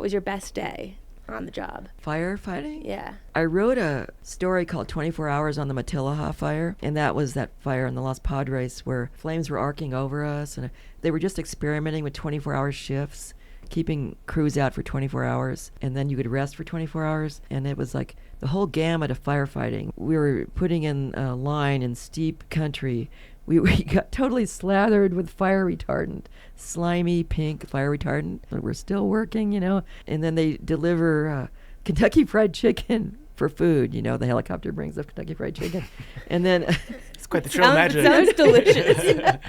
was your best day on the job? Firefighting? Yeah. I wrote a story called 24 Hours on the Matilaha Fire, and that was that fire in the Los Padres where flames were arcing over us, and they were just experimenting with 24-hour shifts, keeping crews out for 24 hours, and then you could rest for 24 hours, and it was like the whole gamut of firefighting. We were putting in a line in steep country. We got totally slathered with fire retardant, slimy pink fire retardant. We're still working, and then they deliver Kentucky Fried Chicken for food. The helicopter brings up Kentucky Fried Chicken. And then it's quite the trail magic. Sounds delicious.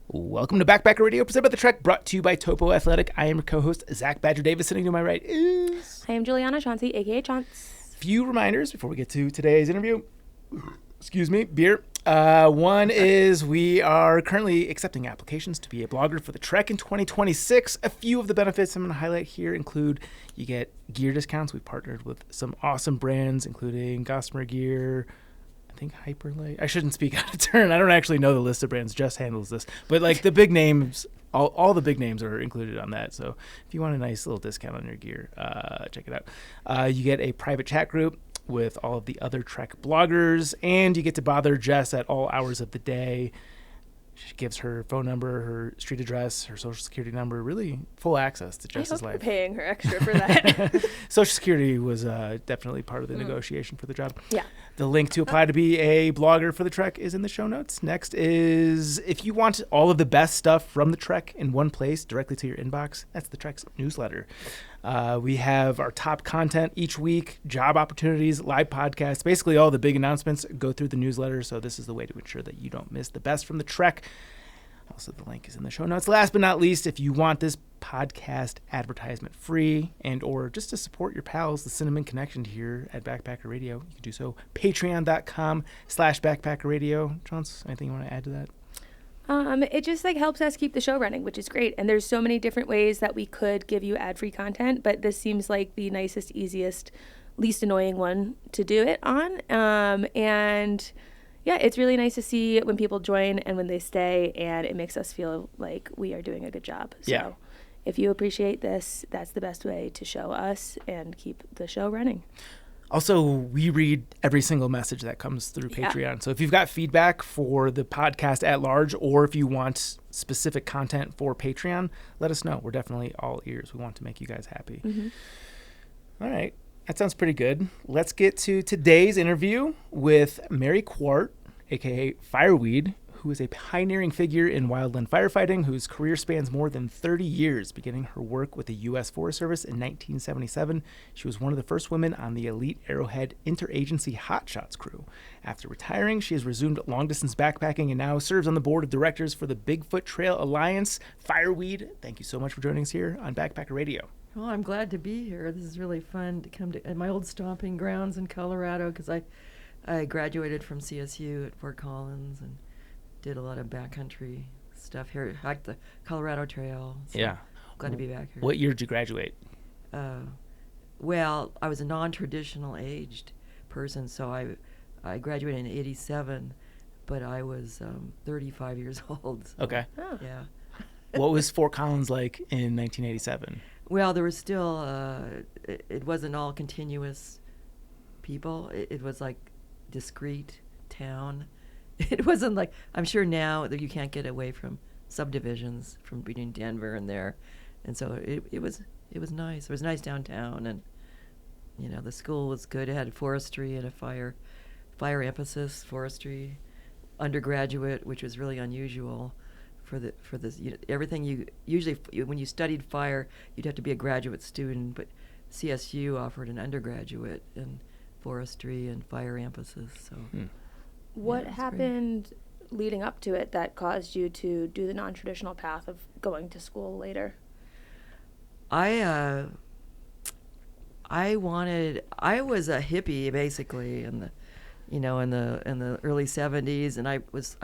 Welcome to Backpacker Radio, presented by The Trek, brought to you by Topo Athletic. I am your co-host, Zach Badger Davis. Sitting to my right is... I am Juliana Chauncey, a.k.a. Chaunce. Few reminders before we get to today's interview. Excuse me, beer. One is we are currently accepting applications to be a blogger for The Trek in 2026. A few of the benefits I'm going to highlight here include you get gear discounts. We've partnered with some awesome brands, including Gossamer Gear, I think Hyperlight. I shouldn't speak out of turn. I don't actually know the list of brands. Jess handles this. But like the big names, all the big names are included on that. So if you want a nice little discount on your gear, check it out. You get a private chat group with all of the other Trek bloggers, and you get to bother Jess at all hours of the day. She gives her phone number, her street address, her social security number, really full access to Jess's life. I hope you're paying her extra for that. Social security was definitely part of the negotiation for the job. Yeah. The link to apply to be a blogger for The Trek is in the show notes. Next is, if you want all of the best stuff from The Trek in one place directly to your inbox, that's The Trek's newsletter. We have our top content each week, job opportunities, live podcasts, basically all the big announcements go through the newsletter. So this is the way to ensure that you don't miss the best from The Trek. Also, the link is in the show notes. Last but not least, if you want this podcast advertisement free and or just to support your pals, the Cinnamon Connection here at Backpacker Radio, you can do so. Patreon.com/Backpacker Radio. Chance, anything you want to add to that? It just helps us keep the show running, which is great. And there's so many different ways that we could give you ad-free content, but this seems like the nicest, easiest, least annoying one to do it on. And yeah, it's really nice to see when people join and when they stay, and it makes us feel like we are doing a good job. So if you appreciate this, that's the best way to show us and keep the show running. Also, we read every single message that comes through Patreon. So if you've got feedback for the podcast at large, or if you want specific content for Patreon, let us know. We're definitely all ears. We want to make you guys happy. Mm-hmm. All right. That sounds pretty good. Let's get to today's interview with Mary Kwart, a.k.a. Fireweed, who is a pioneering figure in wildland firefighting, whose career spans more than 30 years, beginning her work with the U.S. Forest Service in 1977. She was one of the first women on the elite Arrowhead Interagency Hotshots crew. After retiring, she has resumed long-distance backpacking and now serves on the board of directors for the Bigfoot Trail Alliance. Fireweed, thank you so much for joining us here on Backpacker Radio. Well, I'm glad to be here. This is really fun to come to my old stomping grounds in Colorado, because I graduated from CSU at Fort Collins and did a lot of backcountry stuff here, hiked the Colorado Trail. So yeah. Glad to be back here. What year did you graduate? Well, I was a non-traditional aged person, so I graduated in 87, but I was 35 years old. So, okay. Oh. Yeah. What was Fort Collins like in 1987? Well, there was still, it wasn't all continuous people. It was like discrete town. It wasn't like, I'm sure now that you can't get away from subdivisions from between Denver and there. And so it was nice. It was nice downtown, and the school was good. It had forestry and a fire emphasis, forestry, undergraduate, which was really unusual for this. Everything you usually, when you studied fire, you'd have to be a graduate student, but CSU offered an undergraduate in forestry and fire emphasis. So. What happened leading up to it that caused you to do the non-traditional path of going to school later? I was a hippie basically in the early 70s, and I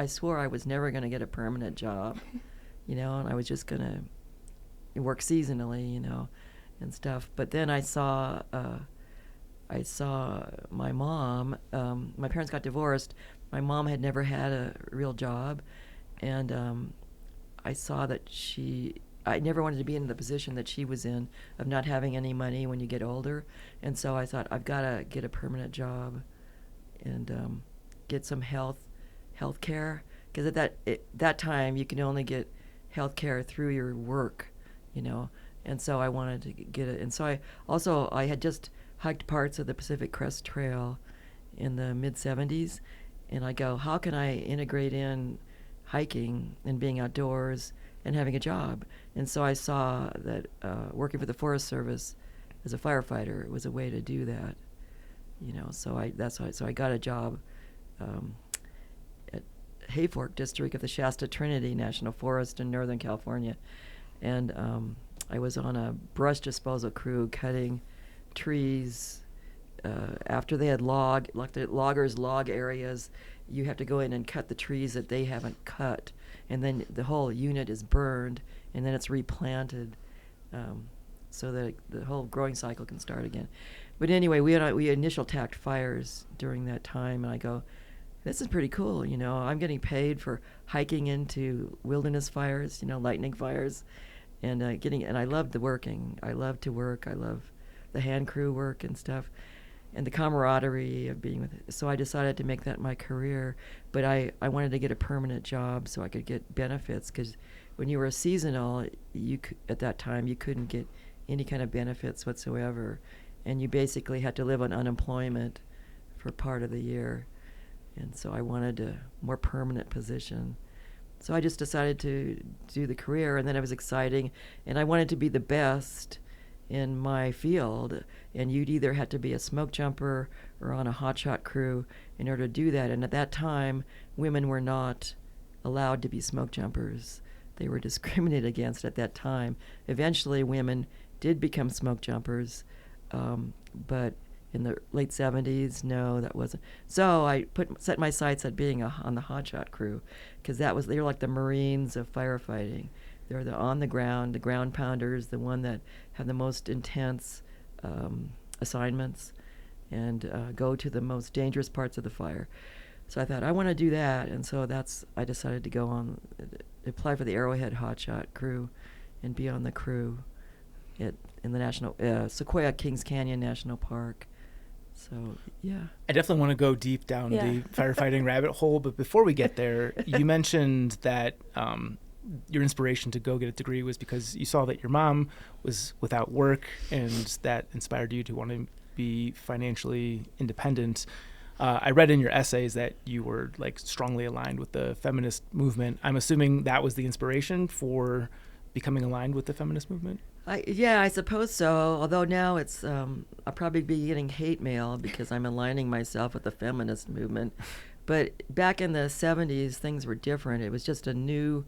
swore I was never going to get a permanent job, and I was just going to work seasonally, and stuff. But then I saw my mom. My parents got divorced. My mom had never had a real job, and I saw that I never wanted to be in the position that she was in of not having any money when you get older. And so I thought, I've got to get a permanent job and get some health care. Because at that time, you can only get health care through your work, And so I wanted to get it. And so I had just hiked parts of the Pacific Crest Trail in the mid-'70s. And I go, how can I integrate in hiking and being outdoors and having a job? And so I saw that working for the Forest Service as a firefighter was a way to do that. So I got a job at Hayfork District of the Shasta Trinity National Forest in Northern California. And I was on a brush disposal crew cutting trees. After they had loggers log areas, you have to go in and cut the trees that they haven't cut, and then the whole unit is burned, and then it's replanted, so that the whole growing cycle can start again. But anyway, we initial attacked fires during that time, and I go, this is pretty cool. I'm getting paid for hiking into wilderness fires, lightning fires, and and I love the working. I love to work. I love the hand crew work and stuff, and the camaraderie of being with it. So I decided to make that my career, but I wanted to get a permanent job so I could get benefits, because when you were a seasonal, at that time you couldn't get any kind of benefits whatsoever, and you basically had to live on unemployment for part of the year. And so I wanted a more permanent position. So I just decided to do the career, and then it was exciting, and I wanted to be the best in my field, and you'd either had to be a smoke jumper or on a hotshot crew in order to do that. And at that time, women were not allowed to be smoke jumpers. They were discriminated against at that time. Eventually, women did become smoke jumpers, but in the late 70s, no, that wasn't. So I set my sights at being on the hotshot crew, because they were like the Marines of firefighting. They're the ground pounders, the one that have the most intense assignments and go to the most dangerous parts of the fire. So I thought, I want to do that, and so I decided to go on, apply for the Arrowhead Hotshot crew and be on the crew in the national Sequoia Kings Canyon National Park. So, yeah. I definitely want to go deep down the firefighting rabbit hole, but before we get there, you mentioned that your inspiration to go get a degree was because you saw that your mom was without work, and that inspired you to want to be financially independent. I read in your essays that you were strongly aligned with the feminist movement. I'm assuming that was the inspiration for becoming aligned with the feminist movement? I suppose so. Although now it's, I'll probably be getting hate mail because I'm aligning myself with the feminist movement. But back in the 70s, things were different. It was just a new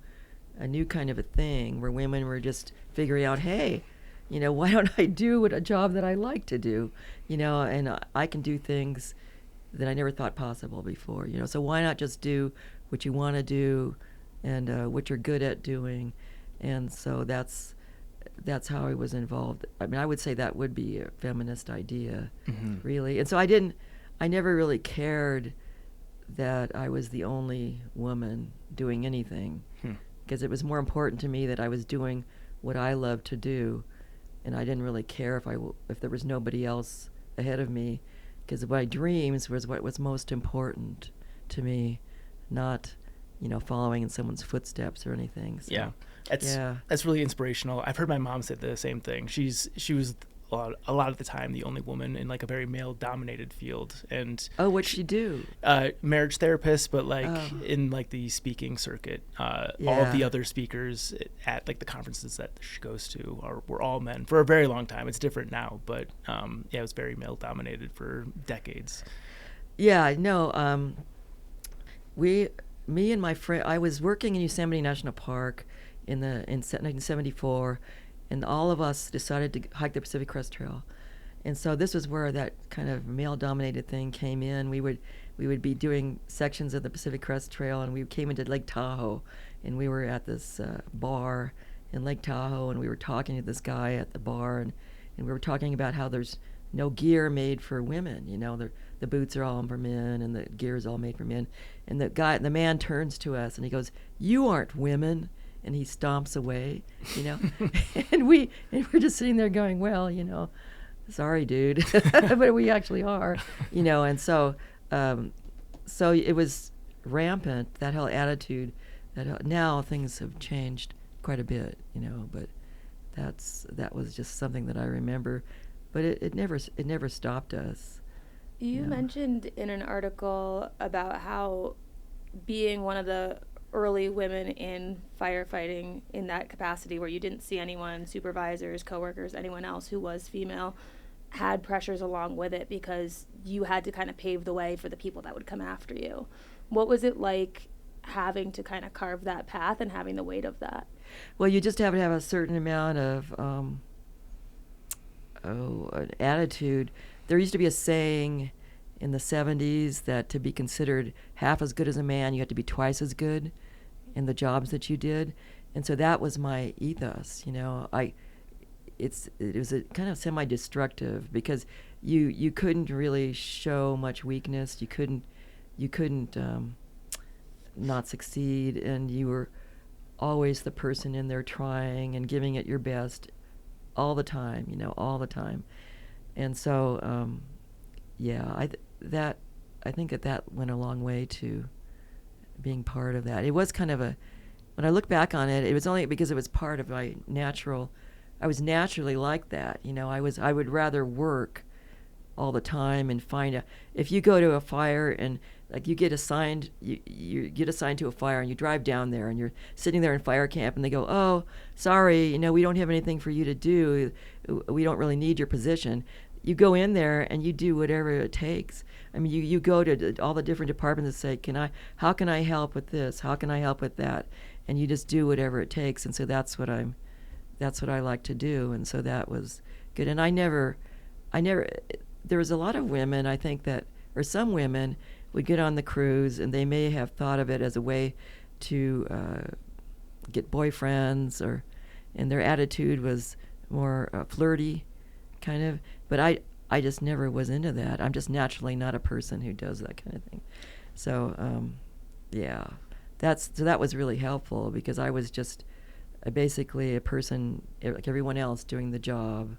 kind of a thing where women were just figuring out, hey, why don't I do a job that I like to do, and I can do things that I never thought possible before, So why not just do what you want to do and what you're good at doing? And so that's how I was involved. I mean, I would say that would be a feminist idea, really. And so I never really cared that I was the only woman doing anything, because it was more important to me that I was doing what I loved to do, and I didn't really care if there was nobody else ahead of me, because my dreams was what was most important to me, not following in someone's footsteps or anything. So, that's really inspirational. I've heard my mom say the same thing. She was a lot of the time the only woman in a very male dominated field. And what'd she do? Marriage therapist, but in the speaking circuit. All of the other speakers at the conferences that she goes to were all men for a very long time. It's different now, but it was very male dominated for decades. Yeah, no. Me and my friend, I was working in Yosemite National Park in 1974, and all of us decided to hike the Pacific Crest Trail. And so this was where that kind of male-dominated thing came in. We would be doing sections of the Pacific Crest Trail, and we came into Lake Tahoe, and we were at this bar in Lake Tahoe, and we were talking to this guy at the bar, and we were talking about how there's no gear made for women. The boots are all for men, and the gear is all made for men. And the man turns to us, and he goes, "You aren't women." and he stomps away, and we're just sitting there going, well, sorry, dude, but we actually are, and so it was rampant, that whole attitude. Now things have changed quite a bit, but that was just something that I remember, but it never stopped us. You mentioned in an article about how being one of the early women in firefighting in that capacity, where you didn't see anyone, supervisors, coworkers, anyone else who was female, had pressures along with it because you had to kind of pave the way for the people that would come after you. What was it like having to kind of carve that path and having the weight of that? Well, you just have to have a certain amount of an attitude. There used to be a saying in the 70s that to be considered half as good as a man, you had to be twice as good in the jobs that you did. And so that was my ethos, it was a kind of semi-destructive because you couldn't really show much weakness. You couldn't not succeed, and you were always the person in there trying and giving it your best all the time, all the time. And so, I think that went a long way to being part of that. It was kind of when I look back on it, it was only because it was part of I was naturally like that. I would rather work all the time and if you go to a fire and like you get assigned to a fire and you drive down there and you're sitting there in fire camp and they go, oh, sorry, we don't have anything for you to do. We don't really need your position. You go in there and you do whatever it takes. I mean, you go to all the different departments and say, how can I help with this? How can I help with that? And you just do whatever it takes. And so that's what I like to do. And so that was good. And I never, there was a lot of women, I think or some women would get on the cruise and they may have thought of it as a way to get boyfriends and their attitude was more flirty kind of, but I just never was into that. I'm just naturally not a person who does that kind of thing. So, that was really helpful because I was just basically a person like everyone else doing the job,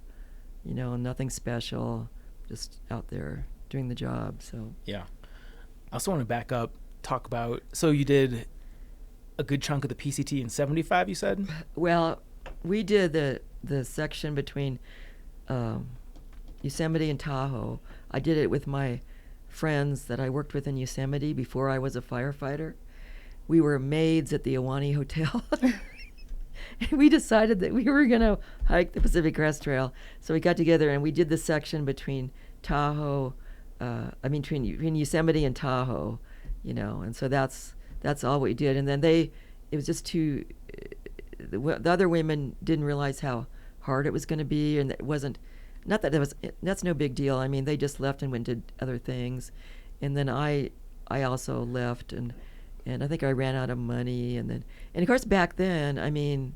nothing special, just out there doing the job. So yeah. I also want to back up, talk about, so you did a good chunk of the PCT in 75, you said? Well, we did the section between Yosemite and Tahoe. I did it with my friends that I worked with in Yosemite before I was a firefighter. We were maids at the Ahwahnee Hotel. And we decided that we were going to hike the Pacific Crest Trail. So we got together and we did the section between between Yosemite and Tahoe, and so that's all we did. And then it was just too, the other women didn't realize how hard it was going to be, and it wasn't, not that that's no big deal. I mean, they just left and went and did other things. And then I also left, and I think I ran out of money. And of course back then, I mean,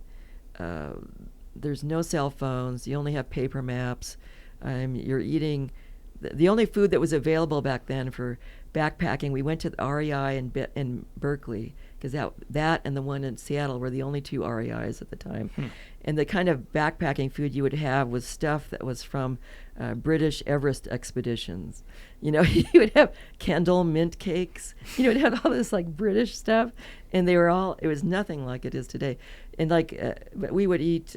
there's no cell phones. You only have paper maps. You're eating, the only food that was available back then for backpacking, we went to the REI in Berkeley, because that and the one in Seattle were the only two REIs at the time. And the kind of backpacking food you would have was stuff that was from British Everest expeditions. You would have Kendall mint cakes. You would have all this like British stuff, and it was nothing like it is today. And but we would eat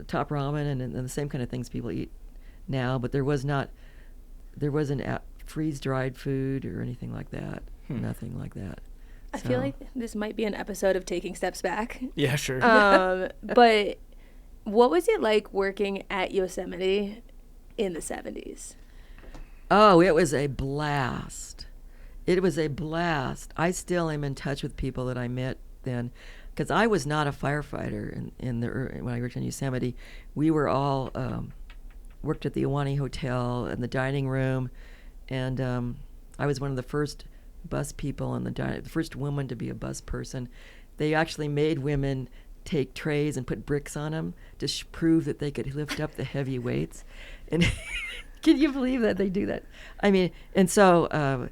top ramen and the same kind of things people eat now, but there wasn't freeze-dried food or anything like that. Nothing like that. I feel like this might be an episode of Taking Steps Back. Yeah, sure. But what was it like working at Yosemite in the 70s? Oh, it was a blast. It was a blast. I still am in touch with people that I met then, because I was not a firefighter when I worked in Yosemite. We were all worked at the Ahwahnee Hotel in the dining room, and I was one of the first bus people and the first woman to be a bus person. They actually made women take trays and put bricks on them to prove that they could lift up the heavy weights. And can you believe that they do that? I mean, and so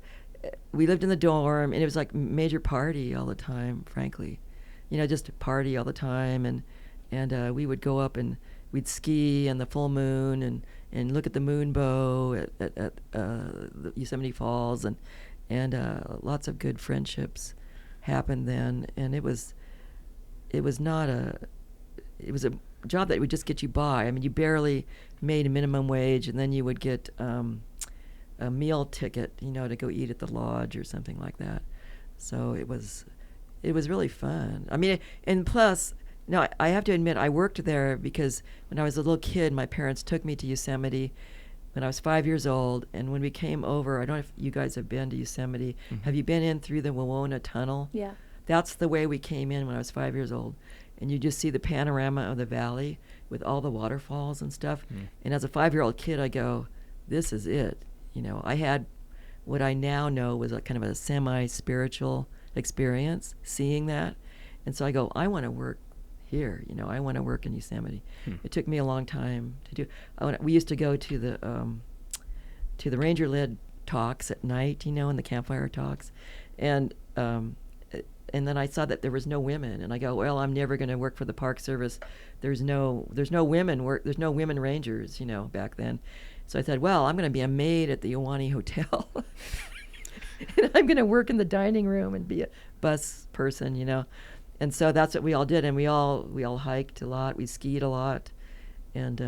we lived in the dorm, and it was like major party all the time, frankly. just party all the time, and we would go up and we'd ski in the full moon and look at the moonbow at the Yosemite Falls, and lots of good friendships happened then. And it was a job that would just get you by. I mean, you barely made a minimum wage, and then you would get a meal ticket, to go eat at the lodge or something like that. So it was really fun. I mean, and plus, now I have to admit, I worked there because when I was a little kid, my parents took me to Yosemite when I was 5 years old, and when we came over, I don't know if you guys have been to Yosemite. Mm-hmm. Have you been in through the Wawona Tunnel? Yeah. That's the way we came in when I was 5 years old. And you just see the panorama of the valley with all the waterfalls and stuff. Mm. And as a 5-year-old kid, I go, this is it. I had what I now know was a kind of a semi-spiritual experience, seeing that. And so I go, I want to work here. I want to work in Yosemite. It took me a long time to do. We used to go to the ranger-led talks at night, and the campfire talks. And then I saw that there was no women, and I go, well, I'm never going to work for the Park Service. There's no women rangers, back then. So I said, well, I'm going to be a maid at the Iwani Hotel. And I'm going to work in the dining room and be a bus person, And so that's what we all did, and we all hiked a lot, we skied a lot, and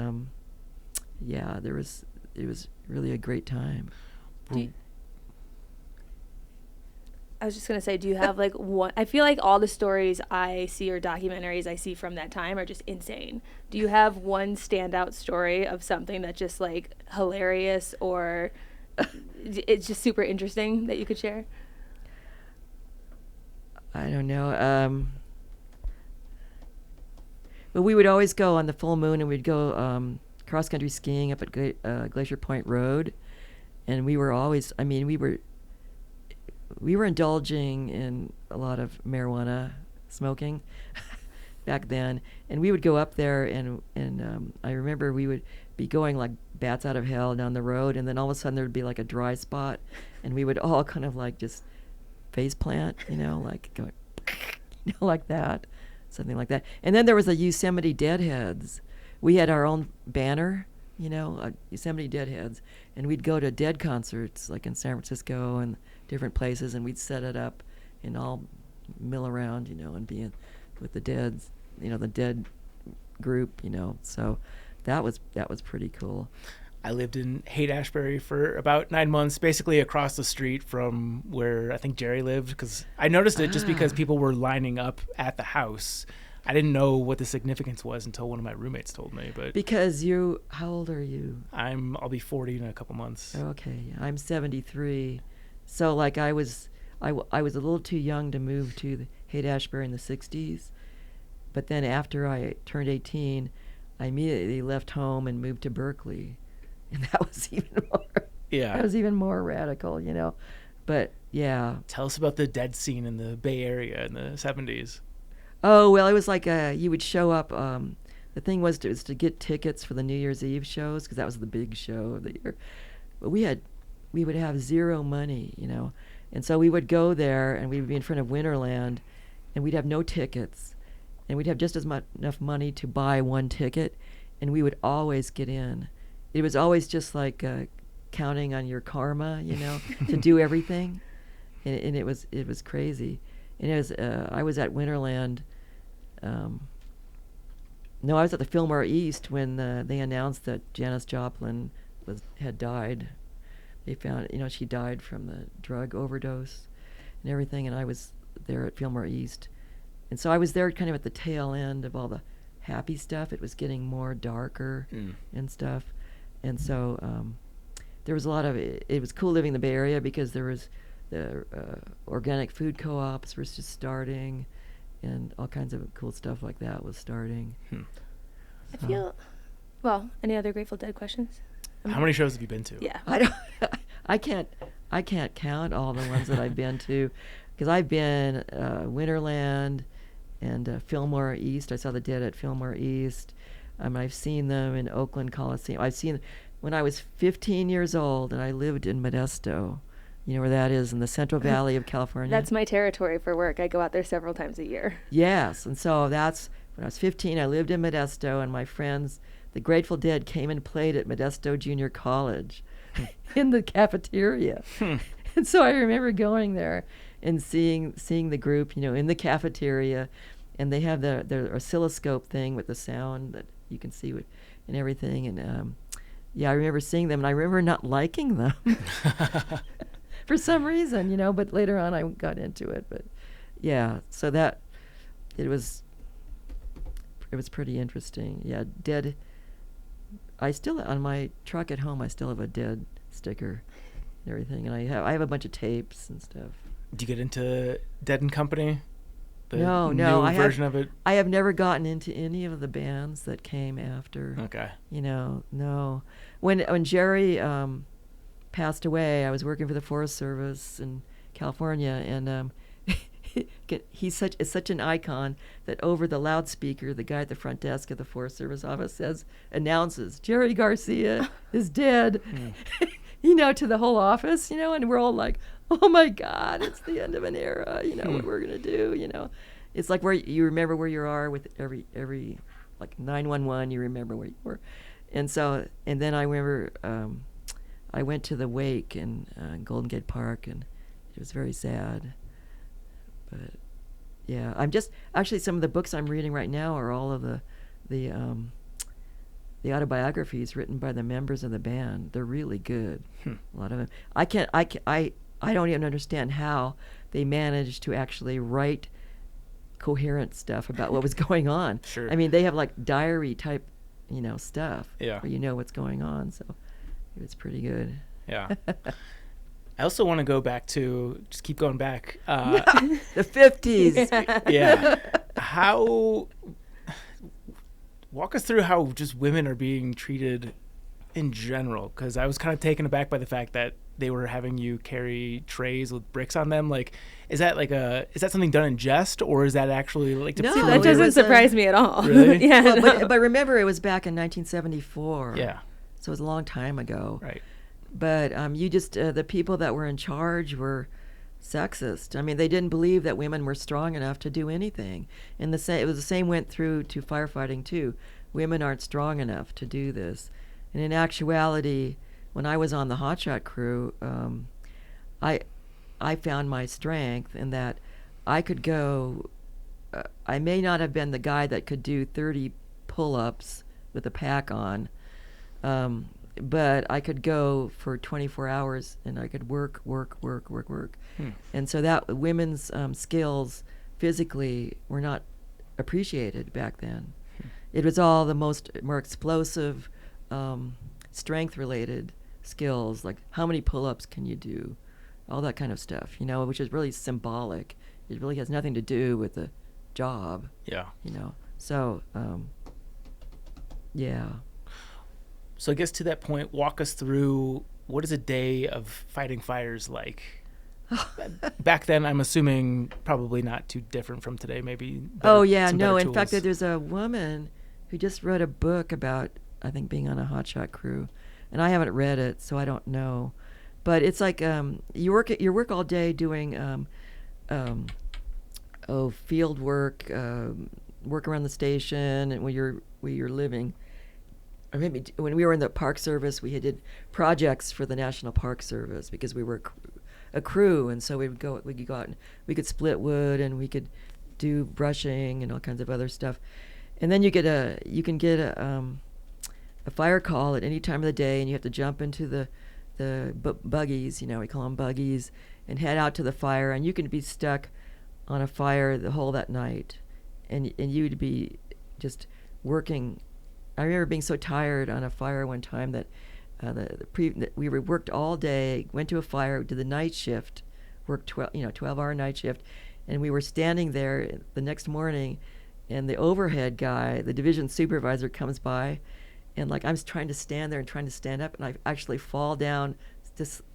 it was really a great time. I was just going to say, do you have one? I feel like all the stories I see or documentaries I see from that time are just insane. Do you have one standout story of something that's just hilarious or it's just super interesting that you could share? I don't know. But we would always go on the full moon, and we'd go cross-country skiing up at Glacier Point Road. And we were always, we were indulging in a lot of marijuana smoking back then. And we would go up there, and I remember we would be going like bats out of hell down the road, and then all of a sudden there would be like a dry spot, and we would all kind of just face plant, like going, like that, something like that. And then there was the Yosemite Deadheads. We had our own banner, Yosemite Deadheads, and we'd go to Dead concerts like in San Francisco and different places, and we'd set it up and all mill around, and be with the Deads, the Dead group, So that was pretty cool. I lived in Haight-Ashbury for about 9 months, basically across the street from where I think Jerry lived, because I noticed it just because people were lining up at the house. I didn't know what the significance was until one of my roommates told me. But because how old are you? I'll be 40 in a couple months. Okay, I'm 73. So I was a little too young to move to the Haight-Ashbury in the 60s. But then after I turned 18, I immediately left home and moved to Berkeley. And that was even more radical, But yeah. Tell us about the Dead scene in the Bay Area in the 70s. Oh, well, it was you would show up. The thing was to get tickets for the New Year's Eve shows, because that was the big show of the year. But we would have zero money, And so we would go there, and we would be in front of Winterland, and we'd have no tickets. And we'd have just as enough money to buy one ticket, and we would always get in. It was always just counting on your karma, to do everything, and it was crazy. And it was I was at Winterland. No, I was at the Fillmore East when they announced that Janis Joplin had died. They found, she died from the drug overdose and everything, and I was there at Fillmore East. And so I was there kind of at the tail end of all the happy stuff. It was getting more darker and stuff. And so there was a lot of it. It was cool living in the Bay Area because there was the organic food co-ops were just starting, and all kinds of cool stuff like that was starting. I feel, well, any other Grateful Dead questions? How many shows have you been to? Yeah. I can't count all the ones that I've been to, because I've been Winterland and Fillmore East. I saw the Dead at Fillmore East. I've seen them in Oakland Coliseum. I've seen when I was 15 years old, and I lived in Modesto, You know where that is, in the Central Valley of California? That's my territory for work. I go out there several times a year. Yes, and so that's, when I was 15, I lived in Modesto, and my friends, the Grateful Dead, came and played at Modesto Junior College in the cafeteria. And so I remember going there and seeing the group, in the cafeteria, and they have their oscilloscope thing with the sound that you can see and everything. And I remember seeing them, and I remember not liking them for some reason, but later on I got into it. But yeah, so that it was pretty interesting. Yeah, Dead. I still, on my truck at home, I still have a Dead sticker and everything, and I have a bunch of tapes and stuff. Do you get into Dead and Company? No, version of it. I have never gotten into any of the bands that came after. Okay. No. When Jerry passed away, I was working for the Forest Service in California, and he's such an icon that over the loudspeaker, the guy at the front desk of the Forest Service office announces, Jerry Garcia is dead, to the whole office, and we're all like, oh my God, it's the end of an era, what we're going to do, It's like where you remember where you are with every like 911, you remember where you were. And then I remember I went to the wake in Golden Gate Park, and it was very sad. But yeah, actually some of the books I'm reading right now are all of the autobiographies written by the members of the band. They're really good. A lot of them. I don't even understand how they managed to actually write coherent stuff about what was going on. Sure. I mean, they have like diary type, stuff. Yeah. Where you know what's going on. So it was pretty good. Yeah. I also want to go back to, just keep going back. The 50s. Yeah. Walk us through how just women are being treated in general, because I was kind of taken aback by the fact that they were having you carry trays with bricks on them. Like, is that something done in jest, or is that actually like to No, prove that doesn't surprise me at all. Really? Yeah. Well, but remember, it was back in 1974. Yeah. So it was a long time ago. Right. But the people that were in charge were sexist. I mean, they didn't believe that women were strong enough to do anything. And it was the same went through to firefighting too. Women aren't strong enough to do this. And in actuality, when I was on the Hotshot crew, I found my strength in that I could go. I may not have been the guy that could do 30 pull-ups with a pack on, but I could go for 24 hours and I could work. And so that women's skills physically were not appreciated back then. It was all the more explosive, strength-related skills, like how many pull-ups can you do, all that kind of stuff, which is really symbolic. It really has nothing to do with the job. Yeah. So, yeah. So I guess to that point, walk us through, what is a day of fighting fires like? Back then, I'm assuming probably not too different from today, maybe. Oh, yeah, no. In tools. fact, there's a woman who just wrote a book about, I think, being on a hotshot crew. And I haven't read it, so I don't know. But it's like you work all day doing field work, work around the station, and where you're living. Or maybe when we were in the Park Service, we did projects for the National Park Service because we were a crew, and so we could go out and we could split wood, and we could do brushing and all kinds of other stuff. And then you can get a fire call at any time of the day, and you have to jump into the buggies, we call them buggies, and head out to the fire, and you can be stuck on a fire that night, and you'd be just working. I remember being so tired on a fire one time that we worked all day, went to a fire, did the night shift, worked 12-hour night shift, and we were standing there the next morning, and the overhead guy, the division supervisor, comes by, and like I'm trying to stand there and trying to stand up, and I actually fall down.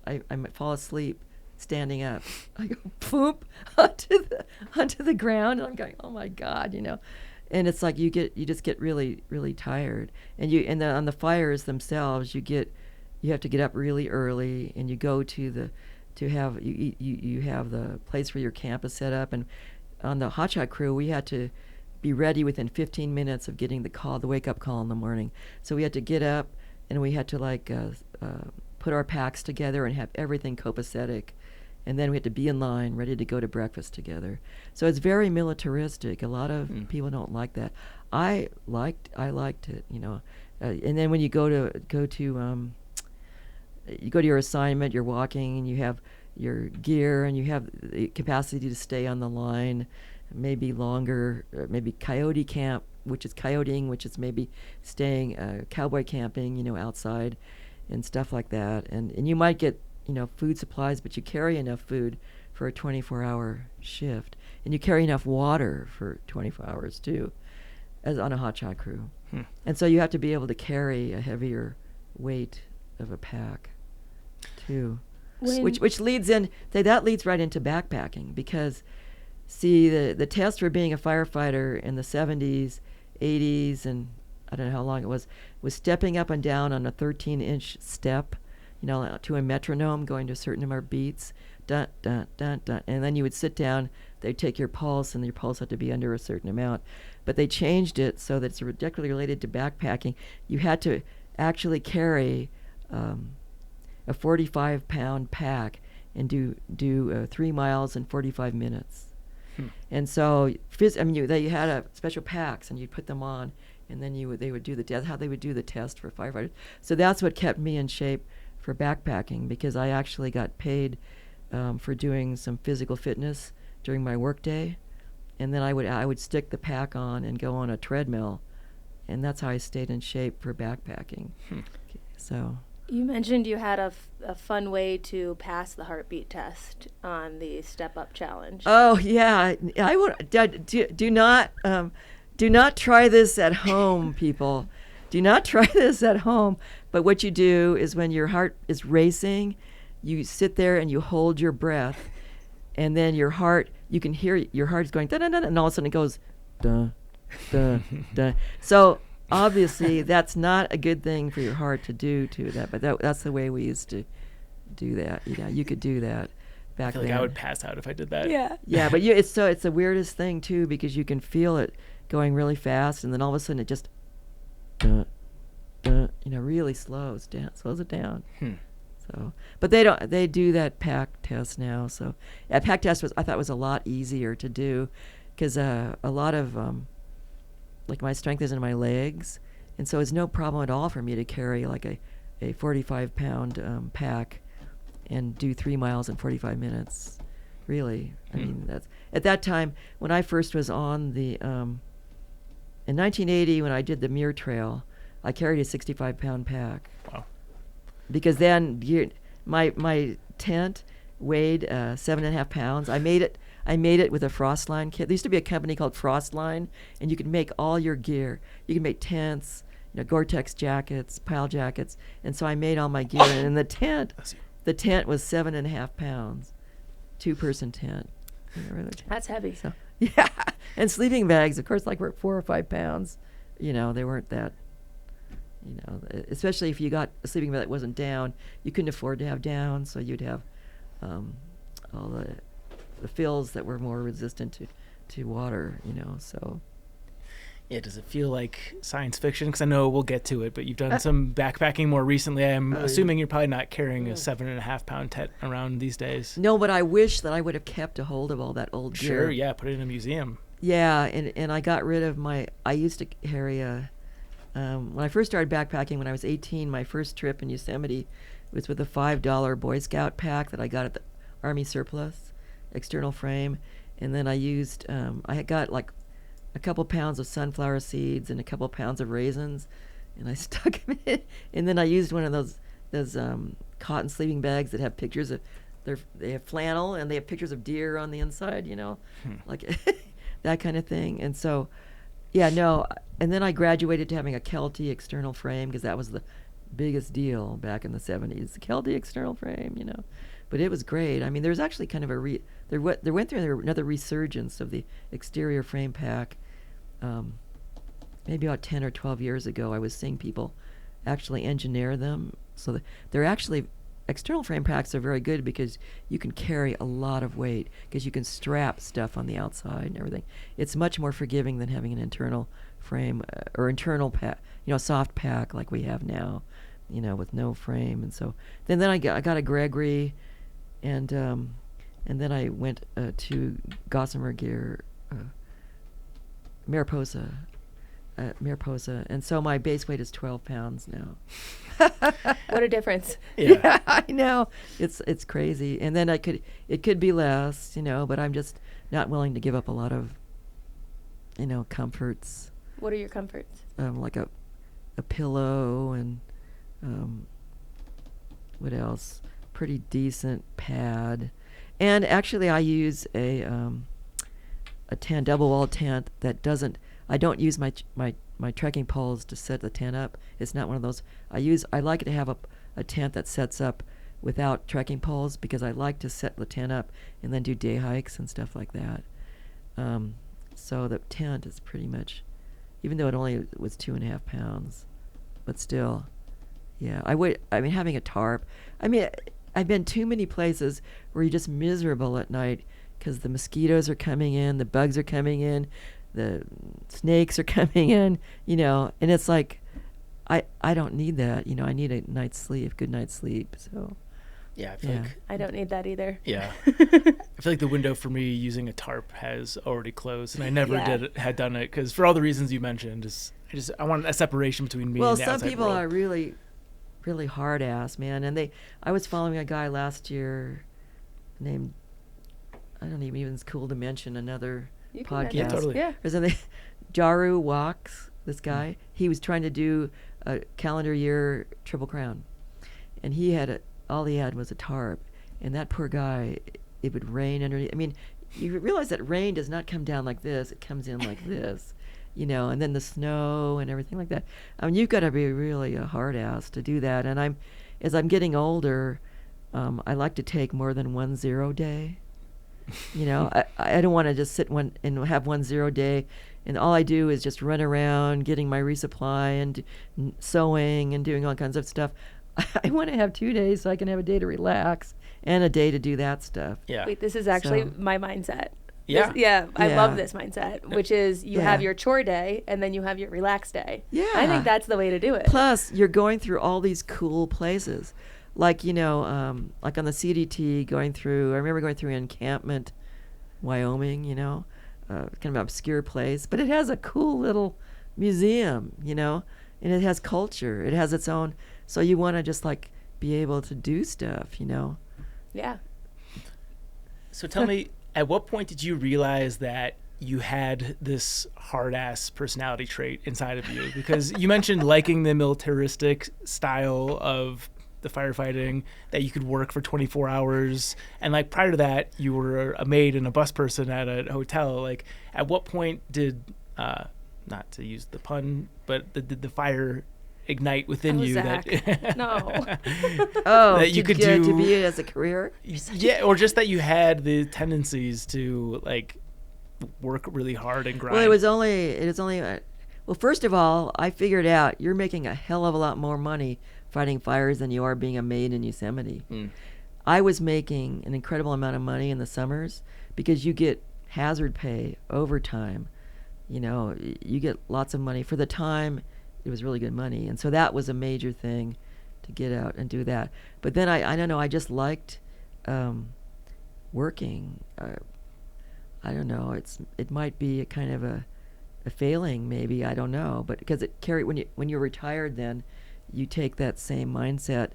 I fall asleep standing up. I go poop onto the ground, and I'm going, oh my God, And it's like you just get really, really tired, and on the fires themselves, you have to get up really early, and you go to to have you have the place where your camp is set up. And on the Hotshot crew, we had to be ready within 15 minutes of getting the wake up call in the morning. So we had to get up and we had to put our packs together and have everything copacetic. And then we had to be in line, ready to go to breakfast together. So it's very militaristic. A lot of people don't like that. I liked it, you know. And then when you go to your assignment, you're walking, and you have your gear, and you have the capacity to stay on the line, maybe longer. Maybe coyote camp, which is coyoting, which is maybe staying cowboy camping, you know, outside, and stuff like that. And you might get, you know, food supplies, but you carry enough food for a 24-hour shift, and you carry enough water for 24 hours too, as on a hotshot crew. And so you have to be able to carry a heavier weight of a pack too, which leads right into backpacking, because see, the test for being a firefighter in the 70s, 80s, and I don't know how long it was stepping up and down on a 13-inch step, you know, to a metronome, going to a certain number of beats, dun, dun, dun, dun. And then you would sit down, they'd take your pulse, and your pulse had to be under a certain amount. But they changed it so that it's directly related to backpacking. You had to actually carry a 45-pound pack and do 3 miles in 45 minutes. And so, you had special packs, and you'd put them on, and then they would do how they would do the test for firefighters. So that's what kept me in shape for backpacking, because I actually got paid for doing some physical fitness during my workday, and then I would stick the pack on and go on a treadmill, and that's how I stayed in shape for backpacking. So you mentioned you had a fun way to pass the heartbeat test on the Step Up Challenge. Oh yeah, I would do not try this at home, people. Do not try this at home. But what you do is, when your heart is racing, you sit there and you hold your breath, and then you can hear your heart is going da da da, and all of a sudden it goes da da da. So obviously that's not a good thing for your heart to do to that, but that's the way we used to do that. You know, you could do that back then. I feel like I would pass out if I did that. Yeah, but it's the weirdest thing too, because you can feel it going really fast, and then all of a sudden it just really slows it down. So, but they do that pack test now. So that pack test I thought was a lot easier to do, because a lot of my strength is in my legs, and so it's no problem at all for me to carry like a 45-pound pack and do 3 miles in 45 minutes. Really, I mean, that's at that time when I first was on the in 1980, when I did the Muir Trail, I carried a 65-pound pack. Wow. Because then my tent weighed 7.5 pounds. I made it with a Frostline kit. There used to be a company called Frostline, and you could make all your gear. You could make tents, Gore-Tex jackets, pile jackets, and so I made all my gear. And the tent was 7.5 pounds, 2-person tent. That's heavy. So yeah, and sleeping bags, of course, were 4 or 5 pounds. They weren't that. Especially if you got a sleeping bag that wasn't down, you couldn't afford to have down, so you'd have all the fills that were more resistant to water, so. Yeah, does it feel like science fiction? Because I know we'll get to it, but you've done some backpacking more recently. I'm assuming you're probably not carrying a 7.5-pound tent around these days. No, but I wish that I would have kept a hold of all that old gear. Sure, yeah, put it in a museum. Yeah, and I got rid of I used to carry when I first started backpacking when I was 18, my first trip in Yosemite was with a $5 Boy Scout pack that I got at the Army surplus, external frame. And then I used, I had got a couple pounds of sunflower seeds and a couple pounds of raisins, and I stuck them in. And then I used one of those cotton sleeping bags that have pictures of, they have flannel and they have pictures of deer on the inside, like that kind of thing. And so, yeah, no. And then I graduated to having a Kelty external frame, because that was the biggest deal back in the 70s, the Kelty external frame, But it was great. I mean, there was actually kind of there went through another resurgence of the exterior frame pack. Maybe about 10 or 12 years ago, I was seeing people actually engineer them. So they're actually external frame packs are very good because you can carry a lot of weight because you can strap stuff on the outside and everything. It's much more forgiving than having an internal frame or internal pack, soft pack like we have now, with no frame. And so then I got a Gregory, and then I went to Gossamer Gear, Mariposa, and so my base weight is 12 pounds now. What a difference. Yeah, I know. It's crazy. And then it could be less, but I'm just not willing to give up a lot of, comforts. What are your comforts? Like a pillow and what else? Pretty decent pad. And actually I use a tent, double-walled tent that doesn't, I don't use my trekking poles to set the tent up. It's not one of those. I like to have a tent that sets up without trekking poles because I like to set the tent up and then do day hikes and stuff like that. So the tent is pretty much, even though it only was 2.5 pounds, but still, yeah. Having a tarp. I've been too many places where you're just miserable at night because the mosquitoes are coming in, the bugs are coming in, the snakes are coming in, and it's like, I don't need that. I need a night's sleep, good night's sleep. So, yeah, I feel like I don't need that either. Yeah, I feel like the window for me using a tarp has already closed, and I never had done it because for all the reasons you mentioned, I want a separation between me and the outside world. Well, some people are really, really hard ass, man, and I was following a guy last year named, I don't even it's cool to mention another podcast. Yeah, totally. Yeah. Jaru Walks, this guy. He was trying to do a calendar year Triple Crown. And all he had was a tarp. And that poor guy, it would rain underneath. You realize that rain does not come down like this. It comes in like this, and then the snow and everything like that. You've got to be really a hard ass to do that. And as I'm getting older, I like to take more than 1 0 day. I don't want to just sit and have 1 0 day, and all I do is just run around getting my resupply and sewing and doing all kinds of stuff. I want to have 2 days so I can have a day to relax and a day to do that stuff. Yeah. Wait, this is actually my mindset. Yeah. I love this mindset, which is you have your chore day and then you have your relax day. Yeah. I think that's the way to do it. Plus, you're going through all these cool places. Like, like on the CDT I remember going through Encampment, Wyoming, kind of an obscure place, but it has a cool little museum, and it has culture. It has its own, so you want to just like be able to do stuff, Yeah. So tell me, at what point did you realize that you had this hard-ass personality trait inside of you? Because you mentioned liking the militaristic style of the firefighting, that you could work for 24 hours. And like prior to that, you were a maid and a bus person at a hotel. Like at what point did, not to use the pun, but did the fire ignite within you? Zach. That that you could do to be it as a career? Yeah, or just that you had the tendencies to like work really hard and grind. Well, it was only well, first of all, I figured out you're making a hell of a lot more money fighting fires than you are being a maid in Yosemite. I was making an incredible amount of money in the summers because you get hazard pay, overtime. You get lots of money. For the time, it was really good money. And so that was a major thing to get out and do that. But then I don't know, I just liked working. I don't know, it might be a kind of a failing maybe, I don't know. But because it carried, when you're retired then, you take that same mindset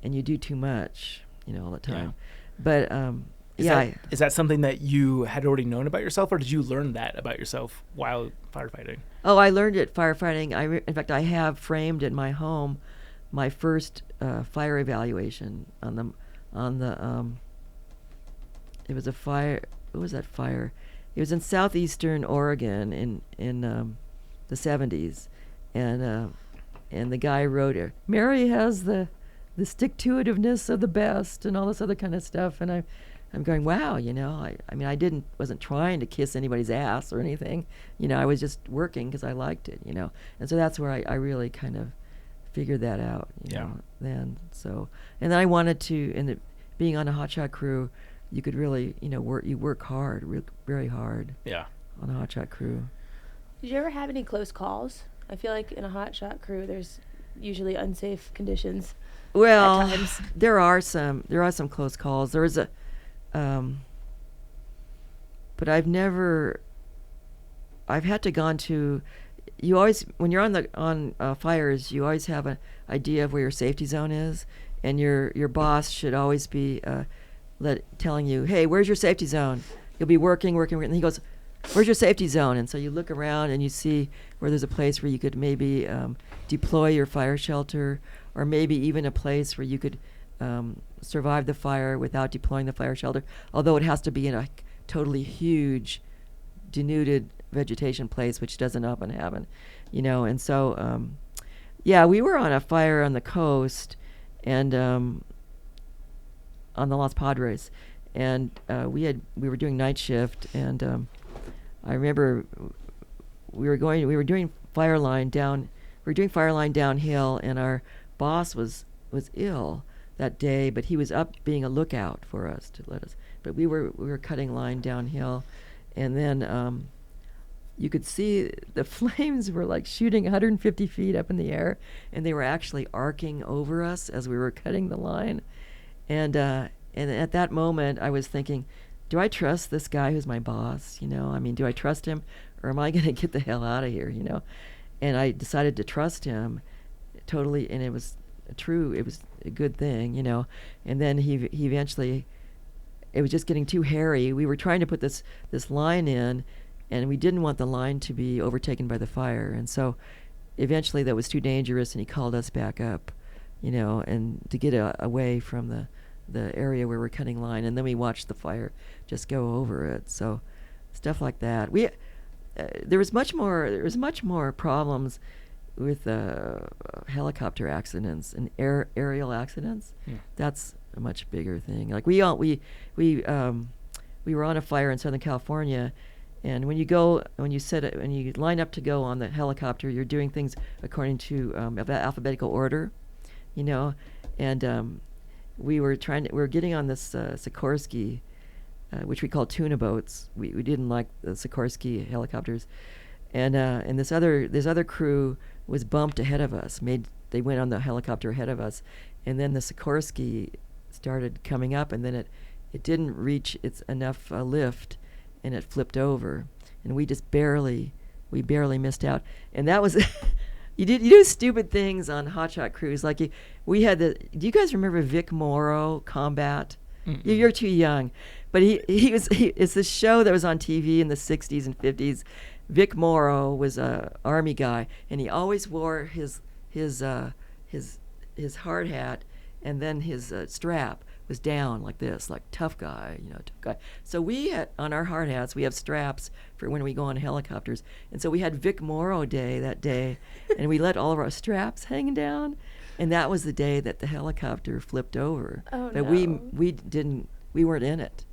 and you do too much, all the time. Yeah. But is that something that you had already known about yourself, or did you learn that about yourself while firefighting? Oh, I learned it firefighting. In fact, I have framed in my home my first fire evaluation on the it was a fire. What was that fire? It was in southeastern Oregon in the 70s, and the guy wrote, "Mary has the stick-to-itiveness of the best," and all this other kind of stuff. And I'm going, wow, I wasn't trying to kiss anybody's ass or anything. I was just working because I liked it, And so that's where I really kind of figured that out, then. So, and then I wanted to, being on a hotshot crew, you could really, work hard, very hard. Yeah. On a hotshot crew. Did you ever have any close calls? I feel like in a hotshot crew, there's usually unsafe conditions. Well, at times. there are some close calls. There is a, but I've had to gone to. You always, when you're on fires, you always have an idea of where your safety zone is, and your boss should always be telling you, hey, where's your safety zone? You'll be working, and he goes, where's your safety zone? And so you look around and you see where there's a place where you could maybe deploy your fire shelter, or maybe even a place where you could survive the fire without deploying the fire shelter, although it has to be in a totally huge, denuded vegetation place, which doesn't often happen, And so, we were on a fire on the coast, and on the Los Padres, and we were doing night shift, and I remember we were doing fire line downhill, and our boss was ill that day, but he was up being a lookout for us to let us. But we were cutting line downhill, and then you could see the flames were like shooting 150 feet up in the air, and they were actually arcing over us as we were cutting the line. And at that moment, I was thinking, do I trust this guy who's my boss? Do I trust him, or am I going to get the hell out of here? And I decided to trust him totally, and it was true. It was a good thing, And then he eventually, it was just getting too hairy. We were trying to put this line in, and we didn't want the line to be overtaken by the fire. And so eventually that was too dangerous, and he called us back up, and to get away from the area where we're cutting line. And then we watched the fire just go over it. So stuff like that. There was much more problems with helicopter accidents and aerial accidents. Yeah. That's a much bigger thing. Like we were on a fire in Southern California, and when you line up to go on the helicopter, you're doing things according to alphabetical order, and we were getting on this Sikorsky, which we call tuna boats. We didn't like the Sikorsky helicopters, and this other crew was bumped ahead of us. They went on the helicopter ahead of us, and then the Sikorsky started coming up, and then it didn't reach its enough lift, and it flipped over, and we barely missed out. And that was you do stupid things on hotshot crews. Like we had do you guys remember Vic Morrow Combat? Mm-mm. You're too young, but it's this show that was on TV in the 60s and 50s. Vic Morrow was a army guy, and he always wore his hard hat, and then his strap was down like this, like tough guy. So we had, on our hard hats, we have straps for when we go on helicopters, and so we had Vic Morrow Day that day, and we let all of our straps hang down, and that was the day that the helicopter flipped over. Oh, but no. we weren't in it,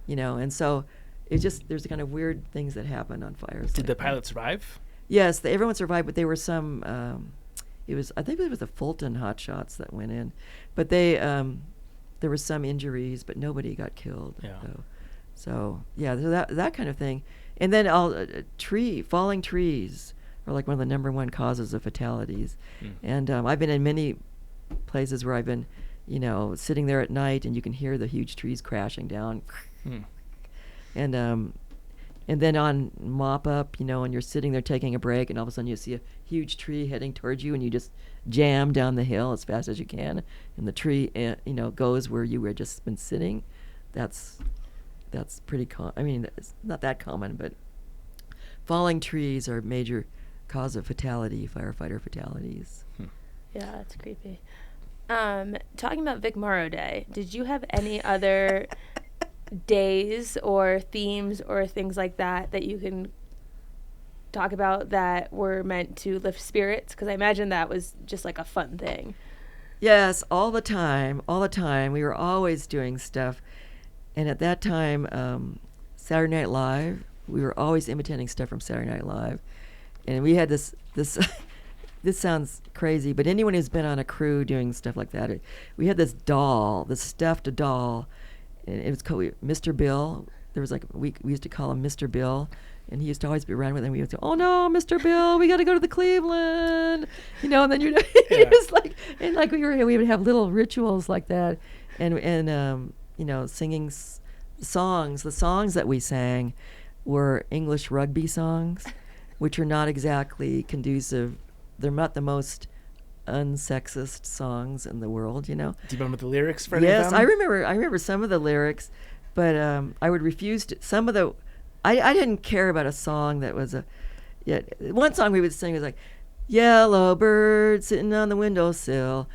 and so there's kind of weird things that happen on fires. Did the pilot survive? Yes, everyone survived, but there were some. I think it was the Fulton Hotshots that went in, but there were some injuries, but nobody got killed. Yeah. So that kind of thing, and then falling trees are like one of the number one causes of fatalities. Mm. And I've been in many places where I've been, sitting there at night, and you can hear the huge trees crashing down. Mm. And then on mop up, and you're sitting there taking a break, and all of a sudden you see a huge tree heading towards you, and you just jam down the hill as fast as you can, and the tree, goes where you were just been sitting. That's pretty common. I mean, it's not that common, but falling trees are a major cause of firefighter fatalities. Yeah, that's creepy. Talking about Vic Morrow Day, did you have any other days or themes or things like that you can talk about that were meant to lift spirits? Because I imagine that was just like a fun thing. Yes, all the time. We were always doing stuff. And at that time, Saturday Night Live, we were always imitating stuff from Saturday Night Live. And we had this this sounds crazy, but anyone who's been on a crew doing stuff like that, we had this doll, this stuffed doll, and it was called Mr. Bill. There was like, we used to call him Mr. Bill, and he used to always be around with him. We used to, oh no, Mr. Bill, we got to go to the Cleveland, you know. And then it was like, and like we would have little rituals like that, and you know, singing songs. The songs that we sang were English rugby songs, which are not exactly conducive. They're not the most unsexist songs in the world, you know. Do you remember the lyrics for any of them? Yes, I remember some of the lyrics, but I would refuse to. Some of the, I didn't care about a song that was one song we would sing was like, yellow bird sitting on the windowsill,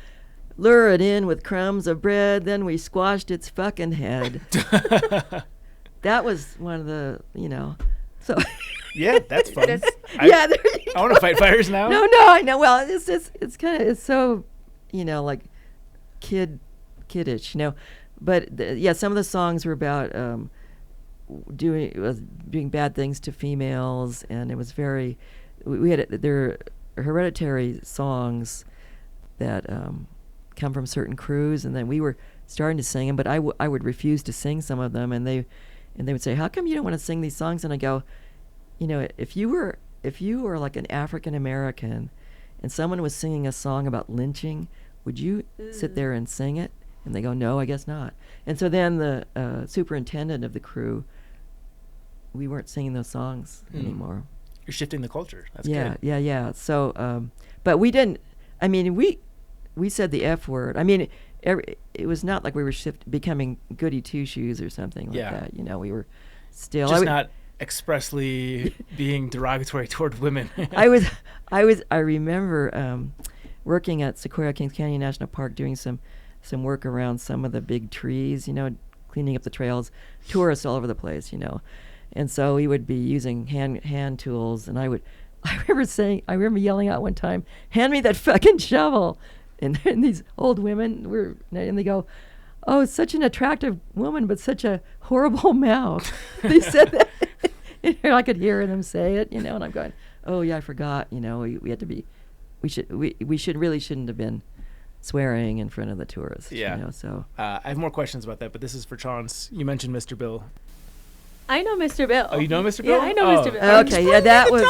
lure it in with crumbs of bread, then we squashed its fucking head. That was one of the, you know, so. Yeah, that's fun. I want to fight fires now. No, I know. Well, it's kind of, it's so, you know, like kiddish, you know. But some of the songs were about doing bad things to females, and it was very. We had there are hereditary songs that come from certain crews, and then we were starting to sing them, but I would refuse to sing some of them, and they would say, "How come you don't want to sing these songs?" And I go, you know, if you were like an African American and someone was singing a song about lynching, would you sit there and sing it? And they go, no, I guess not. And so then the superintendent of the crew, we weren't singing those songs anymore. You're shifting the culture. That's good. Yeah. Yeah. So, but we didn't. I mean, we said the F word. I mean, it was not like we were becoming goody two shoes or something like that. You know, we were still just not expressly being derogatory toward women. I remember working at Sequoia Kings Canyon National Park doing some work around some of the big trees, you know, cleaning up the trails, tourists all over the place, you know. And so we would be using hand tools, and I remember yelling out one time, "Hand me that fucking shovel." And these old women and they go, "Oh, it's such an attractive woman, but such a horrible mouth." They said that. And I could hear them say it, you know, and I'm going, "Oh yeah, I forgot." You know, we had to be, we shouldn't have been swearing in front of the tourists. Yeah. You know, so I have more questions about that, but this is for Chance. You mentioned Mr. Bill. I know Mr. Bill. Oh, you know Mr. Bill? Yeah, I know Mr. Bill. Okay, yeah, that was.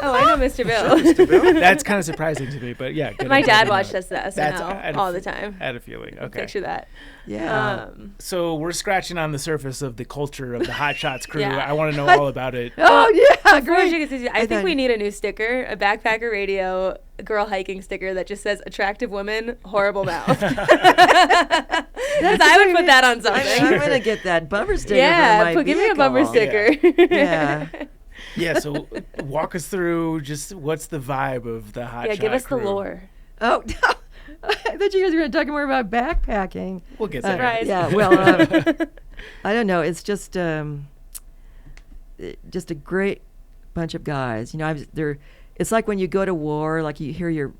I know Mr. Bill. Mr. Bill? That's kind of surprising to me, but yeah. My dad watched us the SNL all the time. I had a feeling. Okay. Picture that. Yeah. So we're scratching on the surface of the culture of the Hotshots crew. Yeah. I want to know all about it. Oh yeah, great. I think we need a new sticker, a Backpacker Radio girl hiking sticker that just says "attractive women, horrible mouth." Because I would put that on something. I'm gonna get that bumper sticker. Yeah, for my give me a bumper sticker. Yeah. Yeah. So walk us through just what's the vibe of the Hotshot. Yeah, give us crew. the lore. Oh. I thought you guys were going to talk more about backpacking. We'll get there. Surprise. Yeah, well, I don't know. It's just a great bunch of guys. You know, it's like when you go to war, like you hear your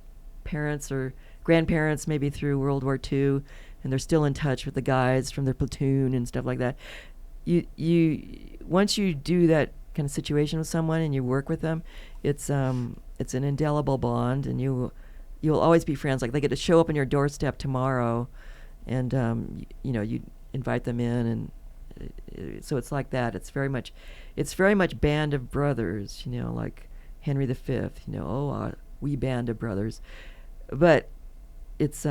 parents or grandparents maybe through World War II, and they're still in touch with the guys from their platoon and stuff like that. Once you do that kind of situation with someone and you work with them, it's an indelible bond, and you'll always be friends. Like they get to show up on your doorstep tomorrow, and you know, you invite them in, and so it's like that. It's very much Band of Brothers, you know, like Henry V. You know, we Band of Brothers, but it's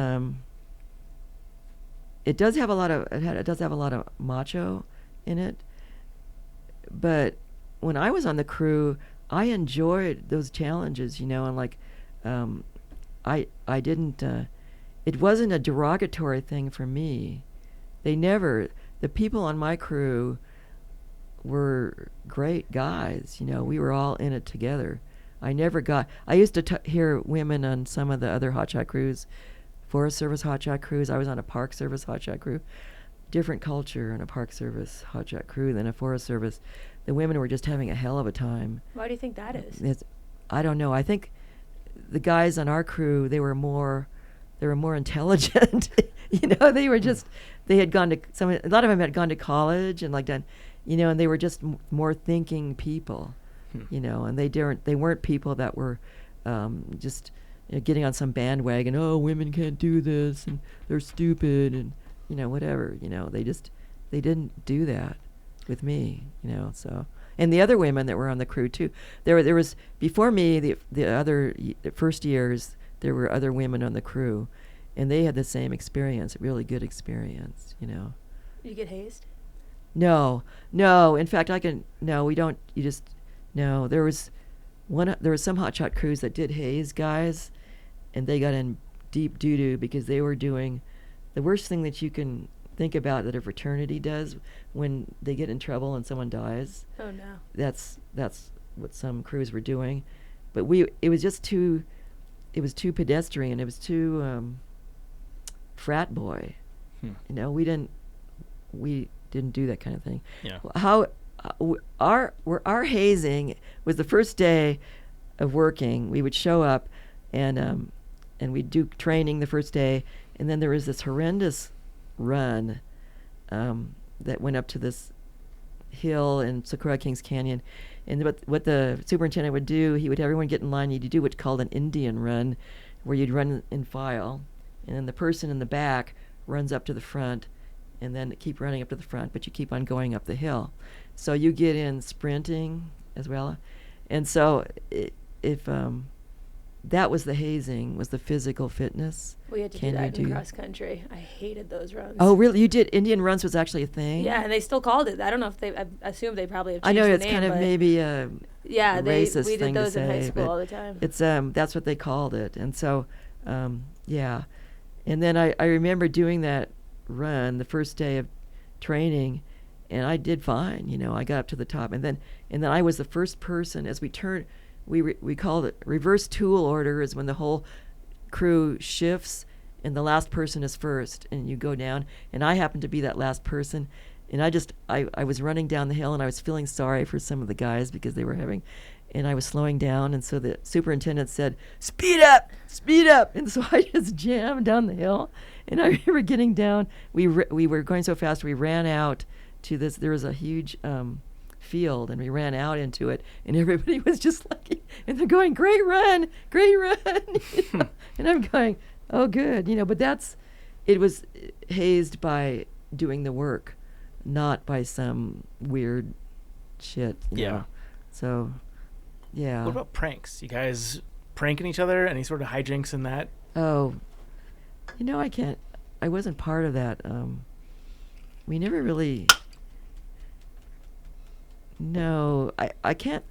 it does have a lot of macho in it. But when I was on the crew, I enjoyed those challenges, you know, and like. I didn't, it wasn't a derogatory thing for me. The people on my crew were great guys, you know, we were all in it together. I used to hear women on some of the other hotshot crews, Forest Service hotshot crews. I was on a Park Service hotshot crew. Different culture in a Park Service hotshot crew than a Forest Service. The women were just having a hell of a time. Why do you think that is? I don't know. I think the guys on our crew, they were more intelligent. You know, a lot of them had gone to college and like done, you know, and they were just more thinking people, you know, and they weren't people that were just getting on some bandwagon. Oh, women can't do this, and they're stupid, and whatever. They didn't do that with me. So. And the other women that were on the crew too. There was before me the first years there were other women on the crew, and they had the same experience, a really good experience. Did you get hazed? No. In fact, we don't. You just no. There was some hotshot crews that did haze guys, and they got in deep doo-doo because they were doing the worst thing that you can think about that a fraternity does when they get in trouble and someone dies. Oh no. That's what some crews were doing, but it was too pedestrian. It was too frat boy. We didn't do that kind of thing. Yeah. How our hazing was the first day of working. We would show up and we'd do training the first day, and then there was this horrendous run that went up to this hill in Socorro Kings Canyon, and what the superintendent would do, he would have everyone get in line. You'd do what's called an Indian run, where you'd run in file, and then the person in the back runs up to the front, and then keep running up to the front, but you keep on going up the hill. So you get in sprinting as well, and so if that was the hazing, was the physical fitness. We had to do that in cross country. I hated those runs. Oh, really? You did? Indian runs was actually a thing? Yeah, and they still called it. I don't know if I assume they probably have changed I know the it's name, kind of maybe a racist we thing did those to in high say, school but all the time. It's that's what they called it, and so yeah, and then I remember doing that run the first day of training, and I did fine. I got up to the top, and then I was the first person as we turned. We called it reverse tool order, is when the whole crew shifts and the last person is first, and you go down, and I happened to be that last person, and I was running down the hill, and I was feeling sorry for some of the guys because they were and I was slowing down, and so the superintendent said, speed up, and so I just jammed down the hill, and I remember getting down. We were going so fast, we ran out to this, there was a huge field, and we ran out into it, and everybody was just like, and they're going, great run, and I'm going, oh good, but it was hazed by doing the work, not by some weird shit. You know? So yeah. What about pranks? You guys pranking each other? Any sort of hijinks in that? Oh, I wasn't part of that. We never really. No, I can't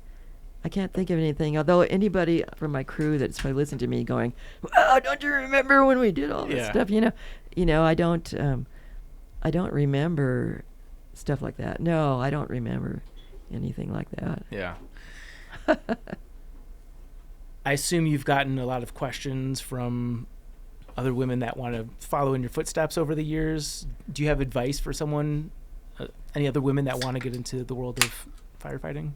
think of anything. Although anybody from my crew that's probably listening to me going, "Wow, don't you remember when we did all this stuff?" I don't remember stuff like that. No, I don't remember anything like that. Yeah. I assume you've gotten a lot of questions from other women that want to follow in your footsteps over the years. Do you have advice for someone? Any other women that want to get into the world of firefighting?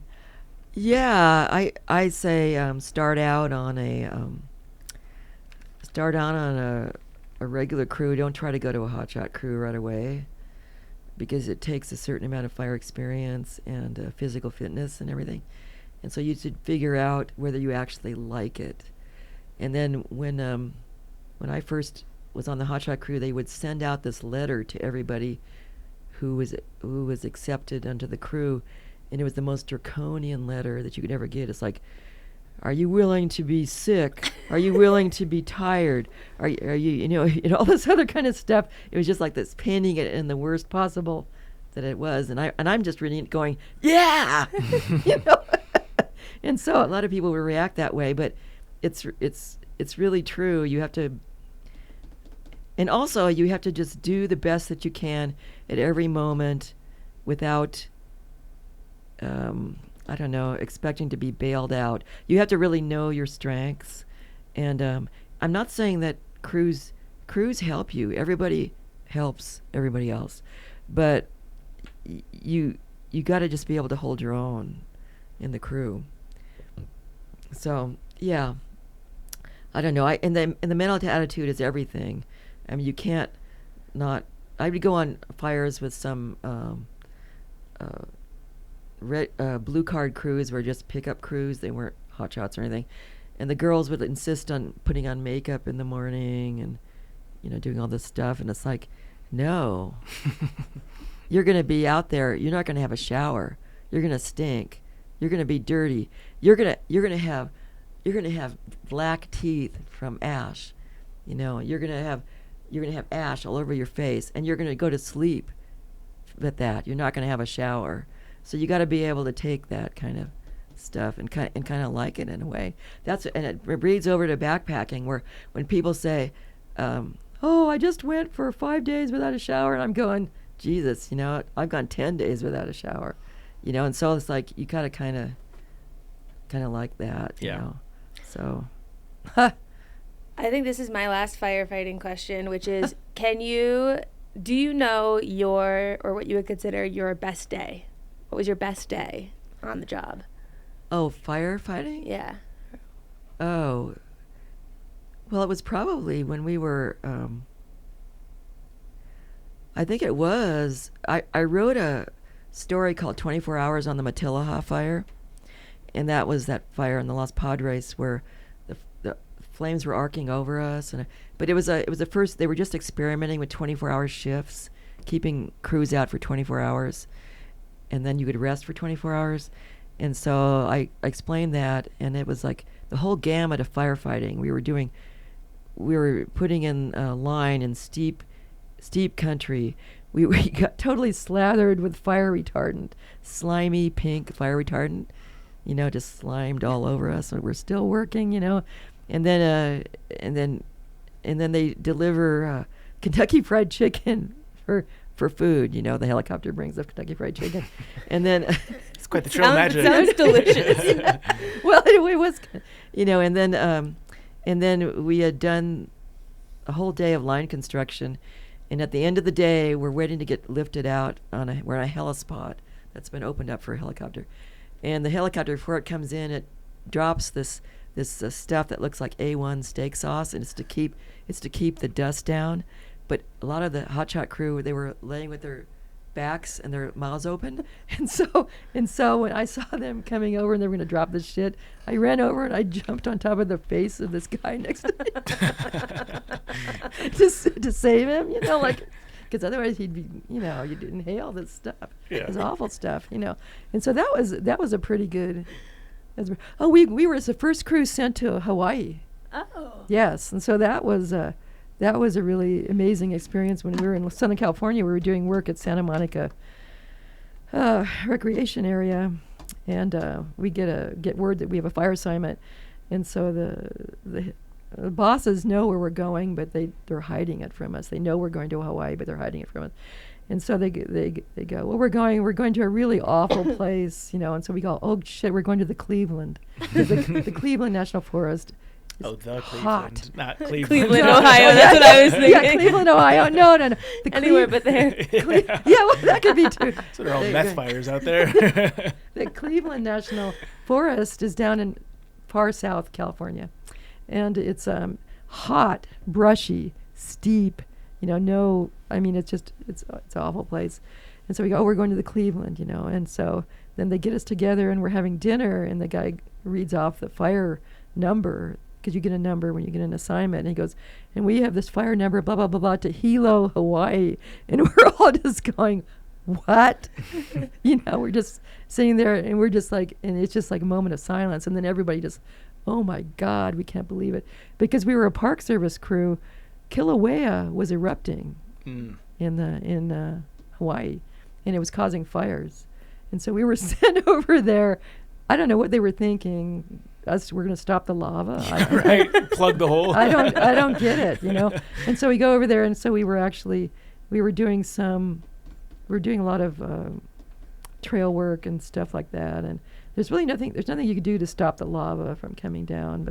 Yeah, I say start out on a regular crew. Don't try to go to a hotshot crew right away, because it takes a certain amount of fire experience and physical fitness and everything. And so you should figure out whether you actually like it. And then when I first was on the hotshot crew, they would send out this letter to everybody who was accepted onto the crew, and it was the most draconian letter that you could ever get. It's like, are you willing to be sick? Are you willing to be tired? Are you and all this other kind of stuff. It was just like this, painting it in the worst possible that it was, and I'm just reading it going, yeah, and so a lot of people will react that way, but it's really true. You have to. And also, you have to just do the best that you can at every moment without, expecting to be bailed out. You have to really know your strengths. And I'm not saying that crews help you. Everybody helps everybody else. But you got to just be able to hold your own in the crew. So, yeah. I don't know. And the mental attitude is everything. I mean, you can't not. I would go on fires with some blue card crews, were just pickup crews. They weren't hotshots or anything, And the girls would insist on putting on makeup in the morning and, doing all this stuff. And it's like, no, you're going to be out there. You're not going to have a shower. You're going to stink. You're going to be dirty. You're going to have black teeth from ash. You're going to have ash all over your face, and you're going to go to sleep with that. You're not going to have a shower. So you got to be able to take that kind of stuff and kind of like it in a way. And it breeds over to backpacking, where when people say, "Oh, I just went for 5 days without a shower," and I'm going, Jesus, I've gone 10 days without a shower, and so it's like you gotta kind of like that, So, I think this is my last firefighting question, which is, do you know what you would consider your best day? What was your best day on the job? Oh, firefighting? Yeah. Oh, well, it was probably when we were, I think it was, I wrote a story called 24 Hours on the Matilaha Fire, and that was that fire in the Los Padres where the flames were arcing over us. But it was the first, they were just experimenting with 24-hour shifts, keeping crews out for 24 hours, and then you could rest for 24 hours. And so I explained that, and it was like the whole gamut of firefighting. We were putting in a line in steep country. We got totally slathered with fire retardant, slimy pink fire retardant, just slimed all over us. And we're still working, and then they deliver Kentucky Fried Chicken for food. The helicopter brings up Kentucky Fried Chicken, and then it's quite the trail magic. Sounds delicious. Yeah. Well, it was, and then we had done a whole day of line construction, and at the end of the day, we're waiting to get lifted out we're on a helispot that's been opened up for a helicopter, and the helicopter, before it comes in, it drops this stuff that looks like A1 steak sauce, and it's to keep the dust down. But a lot of the Hotshot crew, they were laying with their backs and their mouths open, and so when I saw them coming over and they were going to drop this shit, I ran over and I jumped on top of the face of this guy next to me to save him, because otherwise he'd be, you'd inhale this stuff, this awful stuff, and so that was a pretty good. We were the first crew sent to Hawaii. Oh. Yes, and so that was a really amazing experience. When we were in Southern California, we were doing work at Santa Monica recreation area, and we get word that we have a fire assignment, and so the bosses know where we're going, but they're hiding it from us. They know we're going to Hawaii, but they're hiding it from us. And so they go, well, we're going to a really awful place, and so we go, oh shit, we're going to the Cleveland, the Cleveland National Forest. Oh, the hot. Cleveland, not Cleveland. Cleveland, Ohio. That's what I was thinking. Yeah, Cleveland, Ohio. No. Anywhere but there. Well, that could be too. So they're all meth fires out there. The Cleveland National Forest is down in far south California, and it's hot, brushy, steep. It's an awful place. And so we go, oh, we're going to the Cleveland, and so then they get us together and we're having dinner, and the guy reads off the fire number, because you get a number when you get an assignment, and he goes, and we have this fire number, blah, blah, blah, blah, to Hilo, Hawaii. And we're all just going, what? We're just sitting there, and we're just like, and it's just like a moment of silence. And then everybody just, oh my God, we can't believe it. Because we were a Park Service crew, Kilauea was erupting in Hawaii, and it was causing fires. And so we were sent over there. I don't know what they were thinking. We're going to stop the lava. Right, plug the hole. I don't get it, And so we go over there, and so we were doing a lot of trail work and stuff like that. And there's nothing you could do to stop the lava from coming down,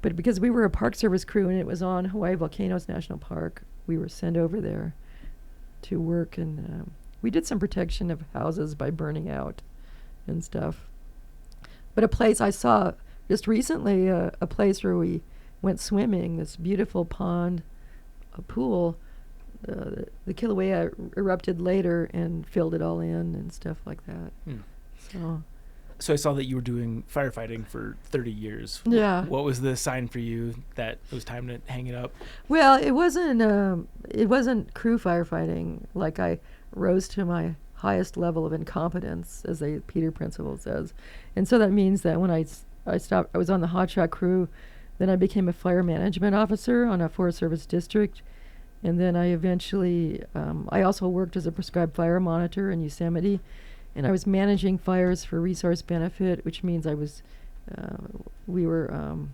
but because we were a Park Service crew and it was on Hawaii Volcanoes National Park, we were sent over there to work, and we did some protection of houses by burning out and stuff. But a place I saw just recently, a place where we went swimming, this beautiful pond, a pool, the Kilauea erupted later and filled it all in and stuff like that. So So I saw that you were doing firefighting for 30 years. Yeah. What was the sign for you that it was time to hang it up? Well, it wasn't crew firefighting. Like, I rose to my highest level of incompetence, as the Peter Principle says. And so that means that when I stopped, I was on the Hotshot crew, then I became a fire management officer on a Forest Service district. And then I eventually, I also worked as a prescribed fire monitor in Yosemite. And I was managing fires for resource benefit, which means I was, we weren't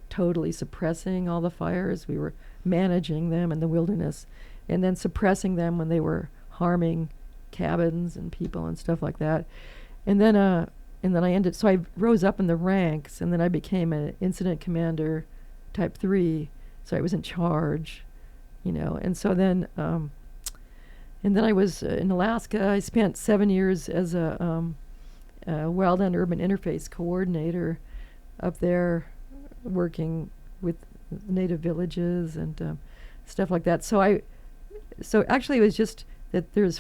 totally suppressing all the fires. We were managing them in the wilderness, and then suppressing them when they were harming cabins and people and stuff like that. And then I ended. So I rose up in the ranks, and then I became an incident commander, type 3. So I was in charge, And so then. And then I was in Alaska. I spent 7 years as a wildland urban interface coordinator up there, working with native villages and stuff like that. So actually it was just that this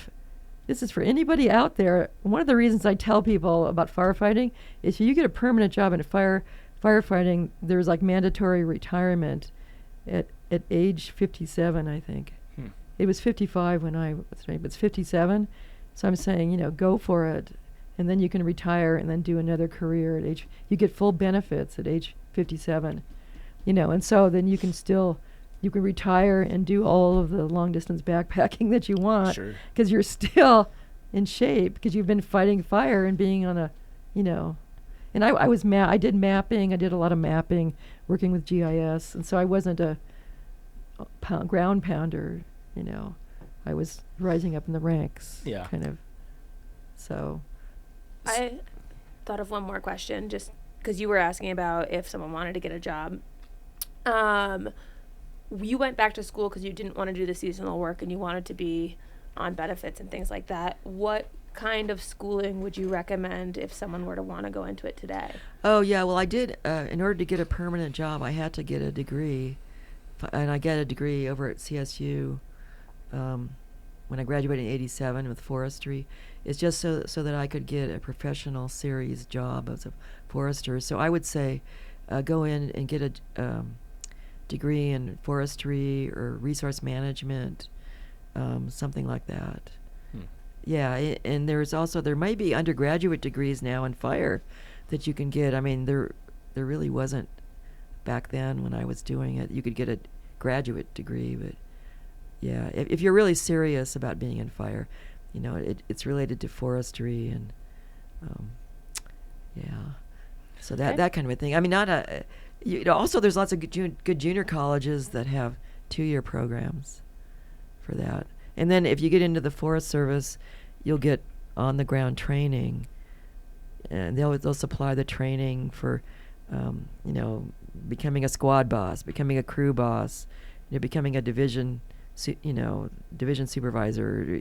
is for anybody out there. One of the reasons I tell people about firefighting is if you get a permanent job in firefighting, there's like mandatory retirement at age 57, I think. It was 55 when I was trained, but it's 57. So I'm saying, go for it. And then you can retire and then do another career at age, you get full benefits at age 57, and so then you can retire and do all of the long distance backpacking that you want. Sure. Because you're still in shape because you've been fighting fire and being on a, and I did mapping. I did a lot of mapping, working with GIS. And so I wasn't a ground pounder. I was rising up in the ranks, kind of. So, I thought of one more question, just because you were asking about if someone wanted to get a job. You went back to school because you didn't want to do the seasonal work and you wanted to be on benefits and things like that. What kind of schooling would you recommend if someone were to want to go into it today? Oh, yeah. Well, I did. In order to get a permanent job, I had to get a degree. And I got a degree over at CSU. When I graduated in 87 with forestry. It's just so that I could get a professional series job as a forester. So I would say go in and get a degree in forestry or resource management, something like that. Yeah, and there might be undergraduate degrees now in fire that you can get. I mean, there really wasn't back then when I was doing it. You could get a graduate degree, but yeah, if you're really serious about being in fire, it's related to forestry and, so that kind of a thing. I mean, also there's lots of good junior colleges that have 2-year programs for that. And then if you get into the Forest Service, you'll get on the ground training, and they'll supply the training for, becoming a squad boss, becoming a crew boss, becoming a division supervisor,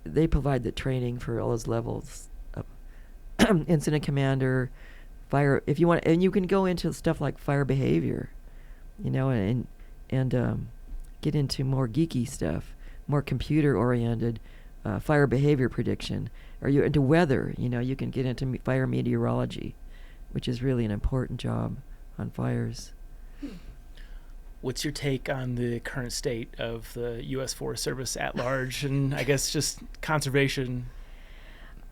they provide the training for all those levels of incident commander, fire, if you want, and you can go into stuff like fire behavior, and get into more geeky stuff, more computer oriented, fire behavior prediction, or you're into weather, you can get into fire meteorology, which is really an important job on fires. What's your take on the current state of the U.S. Forest Service at large, and I guess just conservation?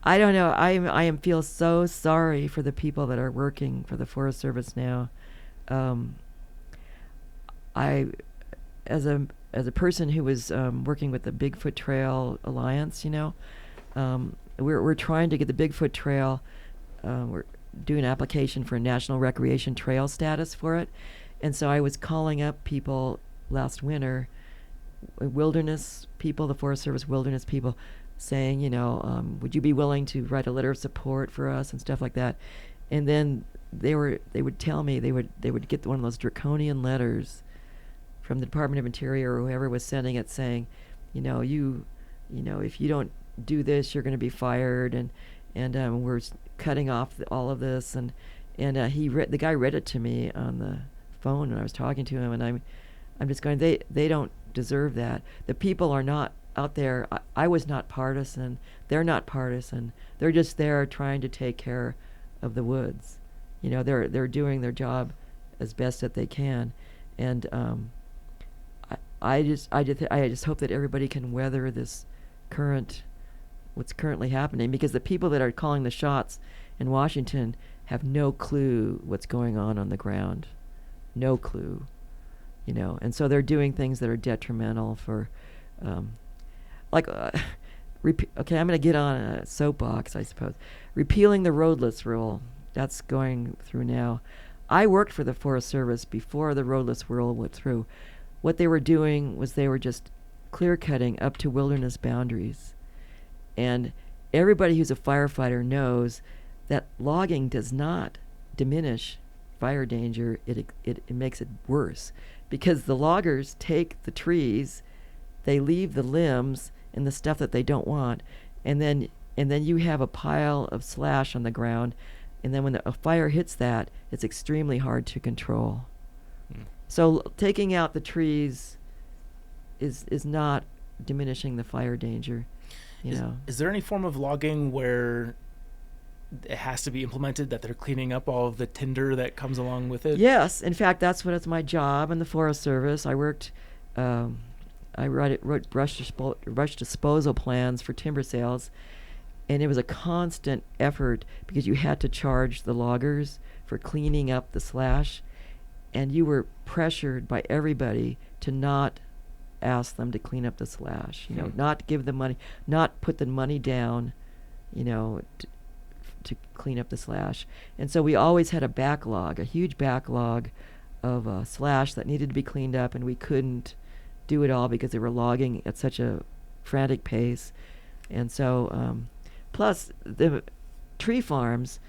I don't know. I feel so sorry for the people that are working for the Forest Service now. As a person who was working with the Bigfoot Trail Alliance, we're trying to get the Bigfoot Trail. We're doing an application for a National Recreation Trail status for it. And so I was calling up people last winter, wilderness people, the Forest Service wilderness people, saying, would you be willing to write a letter of support for us and stuff like that? And then they would tell me they would get one of those draconian letters from the Department of Interior or whoever was sending it, saying, if you don't do this, you're going to be fired, and we're cutting off all of this, and the guy read it to me on the phone when I was talking to him, and I'm just going, they don't deserve that. The people are not out there, I was not partisan. They're not partisan. They're just there trying to take care of the woods. You know, they're doing their job as best that they can, and I just hope that everybody can weather this what's currently happening, because the people that are calling the shots in Washington have no clue what's going on the ground, no clue, you know, and so they're doing things that are detrimental for, okay, I'm going to get on a soapbox, I suppose. Repealing the roadless rule, that's going through now. I worked for the Forest Service before the roadless rule went through. What they were doing was they were just clear cutting up to wilderness boundaries. And everybody who's a firefighter knows that logging does not diminish fire danger. It makes it worse, because the loggers take the trees, they leave the limbs and the stuff that they don't want, and then you have a pile of slash on the ground, and then when a fire hits that, it's extremely hard to control. So taking out the trees is not diminishing the fire danger. Is there any form of logging where it has to be implemented, that they're cleaning up all of the tinder that comes along with it? Yes. In fact, that's what it's my job in the Forest Service. I worked, I wrote brush disposal plans for timber sales, and it was a constant effort because you had to charge the loggers for cleaning up the slash, and you were pressured by everybody to not ask them to clean up the slash, not give the money, not put the money down, to clean up the slash. And so we always had a huge backlog of slash that needed to be cleaned up, and we couldn't do it all because they were logging at such a frantic pace. And so, plus the tree farms,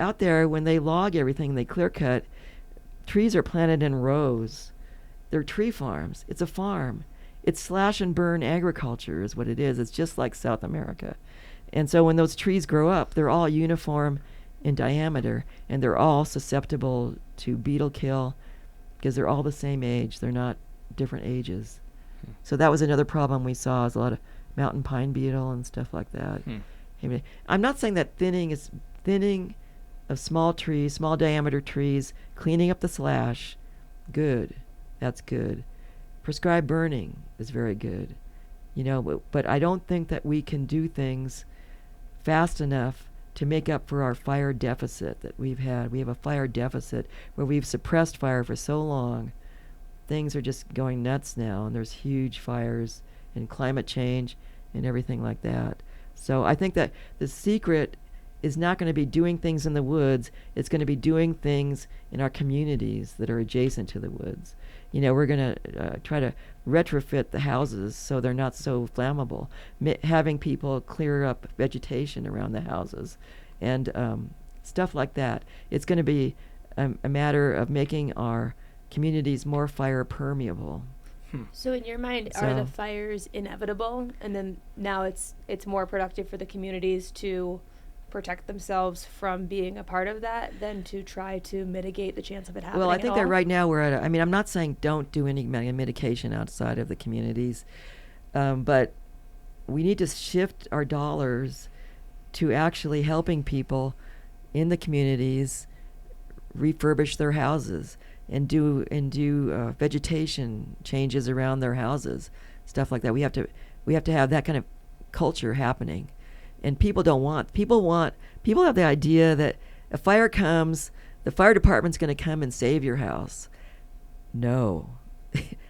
out there, when they log everything, they clear cut, trees are planted in rows. They're tree farms. It's a farm. It's slash and burn agriculture is what it is. It's just like South America. And so when those trees grow up, they're all uniform in diameter, and they're all susceptible to beetle kill because they're all the same age. They're not different ages. So that was another problem we saw, is a lot of mountain pine beetle and stuff like that. I'm not saying that thinning of small trees, small diameter trees, cleaning up the slash, good. That's good. Prescribed burning is very good. But I don't think that we can do things fast enough to make up for our fire deficit that we've had. We have a fire deficit where we've suppressed fire for so long. Things are just going nuts now, and there's huge fires and climate change and everything like that. So I think that the secret is not going to be doing things in the woods. It's going to be doing things in our communities that are adjacent to the woods. We're going to try to retrofit the houses so they're not so flammable, having people clear up vegetation around the houses and stuff like that. It's going to be a matter of making our communities more fire permeable. So in your mind, are the fires inevitable, and then now it's more productive for the communities to protect themselves from being a part of that than to try to mitigate the chance of it happening? Well, I think that right now we're at I'm not saying don't do any mitigation outside of the communities, but we need to shift our dollars to actually helping people in the communities refurbish their houses and do vegetation changes around their houses, stuff like that. We have to have that kind of culture happening. And people have the idea that a fire comes, the fire department's going to come and save your house. No.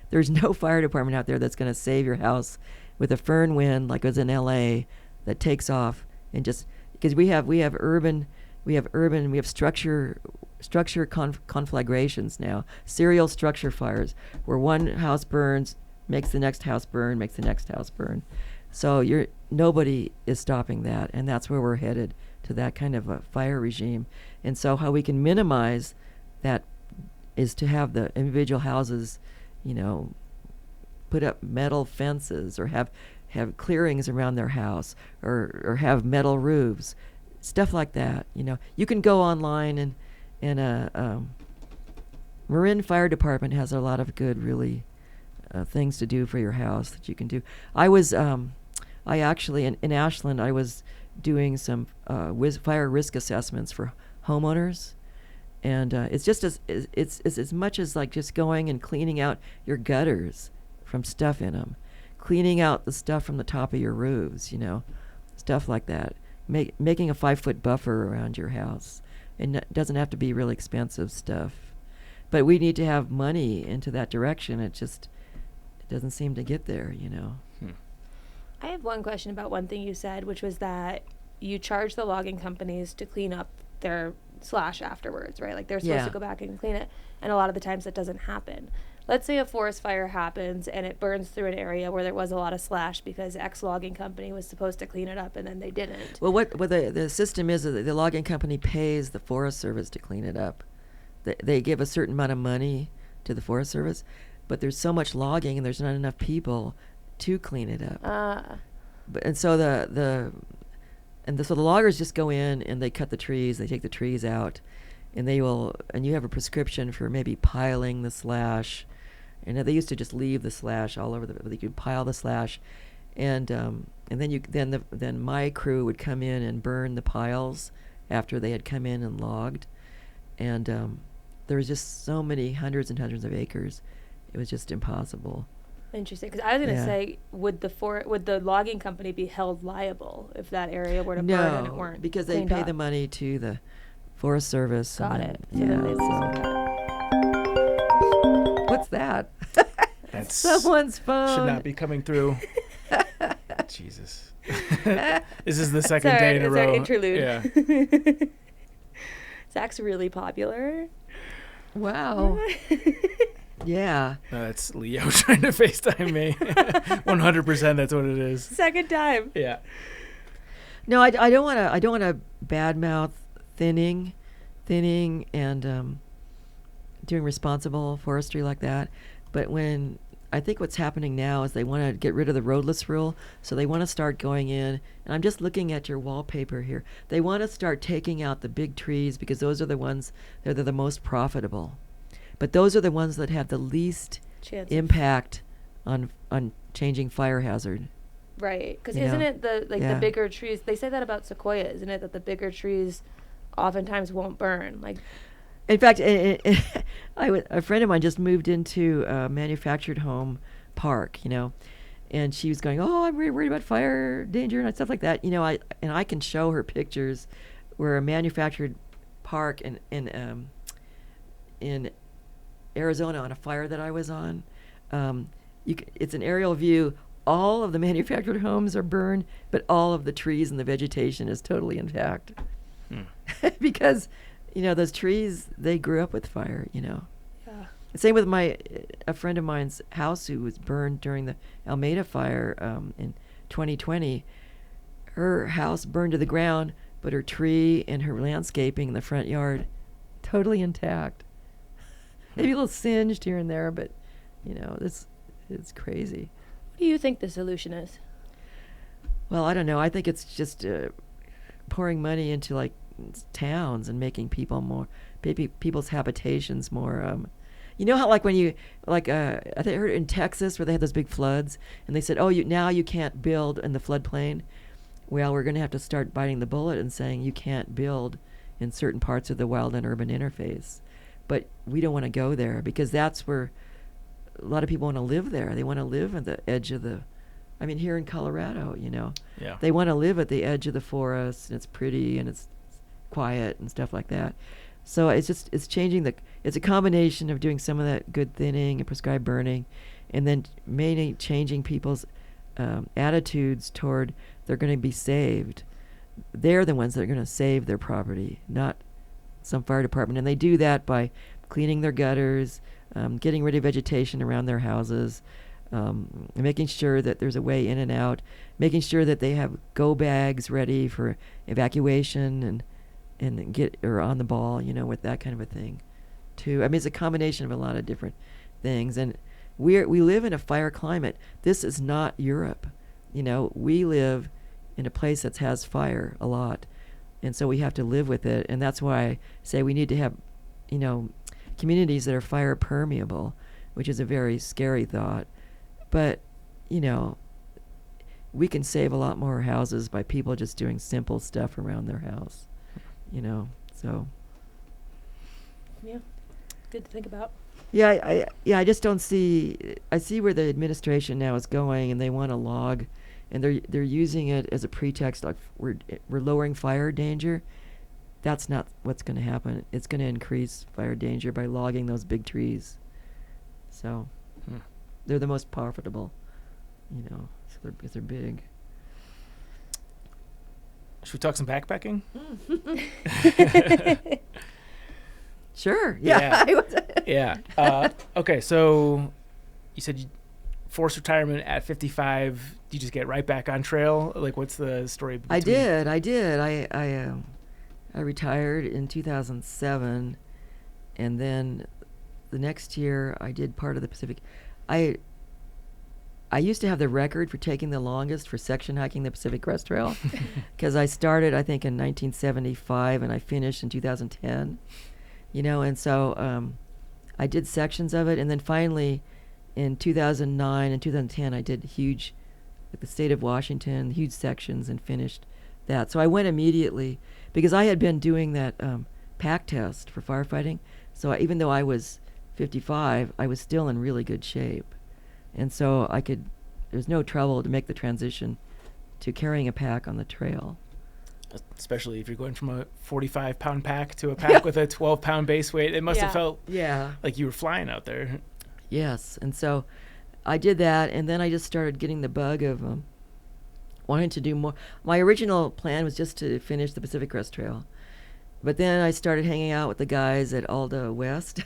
There's no fire department out there that's going to save your house with a fern wind like it was in LA that takes off and just, because we have structure conflagrations now, serial structure fires where one house burns, makes the next house burn, makes the next house burn. So nobody is stopping that, and that's where we're headed, to that kind of a fire regime. And so how we can minimize that is to have the individual houses, put up metal fences or have clearings around their house or have metal roofs, stuff like that. You can go online and Marin Fire Department has a lot of good, really things to do for your house that you can do. I actually in Ashland I was doing some fire risk assessments for homeowners, and it's just it's as much as like just going and cleaning out your gutters from stuff in them, cleaning out the stuff from the top of your roofs, stuff like that. Making a 5-foot buffer around your house, and it doesn't have to be really expensive stuff. But we need to have money into that direction. It doesn't seem to get there, I have one question about one thing you said, which was that you charge the logging companies to clean up their slash afterwards, right? Like they're supposed to go back and clean it, and a lot of the times that doesn't happen. Let's say a forest fire happens and it burns through an area where there was a lot of slash because X logging company was supposed to clean it up and then they didn't. Well, what the system is that the logging company pays the Forest Service to clean it up. They give a certain amount of money to the Forest Service, but there's so much logging and there's not enough people to clean it up. So the loggers just go in and they cut the trees, they take the trees out, and you have a prescription for maybe piling the slash. And they used to just leave the slash all over they could pile the slash, and then my crew would come in and burn the piles after they had come in and logged, and there was just so many hundreds and hundreds of acres, it was just impossible. Interesting, because I was going to say, would the logging company be held liable if that area were to burn and it weren't? No, because they pay up? the money to the Forest Service. Got it. So Yeah. then they lose What's that? That's Someone's phone. should not be coming through. Jesus. This is the second day in a row. Our interlude. Yeah. Zach's really popular. Wow. Yeah. No, that's Leo trying to FaceTime me. 100% that's what it is. Second time. Yeah. No, I don't want to badmouth thinning and doing responsible forestry like that. But I think what's happening now is they want to get rid of the roadless rule, so they want to start going in, and I'm just looking at your wallpaper here. They want to start taking out the big trees because those are the ones that are the most profitable. But those are the ones that have the least impact on changing fire hazard. Right, because isn't it the bigger trees? They say that about sequoia, isn't it? That the bigger trees oftentimes won't burn. Like, in fact, a friend of mine just moved into a manufactured home park, and she was going, "Oh, I'm really worried about fire danger and stuff like that." I can show her pictures where a manufactured park in Arizona on a fire that I was on. It's an aerial view. All of the manufactured homes are burned, but all of the trees and the vegetation is totally intact. Because, those trees, they grew up with fire, Yeah. Same with a friend of mine's house who was burned during the Almeida fire in 2020. Her house burned to the ground, but her tree and her landscaping in the front yard, totally intact. Maybe a little singed here and there, but, it's crazy. what do you think the solution is? Well, I don't know. I think it's just pouring money into like towns and making people's habitations more. You know how like when you I heard in Texas where they had those big floods and they said, "Oh, now you can't build in the floodplain." Well, we're going to have to start biting the bullet and saying you can't build in certain parts of the wildland urban interface. But we don't want to go there because that's where a lot of people want to live there. They want to live at the edge of here in Colorado, Yeah. they want to live at the edge of the forest and it's pretty and it's quiet and stuff like that. So it's changing it's a combination of doing some of that good thinning and prescribed burning and then mainly changing people's attitudes toward they're going to be saved. They're the ones that are going to save their property, not some fire department. And they do that by cleaning their gutters, getting rid of vegetation around their houses, making sure that there's a way in and out, making sure that they have go bags ready for evacuation and get or on the ball, with that kind of a thing too. It's a combination of a lot of different things. And we live in a fire climate. This is not Europe. We live in a place that has fire a lot. And so we have to live with it. And that's why I say we need to have, communities that are fire permeable, which is a very scary thought. But, you know, we can save a lot more houses by people just doing simple stuff around their house, you know, so. Yeah, good to think about. Yeah, I just don't see. I see where the administration now is going, and they want to log, and they're using it as a pretext, like we're lowering fire danger. That's not what's going to happen. It's going to increase fire danger by logging those big trees. So, they're the most profitable, you know, because they're big. Should we talk some backpacking? Sure. Yeah. Yeah. Okay, so you said you forced retirement at 55. Do you just get right back on trail? Like, what's the story? I did. I retired in 2007, and then the next year I did part of the Pacific. I used to have the record for taking the longest for section hiking the Pacific Crest Trail, because I started, I think, in 1975, and I finished in 2010. You know, and so I did sections of it, and then finally in 2009 and 2010 I did huge, like the state of Washington, huge sections, and finished that. So I went immediately, because I had been doing that pack test for firefighting, so even though I was 55, I was still in really good shape. And so there's no trouble to make the transition to carrying a pack on the trail. Especially if you're going from a 45-pound pack to a pack with a 12-pound base weight. It must have felt like you were flying out there. Yes, and so I did that, and then I just started getting the bug of wanting to do more. My original plan was just to finish the Pacific Crest Trail. But then I started hanging out with the guys at Alda West,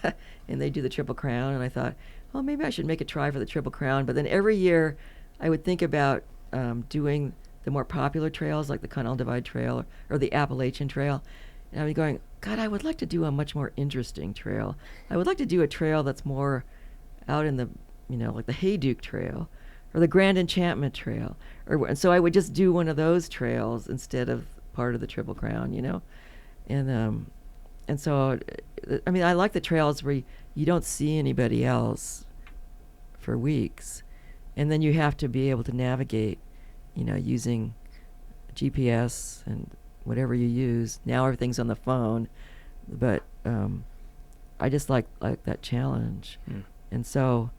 and they do the Triple Crown, and I thought, well, maybe I should make a try for the Triple Crown. But then every year I would think about doing the more popular trails, like the Continental Divide Trail or the Appalachian Trail. And I was going, God, I would like to do a much more interesting trail. I would like to do a trail that's more out in the, you know, like the Hayduke Trail or the Grand Enchantment Trail. And so I would just do one of those trails instead of part of the Triple Crown, you know. And so, I mean, I like the trails where you don't see anybody else for weeks. And then you have to be able to navigate, you know, using GPS and whatever you use. Now everything's on the phone, but I just like that challenge. And so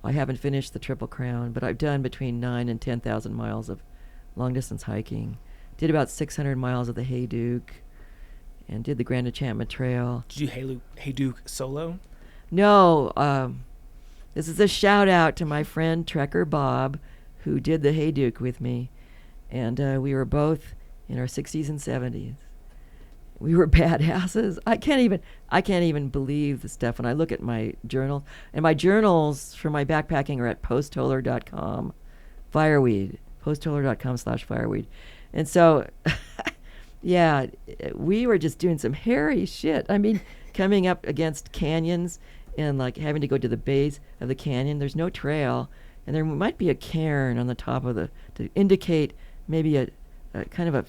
I haven't finished the Triple Crown, but I've done between 9,000 and 10,000 miles of long distance hiking. Did about 600 miles of the Hayduke, and did the Grand Enchantment Trail. Did you Hayduke solo? No. This is a shout out to my friend Trekker Bob, who did the Hayduke with me, and we were both in our 60s and 70s. We were badasses. I can't even believe the stuff when I look at my journal. And my journals for my backpacking are at posttoller.com, Fireweed, posttoller.com/Fireweed. And so, yeah, we were just doing some hairy shit. I mean, coming up against canyons and like having to go to the base of the canyon. There's no trail, and there might be a cairn on the top of to indicate maybe a kind of a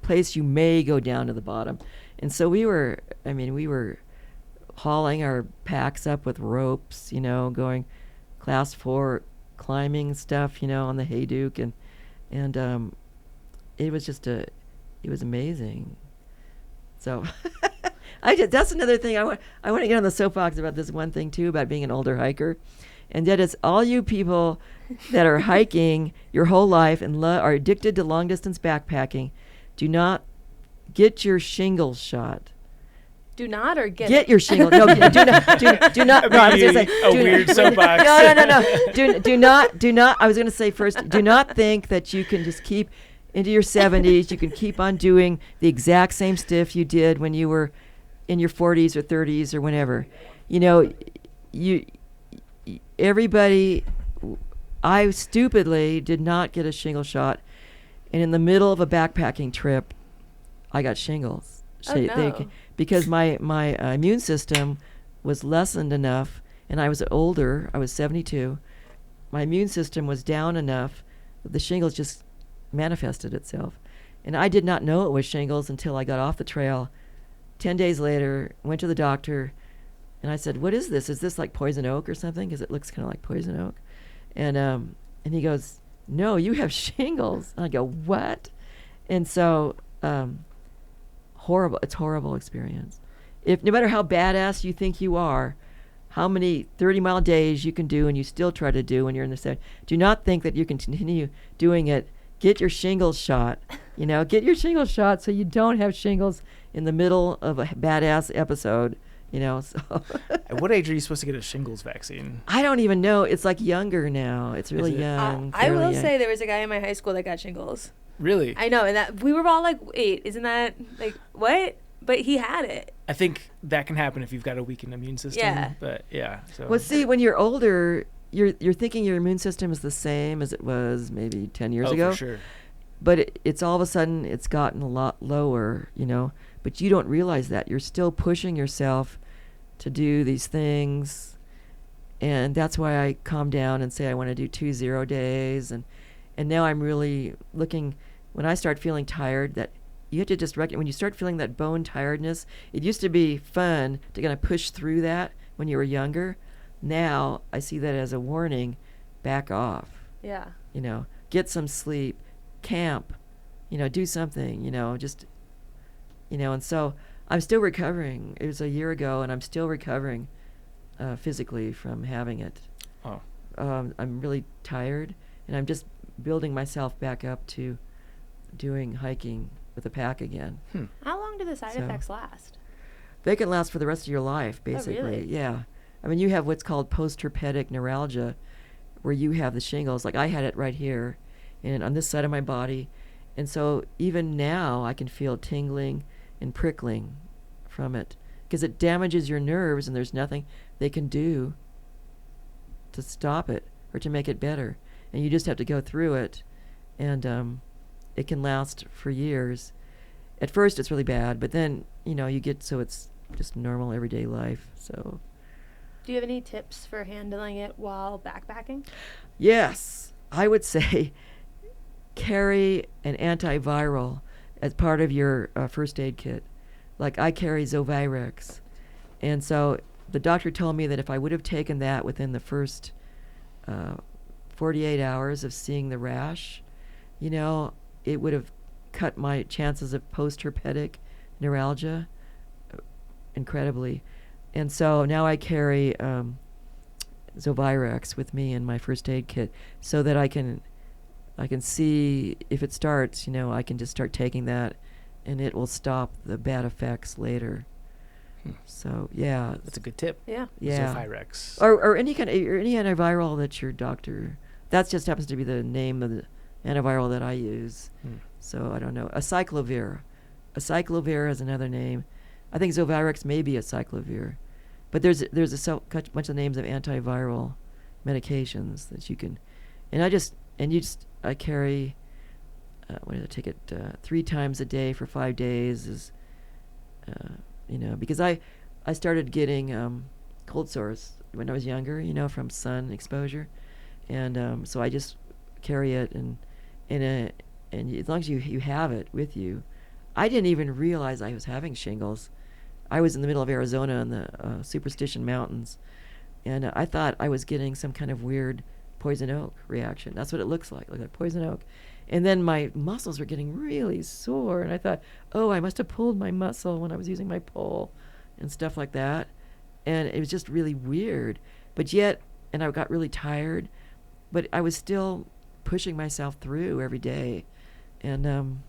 place you may go down to the bottom. And so we were hauling our packs up with ropes, you know, going class 4 climbing stuff, you know, on the Hayduke, and it was amazing. So that's another thing I want to get on the soapbox about this one thing too, about being an older hiker. And that is all you people that are hiking your whole life and are addicted to long distance backpacking, do not get your shingles shot. Do not or get your shingles. No, do not. No, I was going to say weird soapbox. No. Do not. I was going to say first, do not think that you can just keep into your 70s. You can keep on doing the exact same stuff you did when you were in your 40s or 30s or whenever. You know, everybody. I stupidly did not get a shingle shot, and in the middle of a backpacking trip, I got shingles. Oh, no. Because my immune system was lessened enough, and I was older. I was 72. My immune system was down enough that the shingles just manifested itself. And I did not know it was shingles until I got off the trail. 10 days later, went to the doctor, and I said, "What is this? Is this like poison oak or something? Because it looks kind of like poison oak." And he goes, "No, you have shingles." And I go, "What?" And so, horrible. It's a horrible experience. If no matter how badass you think you are, how many 30-mile days you can do and you still try to do when you're in the set, do not think that you can continue doing it. Get your shingles shot. Get your shingles shot so you don't have shingles in the middle of a badass episode. So At what age are you supposed to get a shingles vaccine? I don't even know. It's like younger now. It's really young. I will fairly young. say there was a guy in my high school that got shingles. Really? I know, and that we were all like, "Wait, isn't that like what?" But he had it. I think that can happen if you've got a weakened immune system. Yeah. But yeah. So. Well, see, when you're older, you're thinking your immune system is the same as it was maybe 10 years ago. For sure. But it's all of a sudden it's gotten a lot lower, But you don't realize that. You're still pushing yourself to do these things. And that's why I calm down and say I want to do 2 0 days. And now I'm really looking, when I start feeling tired, that you have to just recognize, when you start feeling that bone tiredness, it used to be fun to kind of push through that when you were younger. Now I see that as a warning, back off. Yeah. Get some sleep, camp, do something, and so I'm still recovering. It was a year ago, and I'm still recovering physically from having it. Oh. I'm really tired, and I'm just building myself back up to doing hiking with a pack again. How long do the side effects last? They can last for the rest of your life, basically. Oh, really? Yeah. I mean, you have what's called post-herpetic neuralgia, where you have the shingles. Like I had it right here, and on this side of my body. And so even now I can feel tingling and prickling from it because it damages your nerves, and there's nothing they can do to stop it or to make it better. And you just have to go through it, and it can last for years. At first it's really bad, but then, you get so it's just normal everyday life. So do you have any tips for handling it while backpacking? Yes, I would say carry an antiviral as part of your first aid kit. Like I carry Zovirex. And so the doctor told me that if I would have taken that within the first 48 hours of seeing the rash, it would have cut my chances of post-herpetic neuralgia incredibly. And so now I carry Zovirex with me in my first aid kit so that I can see if it starts, I can just start taking that and it will stop the bad effects later. So, yeah. That's a good tip. Yeah. Yeah. Zovirex. Or any antiviral that your doctor, that just happens to be the name of the antiviral that I use. So, I don't know. Acyclovir. Acyclovir is another name. I think Zovirex may be acyclovir. But there's a bunch of names of antiviral medications that you can, I carry, what did I take it, 3 times a day for 5 days is, because I started getting cold sores when I was younger, from sun exposure. And so I just carry it and as long as you have it with you. I didn't even realize I was having shingles. I was in the middle of Arizona in the Superstition Mountains, and I thought I was getting some kind of weird poison oak reaction. That's what it looks like poison oak. And then my muscles were getting really sore, and I thought, oh, I must have pulled my muscle when I was using my pole and stuff like that. And it was just really weird. But yet, and I got really tired, but I was still pushing myself through every day. And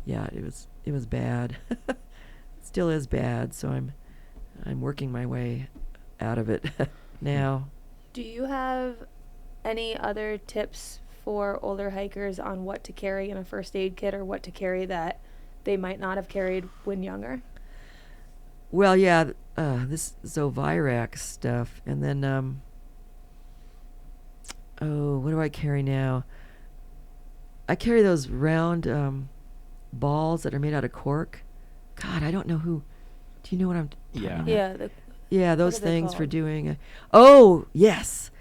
yeah, it was bad. Still is bad, so I'm working my way out of it now. Do you have any other tips for older hikers on what to carry in a first aid kit or what to carry that they might not have carried when younger? Well, yeah, this Zovirex stuff, and then what do I carry now? I carry those round balls that are made out of cork. God, I don't know who. Do you know what I'm talking about? Yeah. Yeah, those things for called? doing. Oh, yes.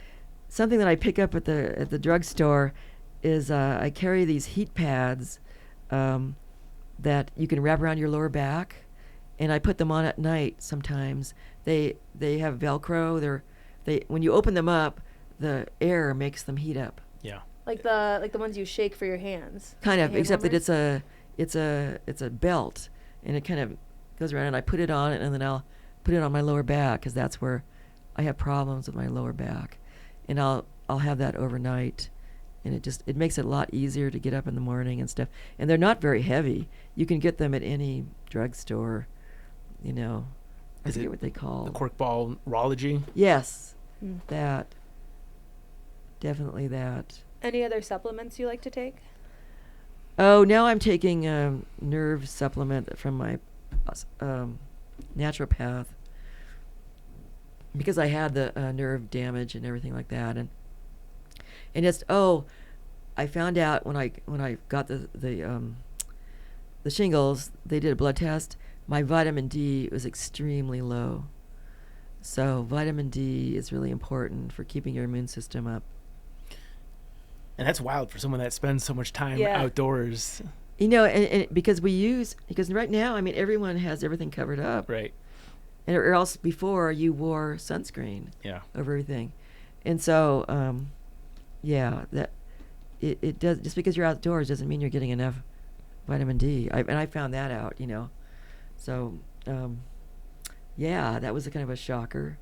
Something that I pick up at the drugstore is I carry these heat pads that you can wrap around your lower back, and I put them on at night sometimes. They have Velcro. When you open them up, the air makes them heat up. Yeah. Like the ones you shake for your hands. Kind of, Hand except that warmers? it's a belt, and it kind of goes around, and I put it on, and then I'll put it on my lower back, because that's where I have problems with my lower back, and I'll have that overnight, and it makes it a lot easier to get up in the morning and stuff. And they're not very heavy. You can get them at any drugstore, I forget what they call The cork ball Rology? Yes, that. Definitely that. Any other supplements you like to take? Oh, now I'm taking a nerve supplement from my naturopath, because I had the nerve damage and everything like that, and I found out when I got the shingles, they did a blood test. My vitamin D was extremely low, so vitamin D is really important for keeping your immune system up. And that's wild for someone that spends so much time outdoors. And because right now, everyone has everything covered up. Right. And or else before you wore sunscreen over everything. And so, that it does, just because you're outdoors doesn't mean you're getting enough vitamin D. I found that out, So, that was a kind of a shocker.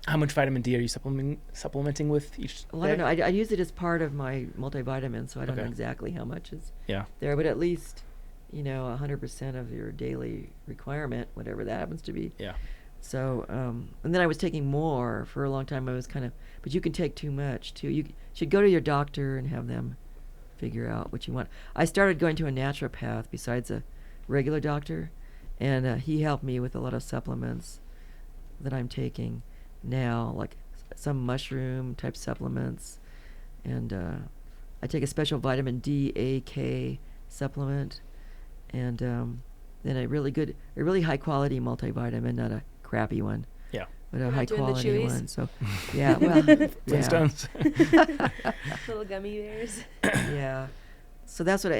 How much vitamin D are you supplementing with each Well, day? I don't know. I use it as part of my multivitamin, so I don't know exactly how much is there, but at least, 100% of your daily requirement, whatever that happens to be. Yeah. So, and then I was taking more for a long time. I was but you can take too much too. You should go to your doctor and have them figure out what you want. I started going to a naturopath besides a regular doctor, and he helped me with a lot of supplements that I'm taking now, like some mushroom type supplements, and I take a special vitamin D, A, K supplement, and then a really high quality multivitamin, not a crappy one. Yeah. But a You're high not doing the quality chewies? one. So, yeah, well, Flintstones. Little gummy bears. yeah. So that's what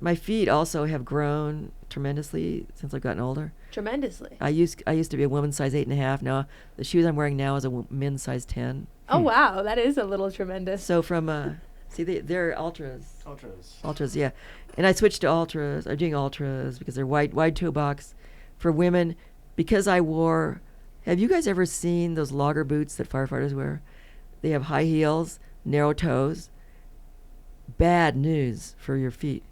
my feet also have grown tremendously since I've gotten older. Tremendously. I used to be a woman's size 8.5. Now the shoes I'm wearing now is a men's size 10. Oh wow, that is a little tremendous. So from they're ultras. Ultras, Yeah. And I switched to ultras. I'm doing ultras because they're wide toe box for women. Because I wore, have you guys ever seen those logger boots that firefighters wear? They have high heels, narrow toes. Bad news for your feet.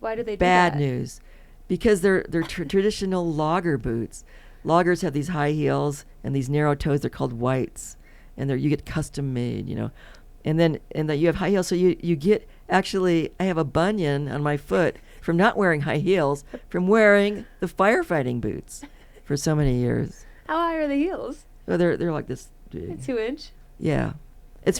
Why do they do Bad that? news. Because they're traditional logger boots. Loggers have these high heels and these narrow toes. They're called whites, and you get custom made, And then you have high heels, so you get, actually, I have a bunion on my foot from not wearing high heels, from wearing the firefighting boots for so many years. How high are the heels? Well, they're like this big. 2 inch. Yeah, it's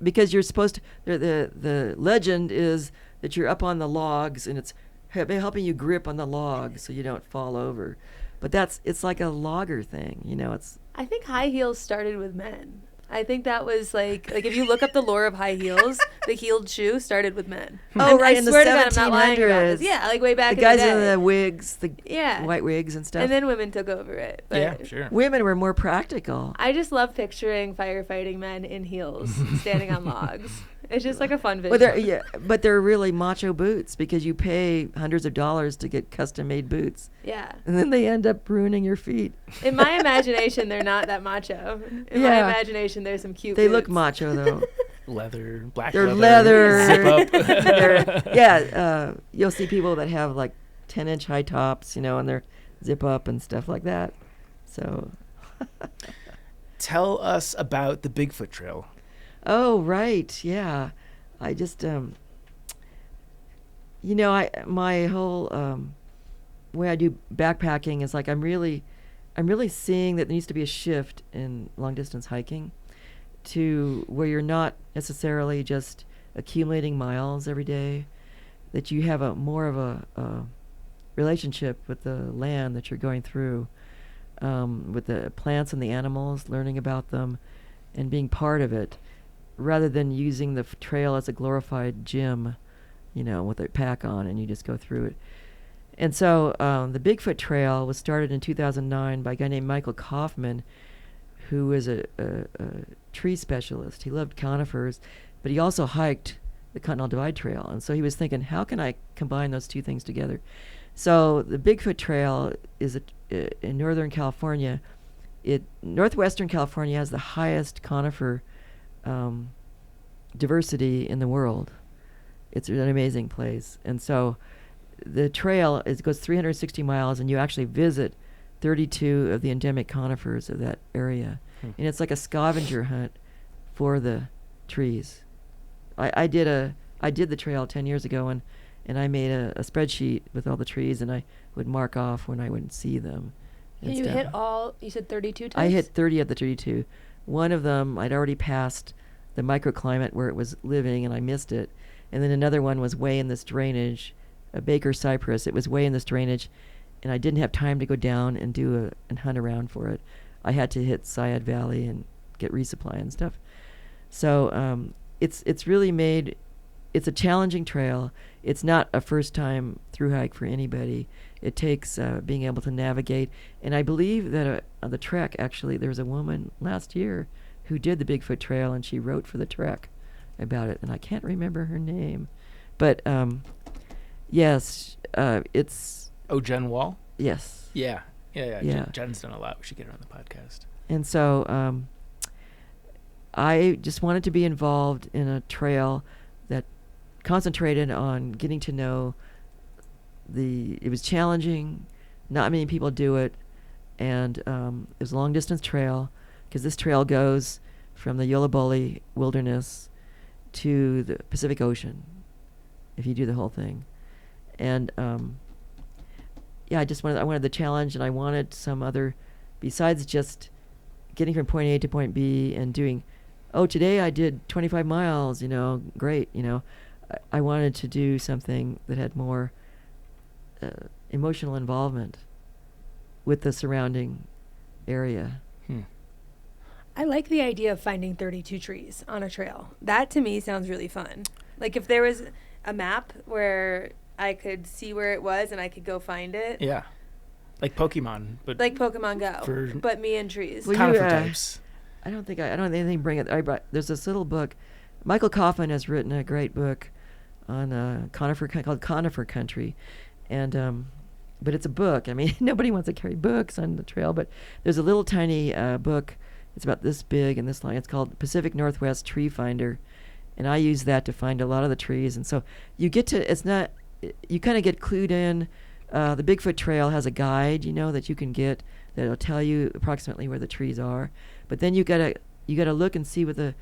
because you're supposed to. The legend is that you're up on the logs, and it's helping you grip on the logs so you don't fall over. But it's like a logger thing, It's I think high heels started with men. I think that was like if you look up the lore of high heels, the heeled shoe started with men. Oh, right, I in the swear to God, I'm not lying about this. 1700s. Yeah, like way back the guys in the day. in the wigs, the Yeah. white wigs and stuff. And then women took over it. But yeah, sure. Women were more practical. I just love picturing firefighting men in heels standing on logs. It's just like a fun Well, visual. but they're really macho boots because you pay hundreds of dollars to get custom-made boots, Yeah. and then they end up ruining your feet. In my imagination, they're not that macho. In my imagination, there's some cute They boots. look macho though. Leather, black They're leather. leather. Zip up. You'll see people that have like 10-inch high tops, and they're zip up and stuff like that. So, Tell us about the Bigfoot Trail. oh right, yeah. I just my whole way I do backpacking is like I'm really seeing that there needs to be a shift in long distance hiking to where you're not necessarily just accumulating miles every day, that you have more of a relationship with the land that you're going through, with the plants and the animals, learning about them and being part of it, rather than using the trail as a glorified gym, with a pack on and you just go through it. And so the Bigfoot Trail was started in 2009 by a guy named Michael Kaufman, who is a tree specialist. He loved conifers, but he also hiked the Continental Divide Trail. And so he was thinking, how can I combine those two things together? So the Bigfoot Trail is in Northern California. Northwestern California has the highest conifer diversity in the world. It's an amazing place. And so the trail goes 360 miles, and you actually visit 32 of the endemic conifers of that area. And it's like a scavenger hunt for the trees. I did the trail 10 years ago, and I made a spreadsheet with all the trees, and I would mark off when I would see them. And you hit you said 32 times? I hit 30 of the 32. One of them, I'd already passed the microclimate where it was living, and I missed it. And then another one was way in this drainage, a Baker cypress. It was way in this drainage, and I didn't have time to go down and and hunt around for it. I had to hit Syed Valley and get resupply and stuff. So it's really made, it's a challenging trail. It's not a first-time through hike for anybody. It takes being able to navigate. And I believe that on the trek, actually, there was a woman last year who did the Bigfoot Trail, and she wrote for the trek about it, and I can't remember her name. But yes, it's... Oh, Jen Wall? Yes. Yeah. Yeah. Jen's done a lot. We should get her on the podcast. And so I just wanted to be involved in a trail that concentrated on getting to know it was challenging, not many people do it, and it was a long distance trail, because this trail goes from the Yola Wilderness to the Pacific Ocean, if you do the whole thing. And yeah, I wanted the challenge, and I wanted some other, besides just getting from point A to point B and doing, today I did 25 miles, great, I wanted to do something that had more emotional involvement with the surrounding area. I like the idea of finding 32 trees on a trail. That to me sounds really fun. Like if there was a map where I could see where it was and I could go find it. Yeah. Like Pokemon, but like Pokemon Go, but me and trees. Well, conifer types. I don't think anything bring it. There's this little book. Michael Coffin has written a great book on conifer called Conifer Country, and but it's a book. I mean, nobody wants to carry books on the trail, but there's a little tiny book. It's about this big and this long. It's called Pacific Northwest Tree Finder, and I use that to find a lot of the trees. And so you get to, you kind of get clued in. The Bigfoot Trail has a guide, that you can get that'll tell you approximately where the trees are. But then you gotta look and see what do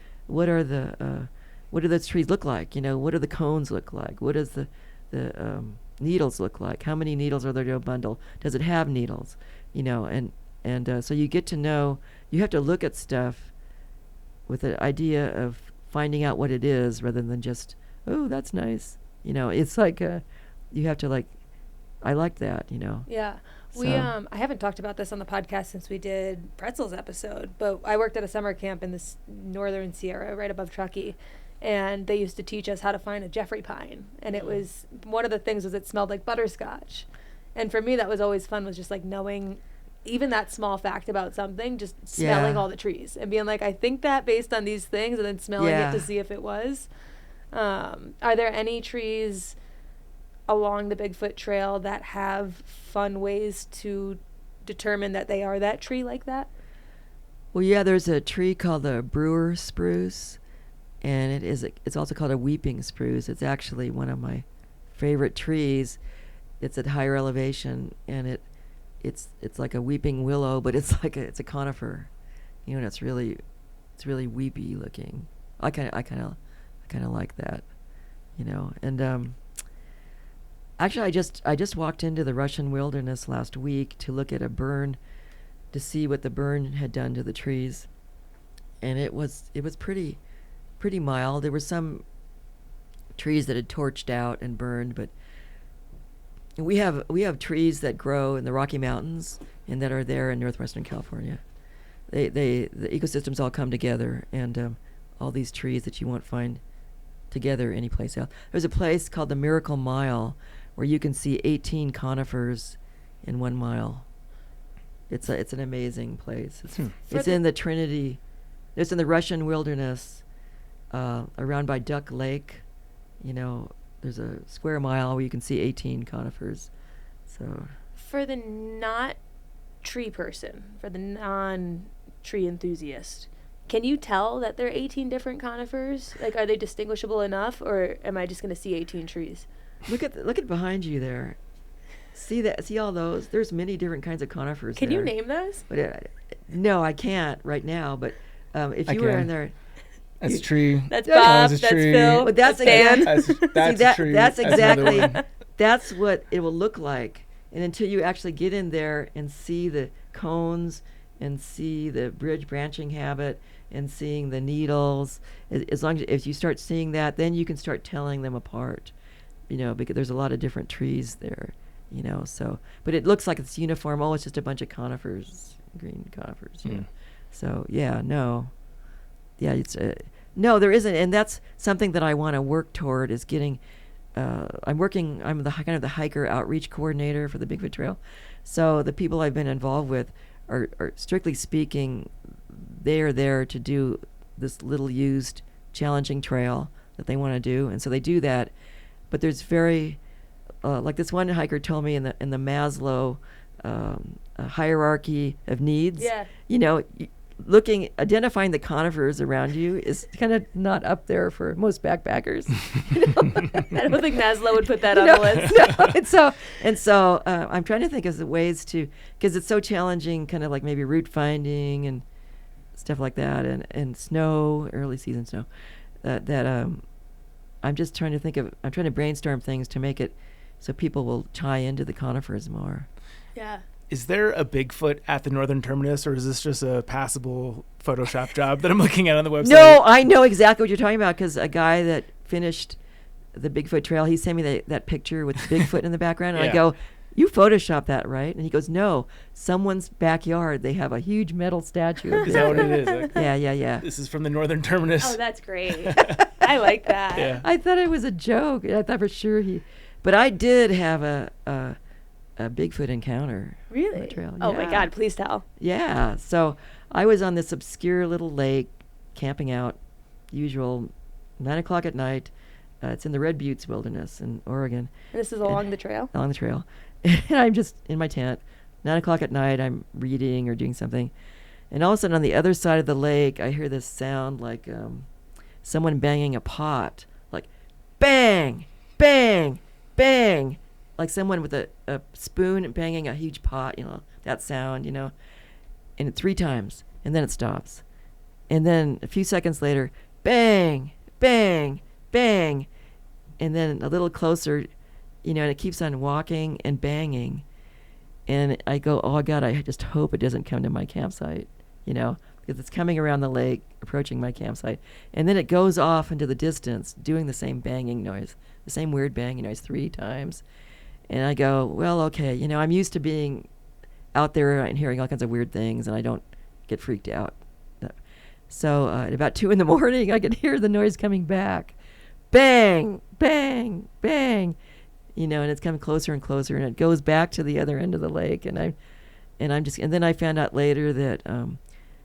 those trees look like? What do the cones look like? What does the needles look like? How many needles are there to a bundle? Does it have needles? And so you get to know. You have to look at stuff with the idea of finding out what it is, rather than just, oh, that's nice. It's like you have to I like that. Yeah. So. I haven't talked about this on the podcast since we did Pretzel's episode, but I worked at a summer camp in this northern Sierra right above Truckee, and they used to teach us how to find a Jeffrey pine. And it was, one of the things was it smelled like butterscotch. And for me, that was always fun, was just knowing even that small fact about something, just smelling all the trees and being like, I think that based on these things, and then smelling it to see if it was. Are there any trees along the Bigfoot Trail that have fun ways to determine that they are that tree like that? Well, yeah, there's a tree called the brewer spruce, and it's also called a weeping spruce. It's actually one of my favorite trees. It's at higher elevation, and it's like a weeping willow, but it's a conifer, and it's really weepy looking. I kind of like that, and actually I just walked into the Russian wilderness last week to look at a burn, to see what the burn had done to the trees, and it was pretty mild. There were some trees that had torched out and burned, but we have trees that grow in the Rocky Mountains and that are there in northwestern California. The ecosystems all come together, and all these trees that you won't find together anyplace else. There's a place called the Miracle Mile where you can see 18 conifers in 1 mile. It's an amazing place. It's in the Trinity It's in the Russian wilderness, around by Duck Lake. There's a square mile where you can see 18 conifers. So For the not tree person, for the non-tree enthusiast, can you tell that there are 18 different conifers? Like, are they distinguishable enough, or am I just going to see 18 trees? look at behind you there. See that? See all those? There's many different kinds of conifers. Can there. you name those? But no, I can't right now. But if you were in there, That's a tree. That's Yeah, Bob. that's a That's tree. Phil. But that's Dan. That's See, a tree. that's That's another exactly one. that's what it will look like. And until you actually get in there and see the cones and see the bridge branching habit and seeing the needles, as long as if you start seeing that, then you can start telling them apart. Because there's a lot of different trees there. So but it looks like it's uniform. Oh, it's just a bunch of conifers, green conifers. So no, there isn't, and that's something that I want to work toward is getting. I'm the kind of the hiker outreach coordinator for the Bigfoot Trail, so the people I've been involved with are strictly speaking, they are there to do this little used challenging trail that they want to do, and so they do that. But there's very, like this one hiker told me in the Maslow hierarchy of needs. Yeah. Identifying the conifers around you is kind of not up there for most backpackers. I don't think Maslow would put that on the list. No, and so I'm trying to think of the ways to, because it's so challenging, kind of like maybe route finding and stuff like that, and snow, early season snow. I'm just trying to brainstorm things to make it so people will tie into the conifers more. Yeah. Is there a Bigfoot at the northern terminus, or is this just a passable Photoshop job that I'm looking at on the website? No, I know exactly what you're talking about, because a guy that finished the Bigfoot Trail, he sent me that picture with Bigfoot in the background, and Yeah. I go, "You photoshopped that, right?" And he goes, "No, someone's backyard. They have a huge metal statue of Is that what Bigfoot." it is? Like, Yeah. this is from the northern terminus. Oh, that's great. I like that. Yeah. I thought it was a joke. I thought for sure but I did have a Bigfoot encounter. Really? on the trail. Oh my Yeah. God, please tell. Yeah. So I was on this obscure little lake, camping out, usual 9:00 at night. It's in the Red Buttes Wilderness in Oregon. And this is along the trail? Along the trail. And I'm just in my tent. 9:00 at night, I'm reading or doing something. And all of a sudden on the other side of the lake, I hear this sound like someone banging a pot. Like bang, bang, bang. Like someone with a spoon banging a huge pot, that sound, and 3 times, and then it stops. And then a few seconds later, bang, bang, bang, and then a little closer, and it keeps on walking and banging. And I go, oh, God, I just hope it doesn't come to my campsite, because it's coming around the lake, approaching my campsite. And then it goes off into the distance, doing the same banging noise, the same weird banging noise 3 times. And I go, well, okay, I'm used to being out there and hearing all kinds of weird things, and I don't get freaked out. So at about 2 a.m, I could hear the noise coming back. Bang, bang, bang, and it's coming closer and closer, and it goes back to the other end of the lake. And then I found out later that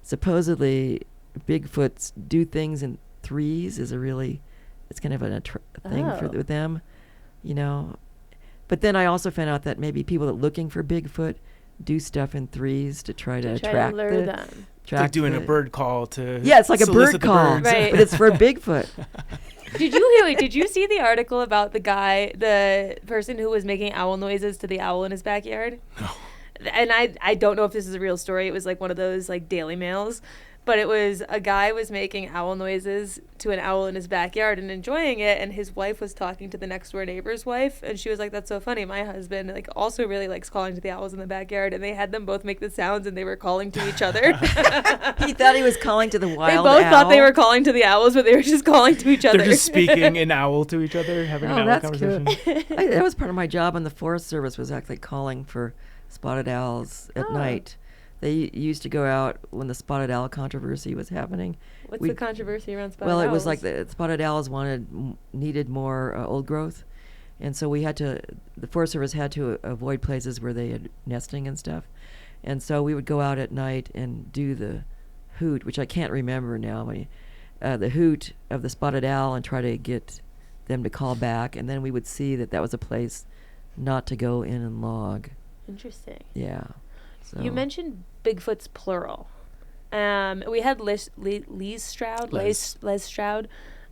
supposedly Bigfoots do things in threes it's kind of a thing with them, But then I also found out that maybe people that are looking for Bigfoot do stuff in threes to try to attract lure them. It's like doing a bird call to Yeah, it's like a solicit bird the call, birds. Right. but it's for Bigfoot. Did you see the article about the person who was making owl noises to the owl in his backyard? No. And I don't know if this is a real story. It was like one of those like Daily Mails. But it was a guy was making owl noises to an owl in his backyard and enjoying it, and his wife was talking to the next door neighbor's wife, and she was like, "That's so funny. My husband like also really likes calling to the owls in the backyard," and they had them both make the sounds, and they were calling to each other. He thought he was calling to the wild owl. They both thought they were calling to the owls, but they were just calling to each other. They're just speaking in owl to each other, having an owl that's conversation. cute. That was part of my job on the Forest Service, was actually calling for spotted owls at night. They used to go out when the spotted owl controversy was happening. What's the controversy around spotted owls? Well, it was like the spotted owls needed more old growth. And so the Forest Service had to avoid places where they had nesting and stuff. And so we would go out at night and do the hoot, which I can't remember now, the hoot of the spotted owl, and try to get them to call back, and then we would see that was a place not to go in and log. Interesting. Yeah. So. You mentioned Bigfoot's plural. We had Les Stroud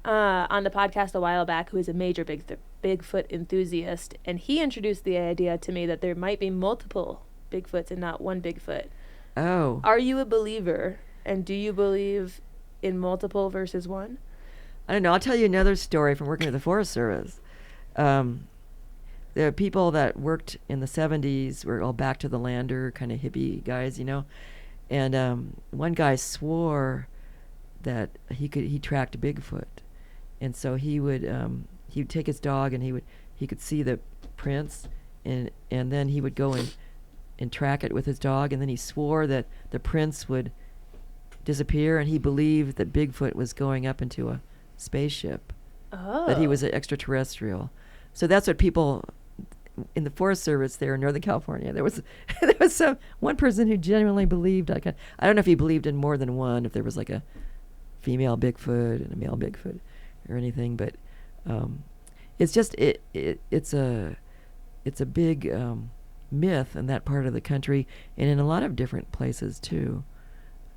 on the podcast a while back, who is a major Bigfoot enthusiast, and he introduced the idea to me that there might be multiple Bigfoots and not one Bigfoot. Oh. Are you a believer, and do you believe in multiple versus one? I don't know. I'll tell you another story from working at the Forest Service. The people that worked in the 70s were all back to the lander kind of hippie guys, and one guy swore that he tracked Bigfoot, and so he would take his dog and he could see the prints, and then he would go and track it with his dog, and then he swore that the prints would disappear, and he believed that Bigfoot was going up into a spaceship, that he was an extraterrestrial. So that's what people in the Forest Service there in Northern California, there was one person who genuinely believed, I don't know if he believed in more than one, if there was like a female Bigfoot and a male Bigfoot or anything, but it's just it's a big myth in that part of the country and in a lot of different places too.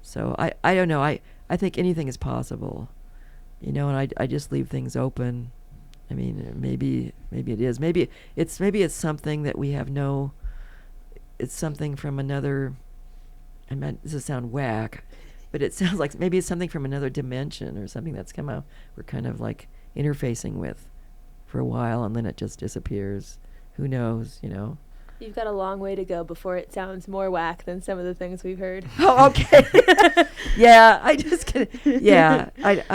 So I don't know, I think anything is possible, and I just leave things open. I mean, maybe it is. Maybe it's something that we have it's something from another, this will sound whack, but it sounds like maybe it's something from another dimension or something that's we're kind of like interfacing with for a while, and then it just disappears. Who knows, You've got a long way to go before it sounds more whack than some of the things we've heard. Oh, okay. Yeah, I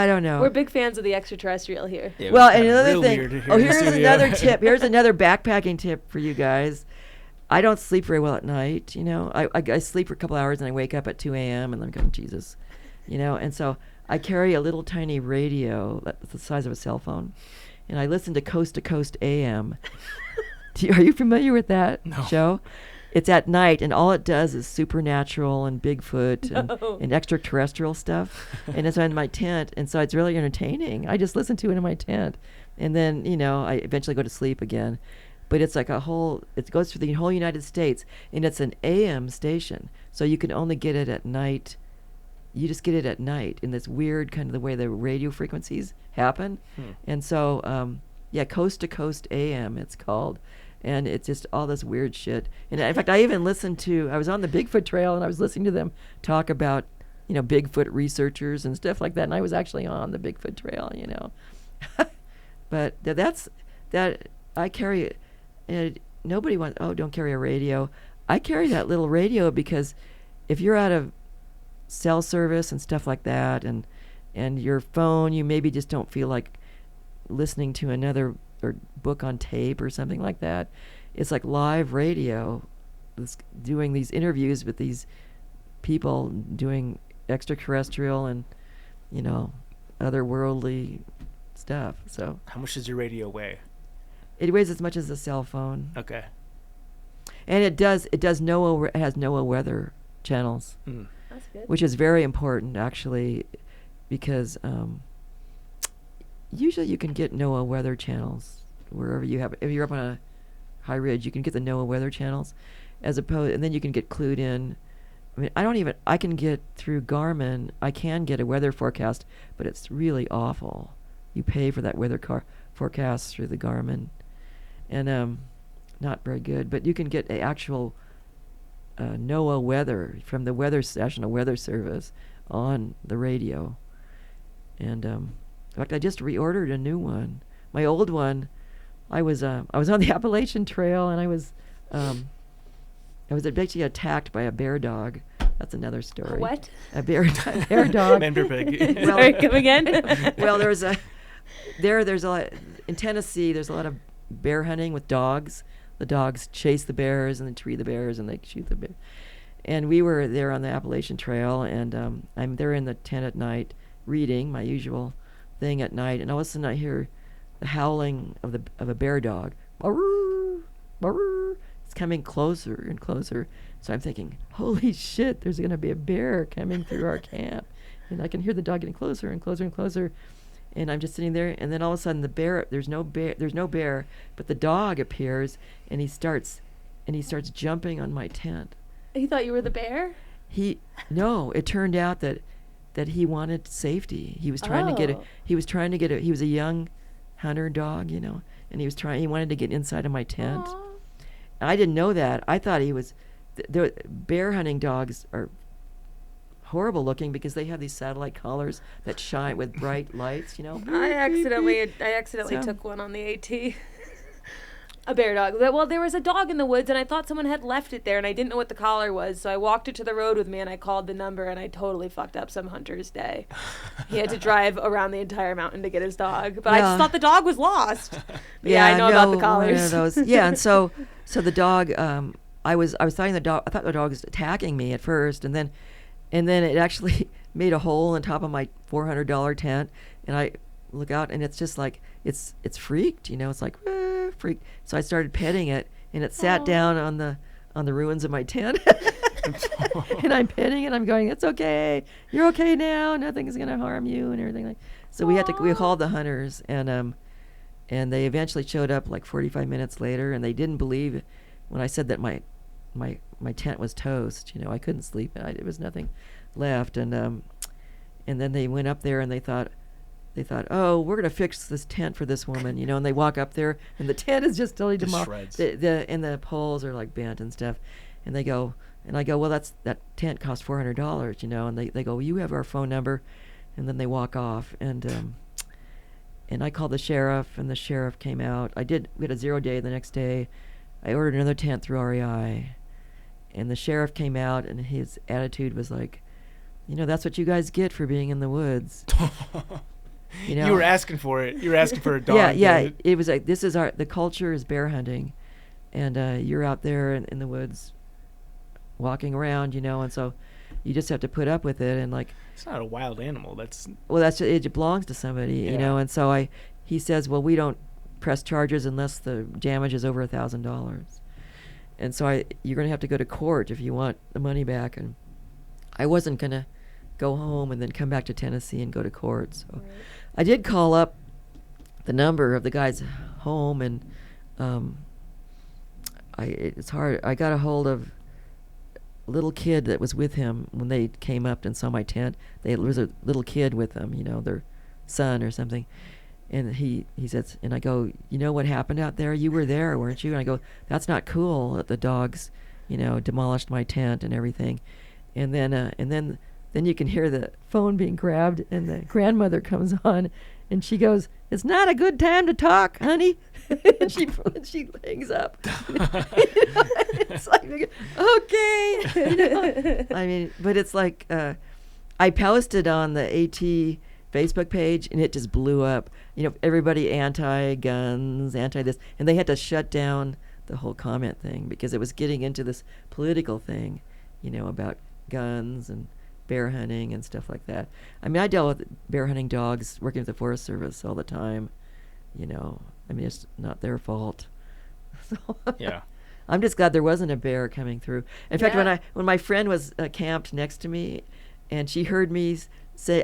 don't know. We're big fans of the extraterrestrial here. Yeah, well, and another thing. Here's another tip. Here's Yeah. another backpacking tip for you guys. I don't sleep very well at night. I sleep for a couple hours and I wake up at 2 a.m. and I'm going, Jesus, and so I carry a little tiny radio that's the size of a cell phone, and I listen to Coast AM. Are you familiar with that show? It's at night, and all it does is supernatural and Bigfoot and extraterrestrial stuff. And it's in my tent, and so it's really entertaining. I just listen to it in my tent. And then, I eventually go to sleep again. But it's like it goes through the whole United States, and it's an AM station. So you can only get it at night. You just get it at night in this weird kind of the way the radio frequencies happen. And so, Coast to Coast AM, it's called. And it's just all this weird shit. And in fact, I even I was on the Bigfoot Trail, and I was listening to them talk about, Bigfoot researchers and stuff like that. And I was actually on the Bigfoot Trail, But I carry it. And nobody wants, don't carry a radio. I carry that little radio because if you're out of cell service and stuff like that, and your phone, you maybe just don't feel like listening to another or book on tape or something like that. It's like live radio. It's doing these interviews with these people doing extraterrestrial and, otherworldly stuff. So How much does your radio weigh? it weighs as much as a cell phone. Okay. And it has NOAA weather channels, That's good. which is very important actually, because usually you can get NOAA weather channels wherever you have. If you're up on a high ridge, you can get the NOAA weather channels, and then you can get clued in. I mean, I can get through Garmin, I can get a weather forecast, but it's really awful. You pay for that weather forecast through the Garmin, and not very good. But you can get an actual NOAA weather from the National Weather Service on the radio. And in fact, I just reordered a new one. My old one, I was on the Appalachian Trail, and I was basically attacked by a bear dog. That's another story. What? A bear dog. Mandarin pig. Well, Sorry, come again? Well, there's a lot in Tennessee. There's a lot of bear hunting with dogs. The dogs chase the bears and they tree the bears and they shoot the bear. And we were there on the Appalachian Trail, and I'm there in the tent at night reading, my usual thing at night, and all of a sudden I hear the howling of a bear dog. Barrr, barrr. it's coming closer and closer. So I'm thinking, holy shit, there's going to be a bear coming through our camp. And I can hear the dog getting closer and closer and closer. And I'm just sitting there, and then all of a sudden there's no bear, but the dog appears, and he starts jumping on my tent. He thought you were the bear? No, it turned out that he wanted safety. He was trying to get he was a young hunter dog, and he wanted to get inside of my tent. Aww. I didn't know that. I thought he was, the bear hunting dogs are horrible looking because they have these satellite collars that shine with bright lights, I accidentally took one on the AT. A bear dog. Well, there was a dog in the woods, and I thought someone had left it there, and I didn't know what the collar was, so I walked it to the road with me, and I called the number, and I totally fucked up some hunter's day. He had to drive around the entire mountain to get his dog, but I just thought the dog was lost. Yeah, I know about the collars. Yeah, and so the dog, I thought the dog was attacking me at first, and then it actually made a hole on top of my $400 tent, and I look out, and it's just like it's freaked, it's like freak. So I started petting it, and it sat down on the ruins of my tent. And I'm petting it. I'm going, it's okay, you're okay now, nothing's gonna harm you, and everything like. So we called the hunters, and they eventually showed up like 45 minutes later, and they didn't believe when I said that my tent was toast. I couldn't sleep, and there was nothing left, and then they went up there, and they thought, oh, we're gonna fix this tent for this woman, and they walk up there, and the tent is just totally demolished. And the poles are like bent and stuff, and they go, and I go, well, that tent cost $400, and they go, well, you have our phone number, and then they walk off, and I called the sheriff, and the sheriff came out. We had a 0 day the next day. I ordered another tent through REI, and the sheriff came out, and his attitude was like, that's what you guys get for being in the woods. You were asking for it. You were asking for a dog. Yeah. It was like, the culture is bear hunting, and you're out there in the woods walking around, and so you just have to put up with it, and like, it's not a wild animal. It belongs to somebody, and so he says, well, we don't press charges unless the damage is over $1,000, and so you're going to have to go to court if you want the money back, and I wasn't going to go home and then come back to Tennessee and go to court. So right. I did call up the number of the guy's home, and it's hard. I got a hold of a little kid that was with him when they came up and saw my tent. There was a little kid with them, their son or something. And he says, and I go, what happened out there? You were there, weren't you? And I go, that's not cool that the dogs, demolished my tent and everything. And then you can hear the phone being grabbed, and the grandmother comes on, and she goes, "It's not a good time to talk, honey." And she hangs up. It's like, okay. I mean, but it's like, I posted on the AT Facebook page, and it just blew up. Everybody anti-guns, anti-this, and they had to shut down the whole comment thing because it was getting into this political thing, about guns and bear hunting and stuff like that. I mean, I dealt with bear hunting dogs working with the Forest Service all the time. I mean, it's not their fault. So yeah. I'm just glad there wasn't a bear coming through. In fact, when my friend was camped next to me, and she heard me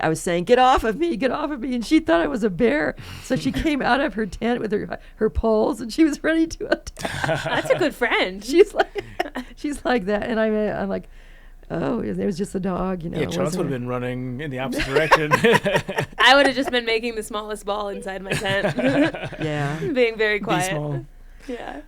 I was saying, "Get off of me, get off of me," and she thought I was a bear. So she came out of her tent with her poles, and she was ready to attack. That's a good friend. She's like that, and I'm like, oh, it was just a dog, Yeah, Charles would have been running in the opposite direction. I would have just been making the smallest ball inside my tent. Yeah. Being very quiet. Be small. Yeah.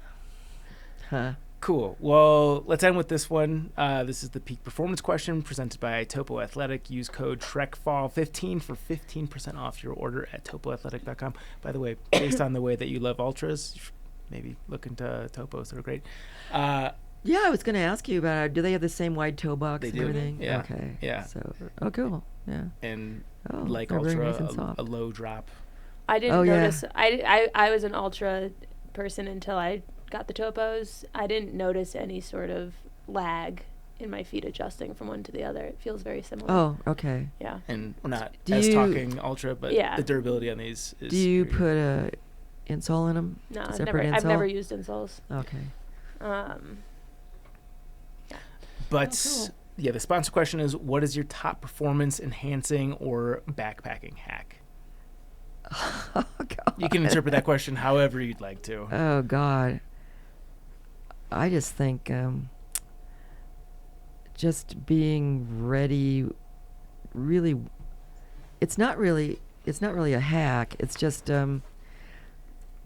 Huh. Cool. Well, let's end with this one. This is the peak performance question presented by Topo Athletic. Use code TREKFALL15 for 15% off your order at topoathletic.com. By the way, based on the way that you love ultras, you should maybe look into Topos. They're great. Yeah, I was going to ask you about it. Do they have the same wide toe box and do. Everything? Yeah. Okay. Yeah. So, cool. Yeah. And they're ultra, very nice and soft. a low drop. I didn't notice. I was an ultra person until I got the Topos. I didn't notice any sort of lag in my feet adjusting from one to the other. It feels very similar. Oh, okay. Yeah. And we're not talking ultra, but the durability on these is... Do you put a insole in them? No, I've never used insoles. Okay. But cool. yeah, the sponsor question is, what is your top performance enhancing or backpacking hack? Oh, God. You can interpret that question however you'd like to. Oh, God. I just think just being ready, really, it's not really a hack. It's just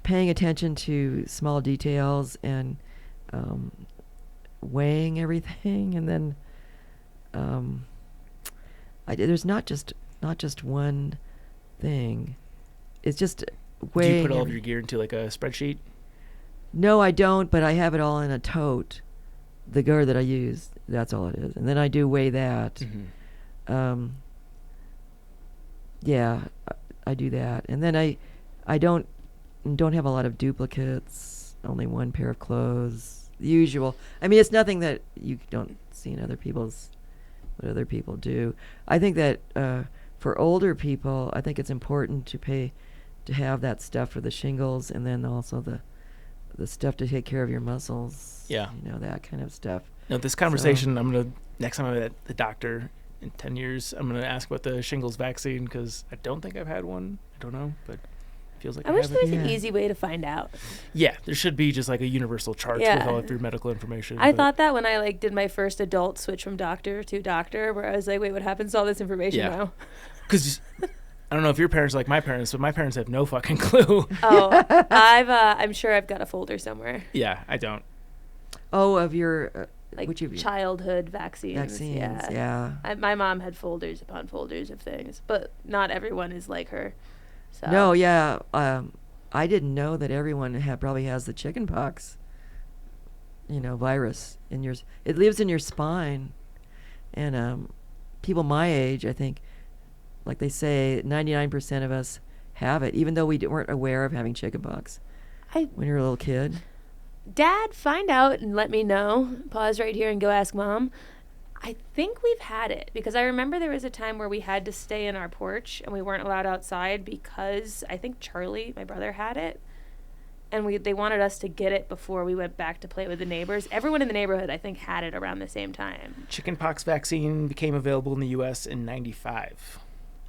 paying attention to small details and weighing everything, and then there's not just one thing. It's just weighing. Do you put all of your gear into like a spreadsheet? No, I don't, but I have it all in a tote. The gear that I use, that's all it is. And then I do weigh that. Mm-hmm. Yeah, I do that. And then I don't have a lot of duplicates, only one pair of clothes, the usual. I mean, it's nothing that you don't see in what other people do. I think that for older people, I think it's important to have that stuff for the shingles, and then also the stuff to take care of your muscles. Yeah. That kind of stuff. No, this conversation, next time I'm at the doctor in 10 years, I'm going to ask about the shingles vaccine, because I don't think I've had one. I don't know, but it feels like I wish there was Yeah. an easy way to find out. Yeah, there should be just like a universal chart with all of your medical information. I but- thought that when I did my first adult switch from doctor to doctor, where I was like, wait, what happens to all this information Yeah. now? Because I don't know if your parents are like my parents, but my parents have no fucking clue. Oh, I'm sure I've got a folder somewhere. Yeah, I don't. Oh, of your Like which of your childhood vaccines. Yeah. My mom had folders upon folders of things, but not everyone is like her. So. No, yeah. I didn't know that everyone probably has the chickenpox, virus in yours. It lives in your spine, and people my age, I think, like they say, 99% of us have it, even though we weren't aware of having chickenpox when you were a little kid. Dad, find out and let me know. Pause right here and go ask Mom. I think we've had it, because I remember there was a time where we had to stay in our porch and we weren't allowed outside because I think Charlie, my brother, had it. And they wanted us to get it before we went back to play with the neighbors. Everyone in the neighborhood, I think, had it around the same time. Chickenpox vaccine became available in the U.S. in '95.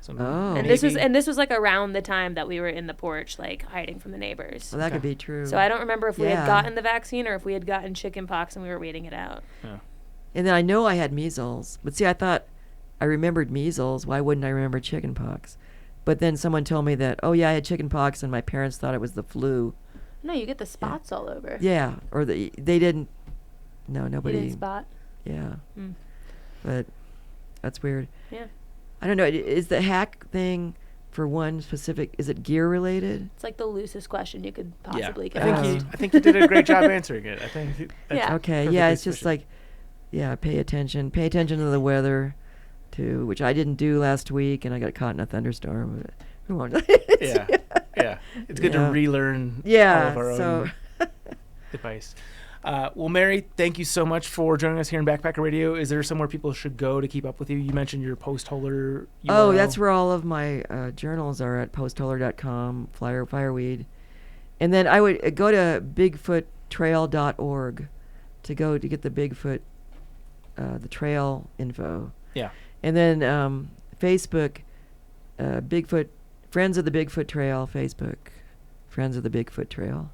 So Oh. And this was around the time that we were in the porch, hiding from the neighbors. Well, that could be true. So I don't remember if we had Yeah. gotten the vaccine or if we had gotten chickenpox and we were waiting it out. Yeah. And then I know I had measles, but see, I thought I remembered measles. Why wouldn't I remember chickenpox? But then someone told me that, oh yeah, I had chickenpox, and my parents thought it was the flu. No, you get the spots all over. Yeah, or they didn't. No, You nobody. didn't spot. Yeah, Mm. but that's weird. Yeah. I don't know. Is the hack thing for one specific? Is it gear related? It's like the loosest question you could possibly I get. think you did a great job answering it. I think that's Yeah. Okay. perfectly Yeah, it's just sufficient. pay attention. Pay attention to the weather, too, which I didn't do last week, and I got caught in a thunderstorm. But who wants? yeah. It's good to Yeah. relearn Yeah. all of our own advice. Well, Mary, thank you so much for joining us here in Backpacker Radio. Is there somewhere people should go to keep up with you? You mentioned your post holder URL. Oh, that's where all of my journals are, at postholder.com, Fireweed. And then I would go to bigfoottrail.org to get the Bigfoot, the trail info. Yeah. And then Facebook, Bigfoot, Friends of the Bigfoot Trail, Facebook, Friends of the Bigfoot Trail.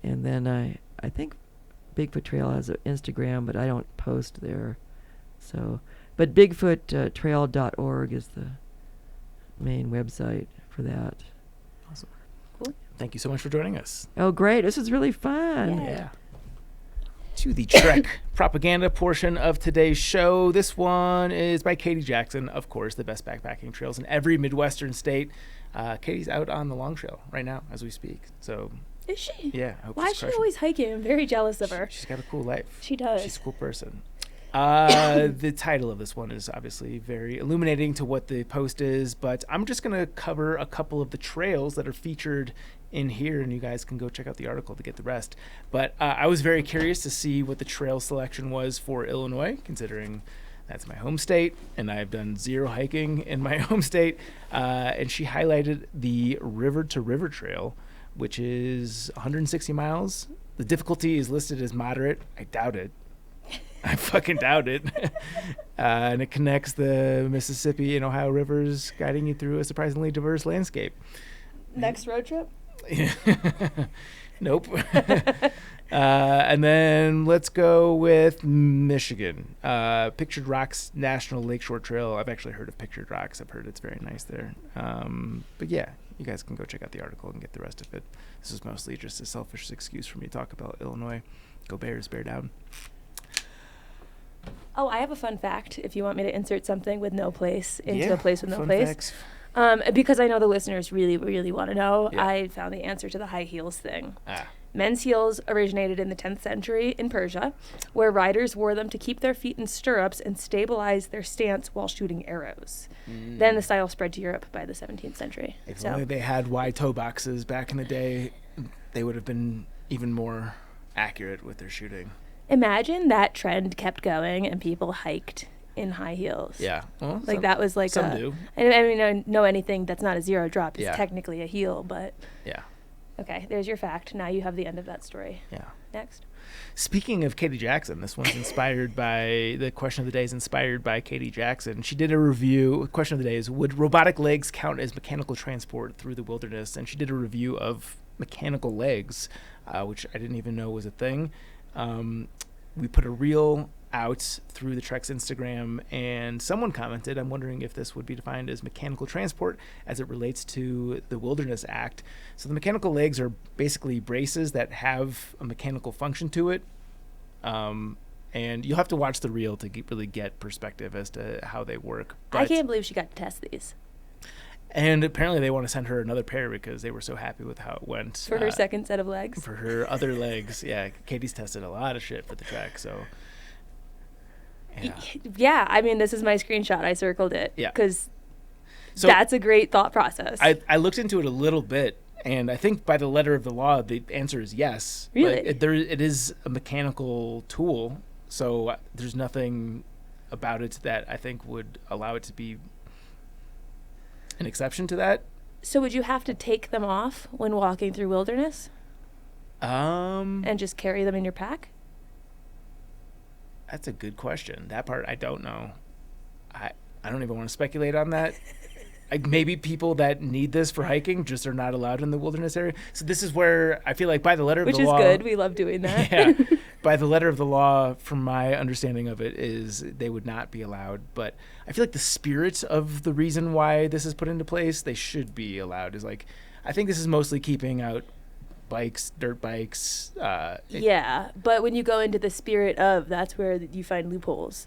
And then I think Bigfoot Trail has an Instagram, but I don't post there. So, but bigfoottrail.org is the main website for that. Awesome. Cool. Thank you so much for joining us. Oh, great. This is really fun. Yeah. To the Trek propaganda portion of today's show. This one is by Katie Jackson, of course, the best backpacking trails in every Midwestern state. Katie's out on the Long Trail right now as we speak. So, Is she? yeah. I hope Why she's is she crushing. always hiking? I'm very jealous of her. She's got a cool life. She does. She's a cool person. The title of this one is obviously very illuminating to what the post is, but I'm just going to cover a couple of the trails that are featured in here, and you guys can go check out the article to get the rest. But I was very curious to see what the trail selection was for Illinois, considering that's my home state, and I've done zero hiking in my home state. And she highlighted the River to River Trail, which is 160 miles The difficulty is listed as moderate. I doubt it. I fucking doubt it. And it connects the Mississippi and Ohio rivers, guiding you through a surprisingly diverse landscape. Next road trip? Nope. And then let's go with Michigan. Pictured Rocks National Lakeshore Trail. I've actually heard of Pictured Rocks. I've heard it's very nice there. But yeah, you guys can go check out the article and get the rest of it. This is mostly just a selfish excuse for me to talk about Illinois. Go Bears, bear down. Oh, I have a fun fact if you want me to insert something with no place into a place with no fun place. Facts. Because I know the listeners really, really want to know, Yeah. I found the answer to the high heels thing. Ah. Men's heels originated in the 10th century in Persia, where riders wore them to keep their feet in stirrups and stabilize their stance while shooting arrows. Then the style spread to Europe by the 17th century. If only they had wide toe boxes back in the day, they would have been even more accurate with their shooting. Imagine that trend kept going and people hiked in high heels. Yeah. Well, Like that was like some do. I mean, I know anything that's not a zero drop is Yeah. technically a heel, but Yeah. okay, there's your fact. Now you have the end of that story. Yeah. Next. Speaking of Katie Jackson, this one's inspired by, the question of the day is inspired by Katie Jackson. She did a review. Question of the day is, would robotic legs count as mechanical transport through the wilderness? And she did a review of mechanical legs, which I didn't even know was a thing. We put a reel out through the Trek's Instagram, and someone commented, I'm wondering if this would be defined as mechanical transport as it relates to the Wilderness Act. So the mechanical legs are basically braces that have a mechanical function to it. And you'll have to watch the reel to really get perspective as to how they work. I can't believe she got to test these. And apparently they want to send her another pair because they were so happy with how it went. For her second set of legs? For her other legs. Yeah, Katie's tested a lot of shit for the Trek, so... Yeah, I mean, this is my screenshot. I circled it. Yeah. Because So that's a great thought process. I looked into it a little bit, and I think by the letter of the law, the answer is yes. Really? Like, it is a mechanical tool, so there's nothing about it that I think would allow it to be an exception to that. So would you have to take them off when walking through wilderness and just carry them in your pack? That's a good question. That part I don't know. I don't even want to speculate on that. Maybe people that need this for hiking just are not allowed in the wilderness area. So this is where I feel like by the letter of the law... Which is good. We love doing that. Yeah. By the letter of the law, from my understanding of it, is they would not be allowed. But I feel like the spirit of the reason why this is put into place, they should be allowed. Is like, I think this is mostly keeping out bikes, dirt bikes. Yeah, but when you go into the spirit of, that's where you find loopholes.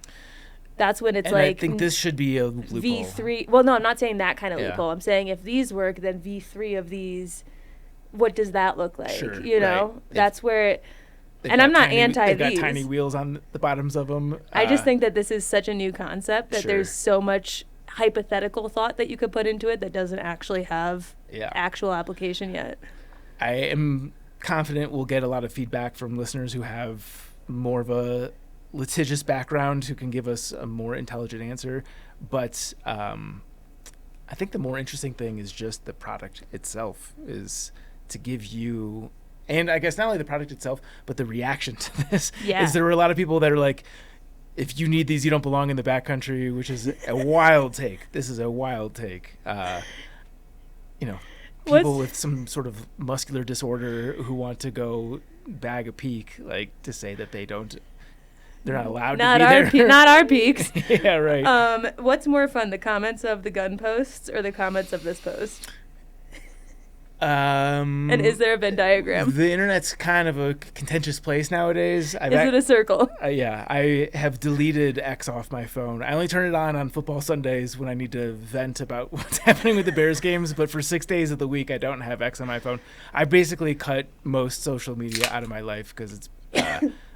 That's when it's and like... I think this should be a loophole. V3... Well, no, I'm not saying that kind of Yeah. loophole. I'm saying if these work, then V3 of these, what does that look like? Sure, you know? right. That's where... They've And got I'm not tiny, anti they've these. got tiny wheels on the bottoms of them. I just think that this is such a new concept that Sure. there's so much hypothetical thought that you could put into it that doesn't actually have actual application yet. I am confident we'll get a lot of feedback from listeners who have more of a litigious background who can give us a more intelligent answer. But I think the more interesting thing is just the product itself, is to give you, and I guess not only the product itself, but the reaction to this. Yeah. Is there were a lot of people that are like, if you need these, you don't belong in the backcountry, which is a wild take. This is a wild take. People with some sort of muscular disorder who want to go bag a peak, like to say that they're not allowed to be there. Not our peaks. Yeah, right. What's more fun, the comments of the gun posts or the comments of this post? And is there a Venn diagram? The internet's kind of a contentious place nowadays. Is it a circle? Yeah, I have deleted X off my phone. I only turn it on football Sundays when I need to vent about what's happening with the Bears games, but for 6 days of the week, I don't have X on my phone. I basically cut most social media out of my life because it's,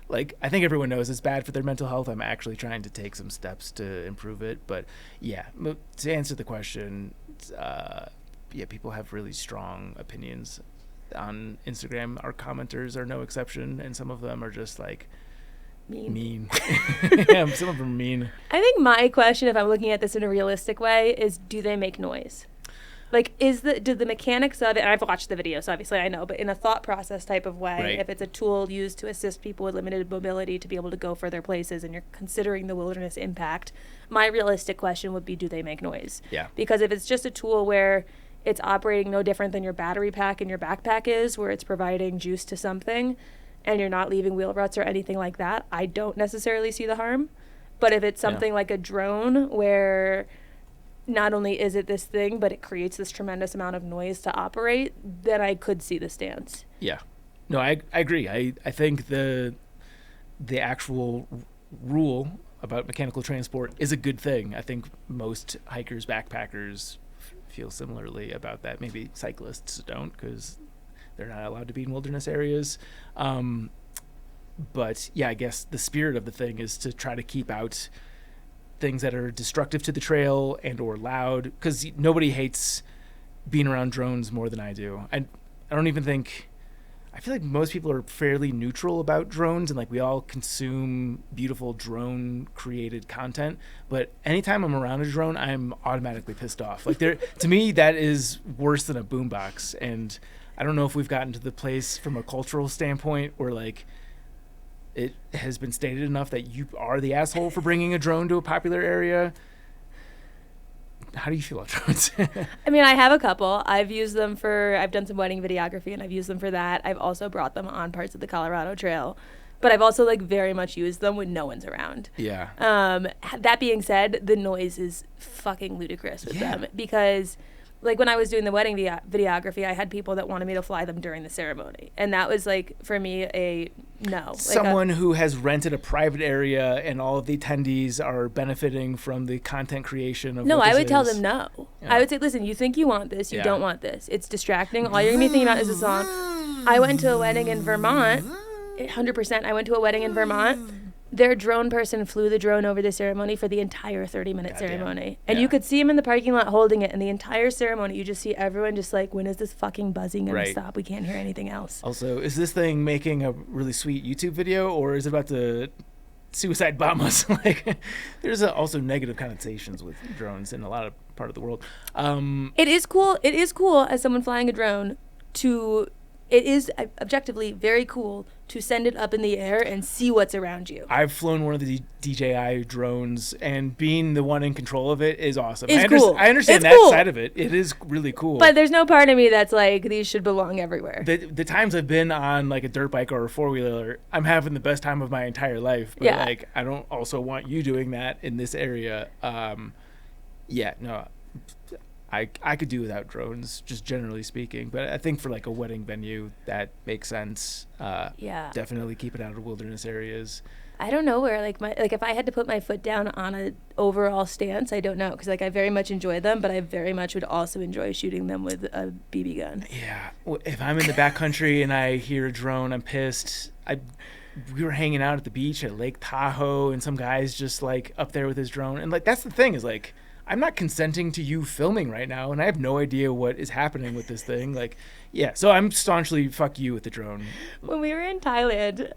like, I think everyone knows it's bad for their mental health. I'm actually trying to take some steps to improve it. But yeah, to answer the question, people have really strong opinions on Instagram. Our commenters are no exception, and some of them are just like mean. Yeah, some of them are mean. I think my question, if I'm looking at this in a realistic way, is do they make noise? Like, do the mechanics of it, and I've watched the video, so obviously I know, but in a thought process type of way, Right. if it's a tool used to assist people with limited mobility to be able to go further places and you're considering the wilderness impact, my realistic question would be, do they make noise? Yeah. Because if it's just a tool where it's operating no different than your battery pack in your backpack is, where it's providing juice to something, and you're not leaving wheel ruts or anything like that, I don't necessarily see the harm. But if it's something like a drone where not only is it this thing, but it creates this tremendous amount of noise to operate, then I could see the stance. Yeah. No, I agree. I think the actual rule about mechanical transport is a good thing. I think most hikers, backpackers feel similarly about that. Maybe cyclists don't, because they're not allowed to be in wilderness areas. But yeah, I guess the spirit of the thing is to try to keep out things that are destructive to the trail and or loud, because nobody hates being around drones more than I do. I don't even think, I feel like most people are fairly neutral about drones, and like we all consume beautiful drone created content, but anytime I'm around a drone, I'm automatically pissed off. Like to me, that is worse than a boombox. And I don't know if we've gotten to the place from a cultural standpoint where like it has been stated enough that you are the asshole for bringing a drone to a popular area. How do you feel about drones? I mean, I have a couple. I've done some wedding videography, and I've used them for that. I've also brought them on parts of the Colorado Trail, but I've also like very much used them when no one's around. Yeah. That being said, the noise is fucking ludicrous with them, because like when I was doing the wedding videography, I had people that wanted me to fly them during the ceremony. And that was like, for me, a no. Someone who has rented a private area and all of the attendees are benefiting from the content creation of No, what I this would tell is. them no. Yeah. I would say, listen, you think you want this, you Yeah. don't want this. It's distracting. All you're going to be thinking about is the song. I went to a wedding in Vermont. 100%. I went to a wedding in Vermont. Their drone person flew the drone over the ceremony for the entire 30-minute ceremony. And you could see him in the parking lot holding it, and the entire ceremony, you just see everyone just like, when is this fucking buzzing going to stop? We can't hear anything else. Also, is this thing making a really sweet YouTube video, or is it about to suicide bomb us? Like, there's also negative connotations with drones in a lot of part of the world. It is cool. It is cool as someone flying a drone it is objectively very cool to send it up in the air and see what's around you. I've flown one of the DJI drones, and being the one in control of it is awesome. Cool. I understand It's that cool. side of it. It is really cool. But there's no part of me that's like, these should belong everywhere. The times I've been on like a dirt bike or a four-wheeler, I'm having the best time of my entire life. But like, I don't also want you doing that in this area. I could do without drones, just generally speaking. But I think for like a wedding venue, that makes sense. Definitely keep it out of wilderness areas. I don't know where if I had to put my foot down on an overall stance, I don't know, because like I very much enjoy them, but I very much would also enjoy shooting them with a BB gun. Yeah, well, if I'm in the backcountry and I hear a drone, I'm pissed. We were hanging out at the beach at Lake Tahoe, and some guy's just like up there with his drone, and like that's the thing is like, I'm not consenting to you filming right now, and I have no idea what is happening with this thing. Like, yeah, so I'm staunchly fuck you with the drone. When we were in Thailand,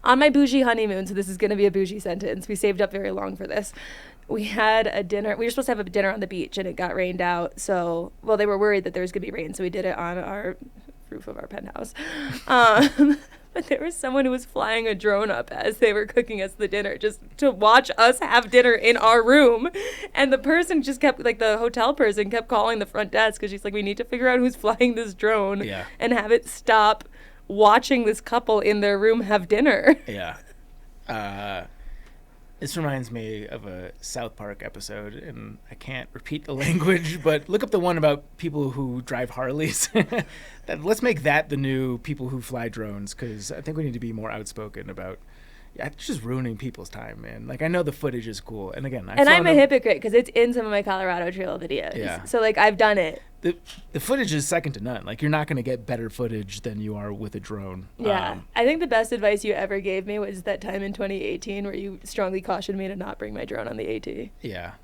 on my bougie honeymoon, so this is going to be a bougie sentence, we saved up very long for this. We had a dinner. We were supposed to have a dinner on the beach, and it got rained out. So, well, they were worried that there was going to be rain, so we did it on our roof of our penthouse. But there was someone who was flying a drone up as they were cooking us the dinner just to watch us have dinner in our room. And the person just kept, like the hotel person kept calling the front desk because she's like, we need to figure out who's flying this drone and have it stop watching this couple in their room have dinner. Yeah. This reminds me of a South Park episode, and I can't repeat the language, but look up the one about people who drive Harleys. Let's make that the new people who fly drones, because I think we need to be more outspoken about it's just ruining people's time, man. Like, I know the footage is cool, and again, I'm a hypocrite because it's in some of my Colorado Trail videos. Yeah. So, like, I've done it. The footage is second to none. Like, you're not going to get better footage than you are with a drone. Yeah. I think the best advice you ever gave me was that time in 2018 where you strongly cautioned me to not bring my drone on the AT. Yeah.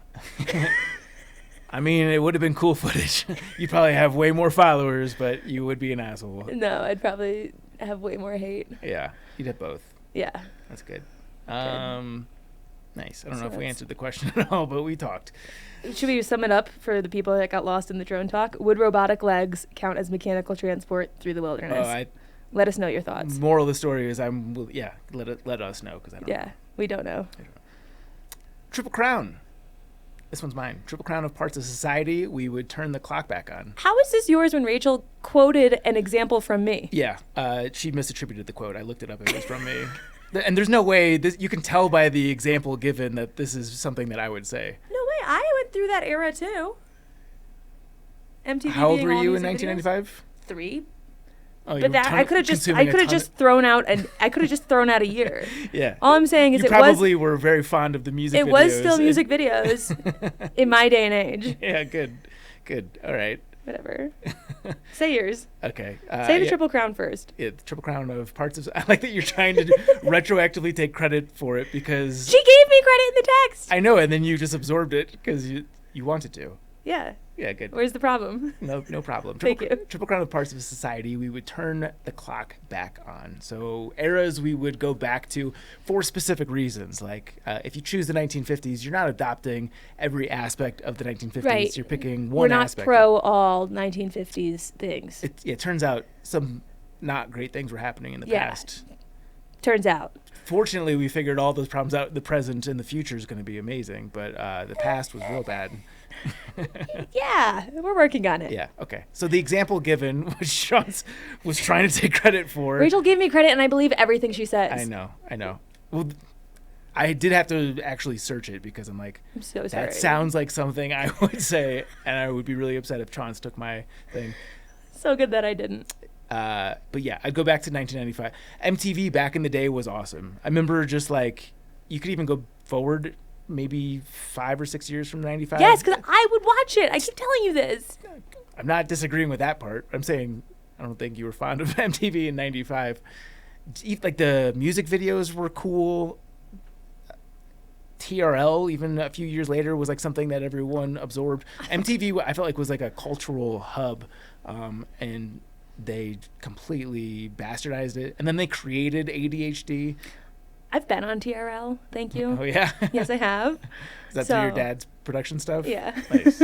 I mean, it would have been cool footage. You'd probably have way more followers, but you would be an asshole. No, I'd probably have way more hate. Yeah. You'd have both. Yeah. That's good. Nice. I don't So know if we that's- answered the question at all, but we talked. Should we sum it up for the people that got lost in the drone talk? Would robotic legs count as mechanical transport through the wilderness? Let us know your thoughts. Moral of the story is let us know, because I don't know. Yeah, we don't know. Triple Crown. This one's mine. Triple Crown of parts of society we would turn the clock back on. How is this yours when Rachel quoted an example from me? Yeah, she misattributed the quote. I looked it up. It was from me. And there's no way you can tell by the example given that this is something that I would say. No way. I went through that era too. MTV. How old being were all you in music videos? 1995? 3. Oh, you But were that I could have just thrown out a year. Yeah. All I'm saying is you probably were very fond of the music videos. It was still music videos in my day and age. Yeah, good. All right. Whatever. Say yours. Okay. Say the Triple Crown first. Yeah, the Triple Crown of parts of... I like that you're trying to retroactively take credit for it because... She gave me credit in the text. I know, and then you just absorbed it because you wanted to. Yeah. Yeah, good. Where's the problem? No problem. Thank you. Triple Crown of parts of society, we would turn the clock back on. So eras we would go back to for specific reasons. Like if you choose the 1950s, you're not adopting every aspect of the 1950s. Right. You're picking We're one not aspect. pro all 1950s things. It turns out some not great things were happening in the past. Turns out. Fortunately, we figured all those problems out. The present and the future is going to be amazing, but the past was real bad. Yeah, we're working on it. Yeah, okay. So the example given, which Sean was trying to take credit for. Rachel gave me credit, and I believe everything she says. I know. Well, I did have to actually search it because I'm like, I'm so sorry. that sounds like something I would say, and I would be really upset if Chance took my thing. So good that I didn't. But yeah, I'd go back to 1995. MTV back in the day was awesome. I remember just like, you could even go forward maybe 5 or 6 years from 95. Yes, because I would watch it. I keep telling you this. I'm not disagreeing with that part. I'm saying I don't think you were fond of MTV in 95. Like the music videos were cool. TRL, even a few years later, was like something that everyone absorbed. MTV, I felt like, was like a cultural hub, and they completely bastardized it. And then they created ADHD. I've been on TRL. Thank you. Oh, yeah? Yes, I have. Is that through your dad's production stuff? Yeah. Nice.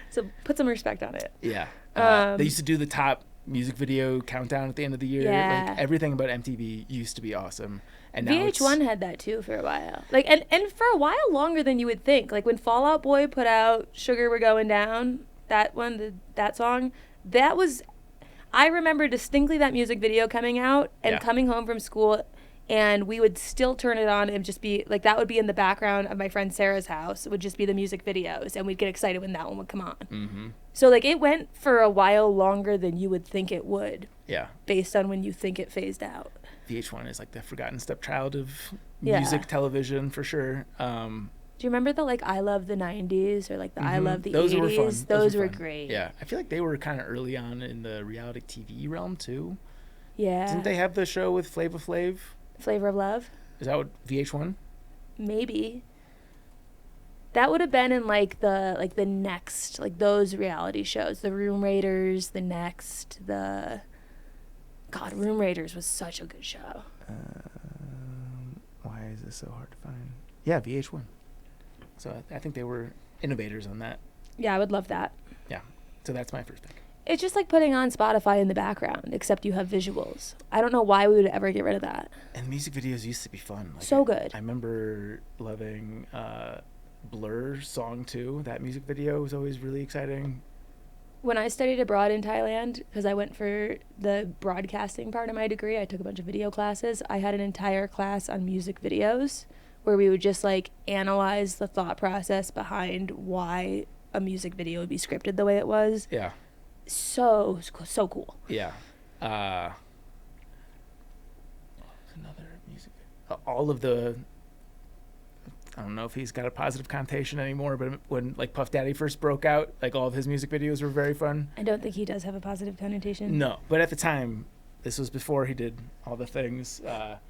So put some respect on it. Yeah. They used to do the top music video countdown at the end of the year. Yeah. Like everything about MTV used to be awesome. And now VH1 had that too for a while. Like and for a while longer than you would think. Like when Fall Out Boy put out Sugar We're Going Down, that one, that song, that was, I remember distinctly that music video coming out and coming home from school, and we would still turn it on and just be like, that would be in the background of my friend Sarah's house. It would just be the music videos, and we'd get excited when that one would come on. Mm-hmm. So like it went for a while longer than you would think it would. Yeah. Based on when you think it phased out. VH1 is like the forgotten stepchild of Yeah. music television for sure. Do you remember the like I Love the 90s or like the I Love the Those 80s? were fun. Those were fun. great. Yeah. I feel like they were kind of early on in the reality TV realm too. Yeah. Didn't they have the show with Flava Flav? Flavor of Love? Is that what VH1? Maybe. That would have been in like the next, like those reality shows, the Room Raiders, the Next, the God, Room Raiders was such a good show. Why is this so hard to find? Yeah, VH1. So I think they were innovators on that. Yeah, I would love that. Yeah. So that's my first pick. It's just like putting on Spotify in the background, except you have visuals. I don't know why we would ever get rid of that. And music videos used to be fun. Like So good. I remember loving Blur Song 2. That music video was always really exciting. When I studied abroad in Thailand, because I went for the broadcasting part of my degree, I took a bunch of video classes. I had an entire class on music videos where we would just like analyze the thought process behind why a music video would be scripted the way it was. Yeah. So cool. Yeah. Another music. All of the. I don't know if he's got a positive connotation anymore, but when like Puff Daddy first broke out, like all of his music videos were very fun. I don't think he does have a positive connotation. No, but at the time, this was before he did all the things.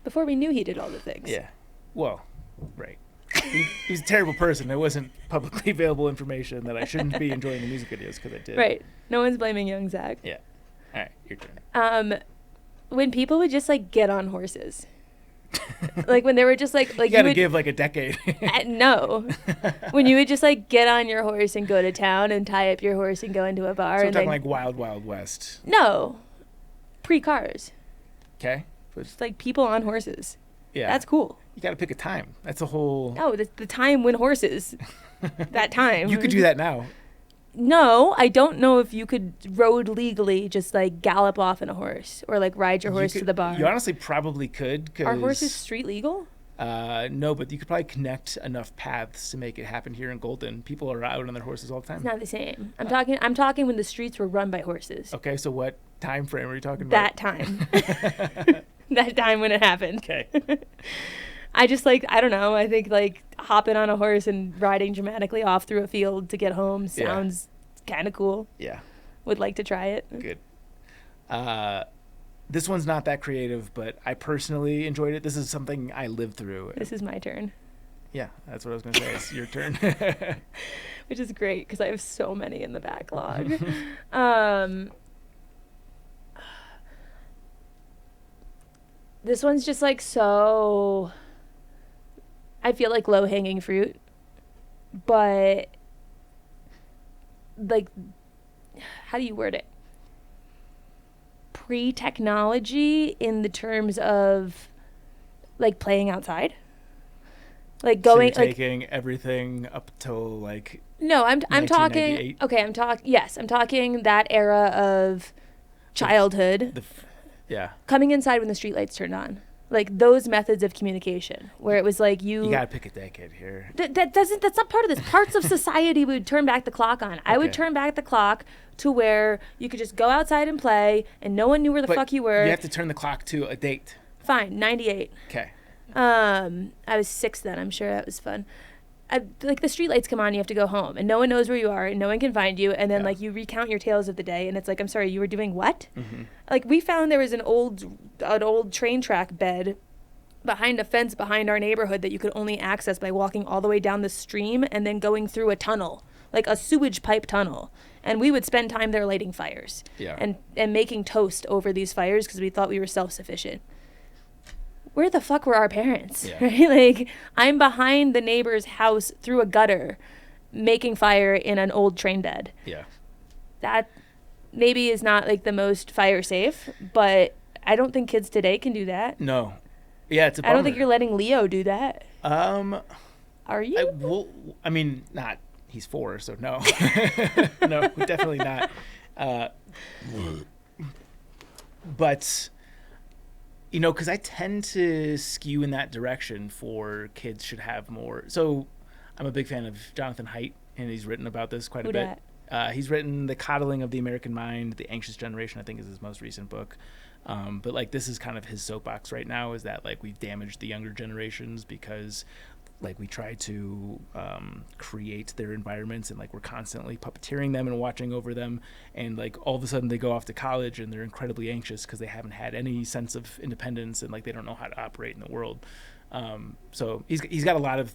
Before we knew he did all the things. Yeah. Well, right. He was a terrible person. It wasn't publicly available information that I shouldn't be enjoying the music videos because I did. Right. No one's blaming young Zach. Yeah. All right, your turn. When people would just like get on horses. Like when they were just like You gotta give like a decade. no, when you would just like get on your horse and go to town and tie up your horse and go into a bar. So we're and talking then, like Wild Wild West. no, pre-cars, Okay. just like people on horses. Yeah. That's cool. You gotta pick a time. That's a whole. Oh, the time when horses. That time. You could do that now. No, I don't know if you could road legally just like gallop off in a horse or like ride your horse to the bar. You honestly probably could. Are horses street legal? No, but you could probably connect enough paths to make it happen here in Golden. People are out on their horses all the time. It's not the same. I'm talking when the streets were run by horses. Okay, so what time frame are you talking That about? time. That time when it happened. Okay. I just like, I don't know. I think like hopping on a horse and riding dramatically off through a field to get home sounds kind of cool. Yeah. Would like to try it. Good. This one's not that creative, but I personally enjoyed it. This is something I lived through. This is my turn. Yeah, that's what I was going to say. It's your turn. Which is great because I have so many in the backlog. This one's just like so, I feel like low-hanging fruit, but like, how do you word it? Pre-technology in the terms of like playing outside, like going so you're like taking everything up till like no, I'm talking 1998? okay, I'm talking that era of childhood, yeah. coming inside when the streetlights turned on, like those methods of communication where it was like you gotta pick a decade here. that's not part of this. Parts of society would turn back the clock on. I would turn back the clock to where you could just go outside and play and no one knew where the fuck you were. You have to turn the clock to a date. Fine, 98. Okay. I was 6 then. I'm sure that was fun. Like the streetlights come on, you have to go home, and no one knows where you are, and no one can find you. And then like you recount your tales of the day, and it's like, I'm sorry, you were doing what? Mm-hmm. Like we found there was an old train track bed behind a fence behind our neighborhood that you could only access by walking all the way down the stream and then going through a tunnel, like a sewage pipe tunnel. And we would spend time there lighting fires and making toast over these fires because we thought we were self-sufficient. Where the fuck were our parents? Yeah. Right? Like, I'm behind the neighbor's house through a gutter making fire in an old train bed. Yeah. That maybe is not like the most fire safe, but I don't think kids today can do that. No. Yeah, it's a bummer. I don't think you're letting Leo do that. Are you? I mean, not. He's 4, so no. No, definitely not. But, you know, because I tend to skew in that direction for kids should have more. So I'm a big fan of Jonathan Haidt, and he's written about this quite a bit. He's written The Coddling of the American Mind, The Anxious Generation, I think is his most recent book. But like this is kind of his soapbox right now, is that like we've damaged the younger generations because like we try to create their environments and like we're constantly puppeteering them and watching over them, and like all of a sudden they go off to college and they're incredibly anxious because they haven't had any sense of independence and like they don't know how to operate in the world. So he's got a lot of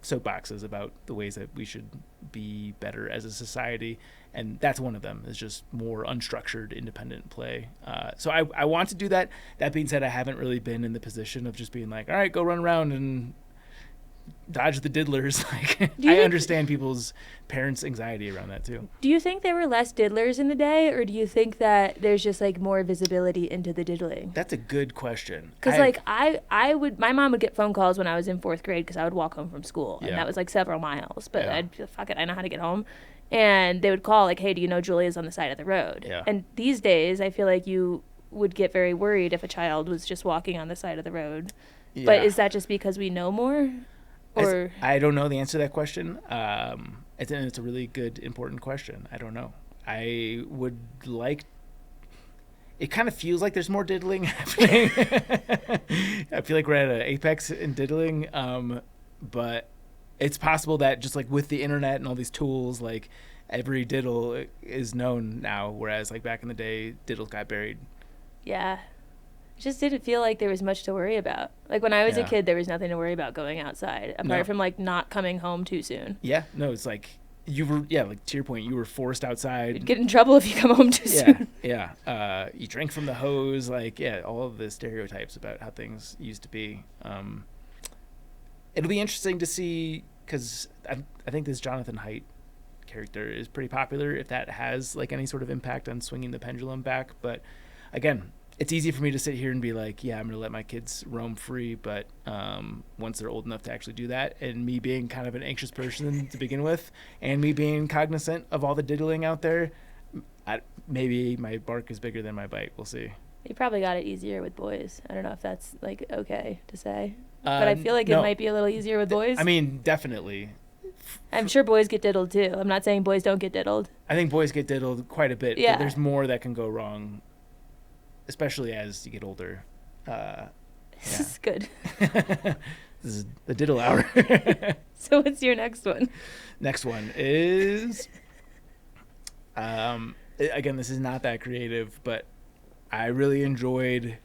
soapboxes about the ways that we should be better as a society, and that's one of them, is just more unstructured independent play. So I want to do that. That being said, I haven't really been in the position of just being like, all right, go run around and dodge the diddlers. Like I understand people's parents' anxiety around that too. Do you think there were less diddlers in the day, or do you think that there's just like more visibility into the diddling? That's a good question. Because like my mom would get phone calls when I was in 4th grade because I would walk home from school, and that was like several miles, but I'd be like, fuck it, I know how to get home. And they would call like, hey, do you know Julia's on the side of the road? Yeah. And these days I feel like you would get very worried if a child was just walking on the side of the road. Yeah. But is that just because we know more? Or I don't know the answer to that question. It's a really good, important question. I don't know. I would like. It kind of feels like there's more diddling happening. I feel like we're at an apex in diddling, but it's possible that just like with the internet and all these tools, like every diddle is known now, whereas like back in the day, diddles got buried. Yeah. Just didn't feel like there was much to worry about. Like when I was a kid, there was nothing to worry about going outside apart from like not coming home too soon. Yeah, no, it's like you were, like to your point, you were forced outside. You'd get in trouble if you come home too soon. Yeah. You drink from the hose, like, all of the stereotypes about how things used to be. It'll be interesting to see, because I think this Jonathan Haidt character is pretty popular, if that has like any sort of impact on swinging the pendulum back. But again, it's easy for me to sit here and be like, I'm going to let my kids roam free, but once they're old enough to actually do that, and me being kind of an anxious person to begin with, and me being cognizant of all the diddling out there, maybe my bark is bigger than my bite. We'll see. You probably got it easier with boys. I don't know if that's like okay to say, but I feel like it might be a little easier with boys. I mean, definitely. I'm sure boys get diddled too. I'm not saying boys don't get diddled. I think boys get diddled quite a bit, but there's more that can go wrong, especially as you get older. This is good. This is the diddle hour. So what's your next one? Next one is, again, this is not that creative, but I really enjoyed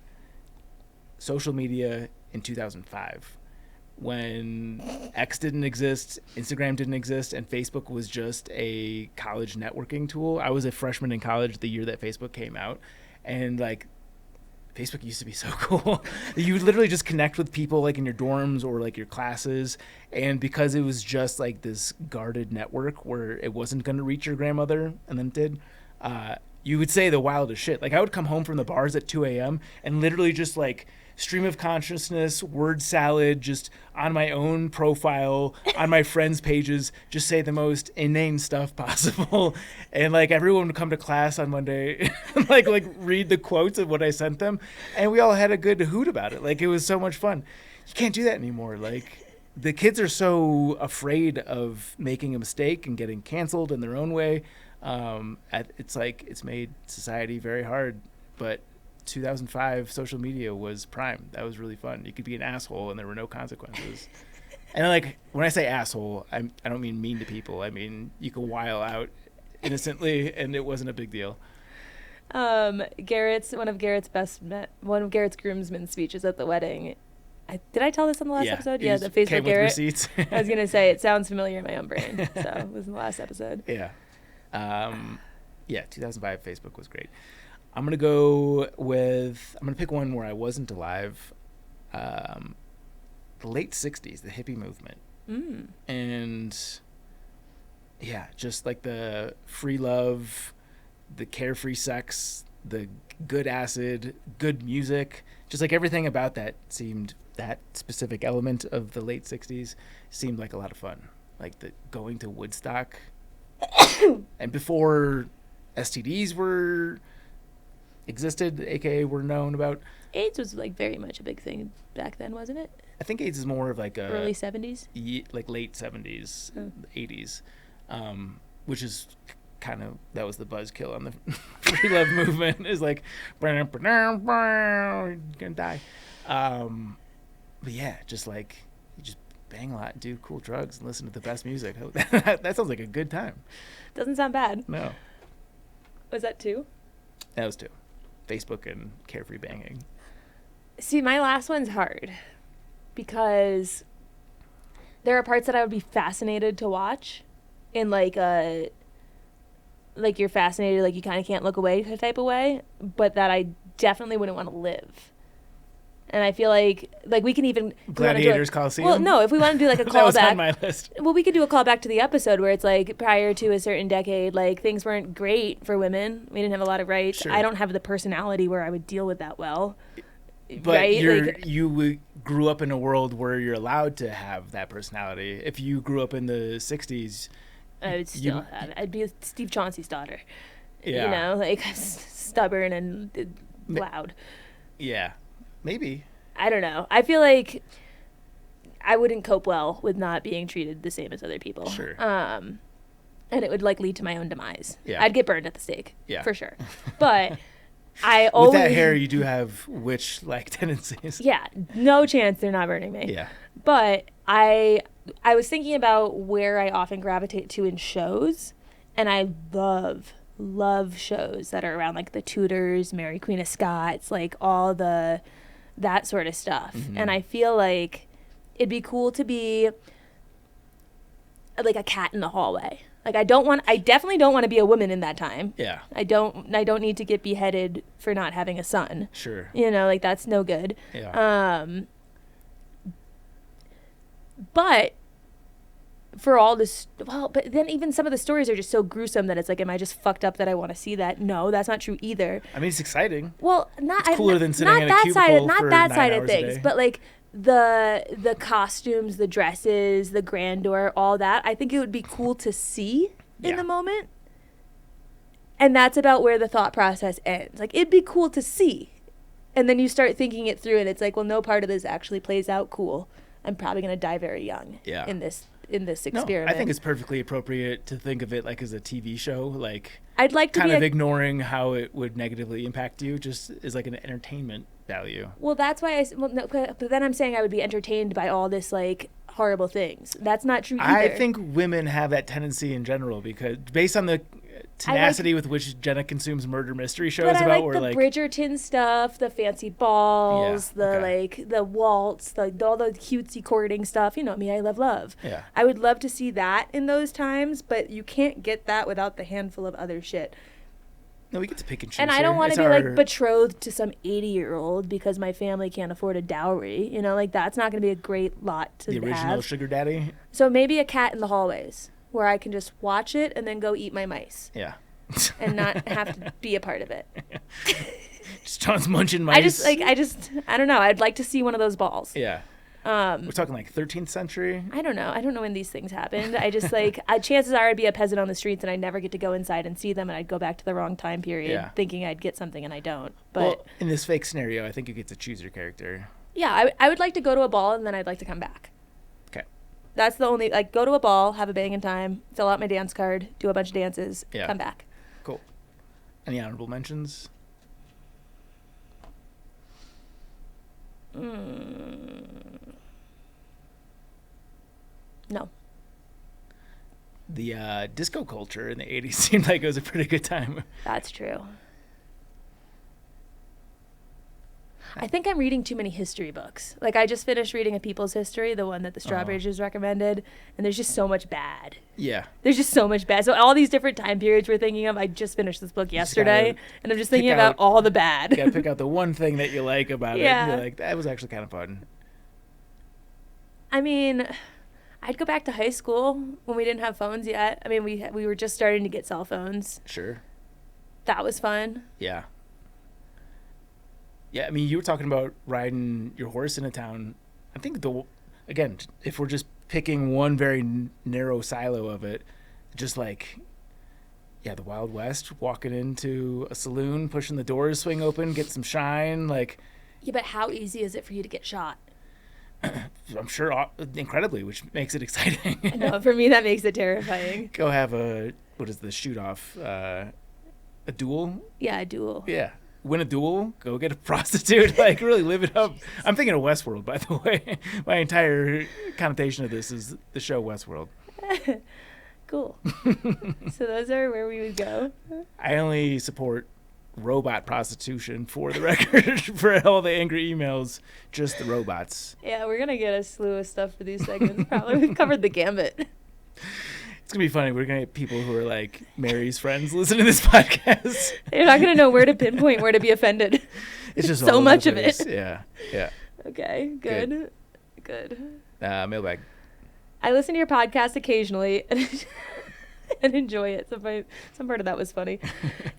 social media in 2005. When X didn't exist, Instagram didn't exist, and Facebook was just a college networking tool. I was a freshman in college the year that Facebook came out, and like Facebook used to be so cool. You would literally just connect with people like in your dorms or like your classes, and because it was just like this guarded network where it wasn't going to reach your grandmother, and then it did, you would say the wildest shit. Like I would come home from the bars at 2 a.m. and literally just like stream of consciousness, word salad, just on my own profile, on my friends' pages, just say the most inane stuff possible. And like everyone would come to class on Monday and like read the quotes of what I sent them. And we all had a good hoot about it. Like it was so much fun. You can't do that anymore. Like the kids are so afraid of making a mistake and getting canceled in their own way. It's like it's made society very hard. But 2005 social media was prime. That was really fun. You could be an asshole and there were no consequences. And like when I say asshole, I don't mean mean to people. I mean you could while out innocently and it wasn't a big deal. One of Garrett's groomsmen speeches at the wedding. Did I tell this on the last episode? Yeah, the Facebook Garrett. Receipts. I was gonna say it sounds familiar in my own brain, so it was in the last episode. Yeah. 2005 Facebook was great. I'm going to pick one where I wasn't alive. The late 60s, the hippie movement. And just like the free love, the carefree sex, the good acid, good music, just like everything about that specific element of the late 60s seemed like a lot of fun. Like going to Woodstock. And before STDs existed, aka were known about. AIDS was like very much a big thing back then, wasn't it? I think AIDS is more of like a early 70s, like late 70s, 80s, which is kind of that was the buzzkill on the free love movement. Is like, you're gonna die. But yeah, just like you just bang a lot and do cool drugs and listen to the best music. That sounds like a good time. Doesn't sound bad. No. Was that 2? That was 2. Facebook and carefree banging. See, my last one's hard because there are parts that I would be fascinated to watch in like you're fascinated, like you kind of can't look away type of way, but that I definitely wouldn't want to live. And I feel like we can even Gladiators Coliseum. Well, no, if we want to do like a callback, that was on my list. Well, we could do a callback to the episode where it's like prior to a certain decade, like things weren't great for women. We didn't have a lot of rights. Sure. I don't have the personality where I would deal with that well. But right? you grew up in a world where you're allowed to have that personality. If you grew up in the 60s, I would still have it. I'd be Steve Chauncey's daughter. Yeah. You know, like stubborn and loud. Yeah. Maybe. I don't know. I feel like I wouldn't cope well with not being treated the same as other people. Sure. And it would like lead to my own demise. Yeah. I'd get burned at the stake. Yeah. For sure. But I always... With that hair, you do have witch-like tendencies. Yeah. No chance they're not burning me. Yeah. But I was thinking about where I often gravitate to in shows, and I love shows that are around like the Tudors, Mary Queen of Scots, like all that sort of stuff. Mm-hmm. And I feel like it'd be cool to be like a cat in the hallway Like I definitely don't want to be a woman in that time. Yeah. I don't need to get beheaded for not having a son. Sure. You know, like that's no good. Yeah. But for all this, but then even some of the stories are just so gruesome that it's like, am I just fucked up that I want to see that? No, that's not true either. I mean, it's exciting. Well, it's cooler than sitting in a cubicle for 9 hours a day. But like the costumes, the dresses, the grandeur, all that, I think it would be cool to see in the moment. And that's about where the thought process ends. Like, it'd be cool to see. And then you start thinking it through, and it's like, well, no part of this actually plays out cool. I'm probably going to die very young in this experiment. No, I think it's perfectly appropriate to think of it like as a TV show, like I'd like to kind of ignoring how it would negatively impact you, just as like an entertainment value. Well, that's why but then I'm saying I would be entertained by all this like horrible things. That's not true either. I think women have that tendency in general because based on the tenacity with which Jenna consumes murder mystery shows but about I like the Bridgerton stuff, the fancy balls, the waltz, all the cutesy courting stuff. You know me, I love love. Yeah. I would love to see that in those times, but you can't get that without the handful of other shit. No, we get to pick and choose. And I don't want to be like betrothed to some 80-year-old because my family can't afford a dowry. You know, like that's not going to be a great lot to have. The original sugar daddy. So maybe a cat in the hallways where I can just watch it and then go eat my mice. Yeah. And not have to be a part of it. Just John's munching mice. I don't know. I'd like to see one of those balls. Yeah. We're talking like 13th century. I don't know. I don't know when these things happened. I just like chances are I'd be a peasant on the streets and I'd never get to go inside and see them, and I'd go back to the wrong time period thinking I'd get something and I don't. But in this fake scenario, I think you get to choose your character. Yeah, I would like to go to a ball and then I'd like to come back. Okay. That's the only go to a ball, have a banging time, fill out my dance card, do a bunch of dances, come back. Cool. Any honorable mentions? No. The disco culture in the 80s seemed like it was a pretty good time. That's true. I think I'm reading too many history books. Like, I just finished reading A People's History, the one that the Strawbridges recommended, and there's just so much bad. Yeah. There's just so much bad. So all these different time periods we're thinking of, I just finished this book yesterday, and I'm just thinking about all the bad. You gotta pick out the one thing that you like about it. Yeah. And you're like, that was actually kind of fun. I mean, I'd go back to high school when we didn't have phones yet. I mean, we were just starting to get cell phones. Sure. That was fun. Yeah. Yeah, I mean, you were talking about riding your horse into town. I think, again, if we're just picking one very narrow silo of it, just like, the Wild West, walking into a saloon, pushing the doors swing open, get some shine, like... Yeah, but how easy is it for you to get shot? I'm sure incredibly, which makes it exciting. No, for me, that makes it terrifying. Go have a shoot-off? A duel? Yeah, a duel. Yeah. Win a duel, go get a prostitute, like really live it up. I'm thinking of Westworld, by the way. My entire connotation of this is the show Westworld. Cool. So those are where we would go. I only support robot prostitution, for the record, for all the angry emails, just the robots. Yeah, we're going to get a slew of stuff for these segments, probably. We've covered the gambit. It's going to be funny. We're going to get people who are like Mary's friends listening to this podcast. They're not going to know where to pinpoint where to be offended. It's just so much of it. Yeah. Okay, good. Mailbag. I listen to your podcast occasionally and enjoy it. Some part of that was funny.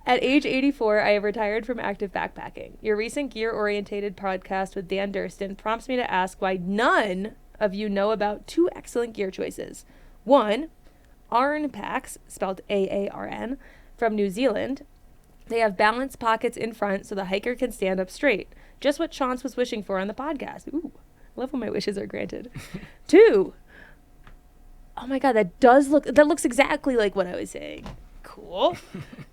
At age 84, I have retired from active backpacking. Your recent gear-orientated podcast with Dan Durston prompts me to ask why none of you know about two excellent gear choices. One, Aarn packs, spelled A-A-R-N, from New Zealand. They have balanced pockets in front so the hiker can stand up straight. Just what Chance was wishing for on the podcast. Ooh, I love when my wishes are granted. Two, oh my God, that looks exactly like what I was saying. Cool.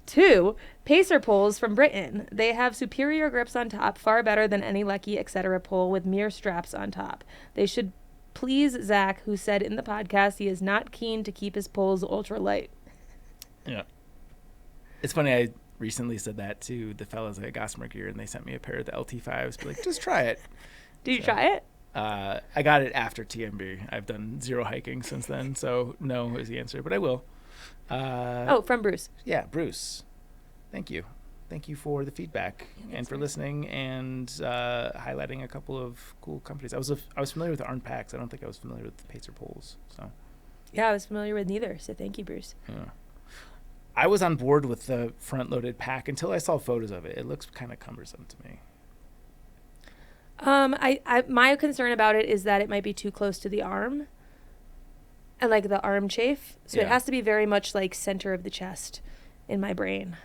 Two, Pacer poles from Britain. They have superior grips on top, far better than any Lecky, etc. pole with mere straps on top. They should please Zach, who said in the podcast he is not keen to keep his poles ultra light. Yeah. It's funny, I recently said that to the fellas at Gossamer Gear, and they sent me a pair of the LT5s. Be like, just try it. Did you try it? I got it after TMB. I've done zero hiking since then, so no is the answer, but I will. From Bruce. Yeah, Bruce. Thank you. Thank you for the feedback and for listening and highlighting a couple of cool companies. I was familiar with Arn Packs. I don't think I was familiar with the Pacer Poles. So. Yeah, I was familiar with neither. So thank you, Bruce. Yeah. I was on board with the front-loaded pack until I saw photos of it. It looks kind of cumbersome to me. My concern about it is that it might be too close to the arm and like the arm chafe. So it has to be very much like center of the chest in my brain.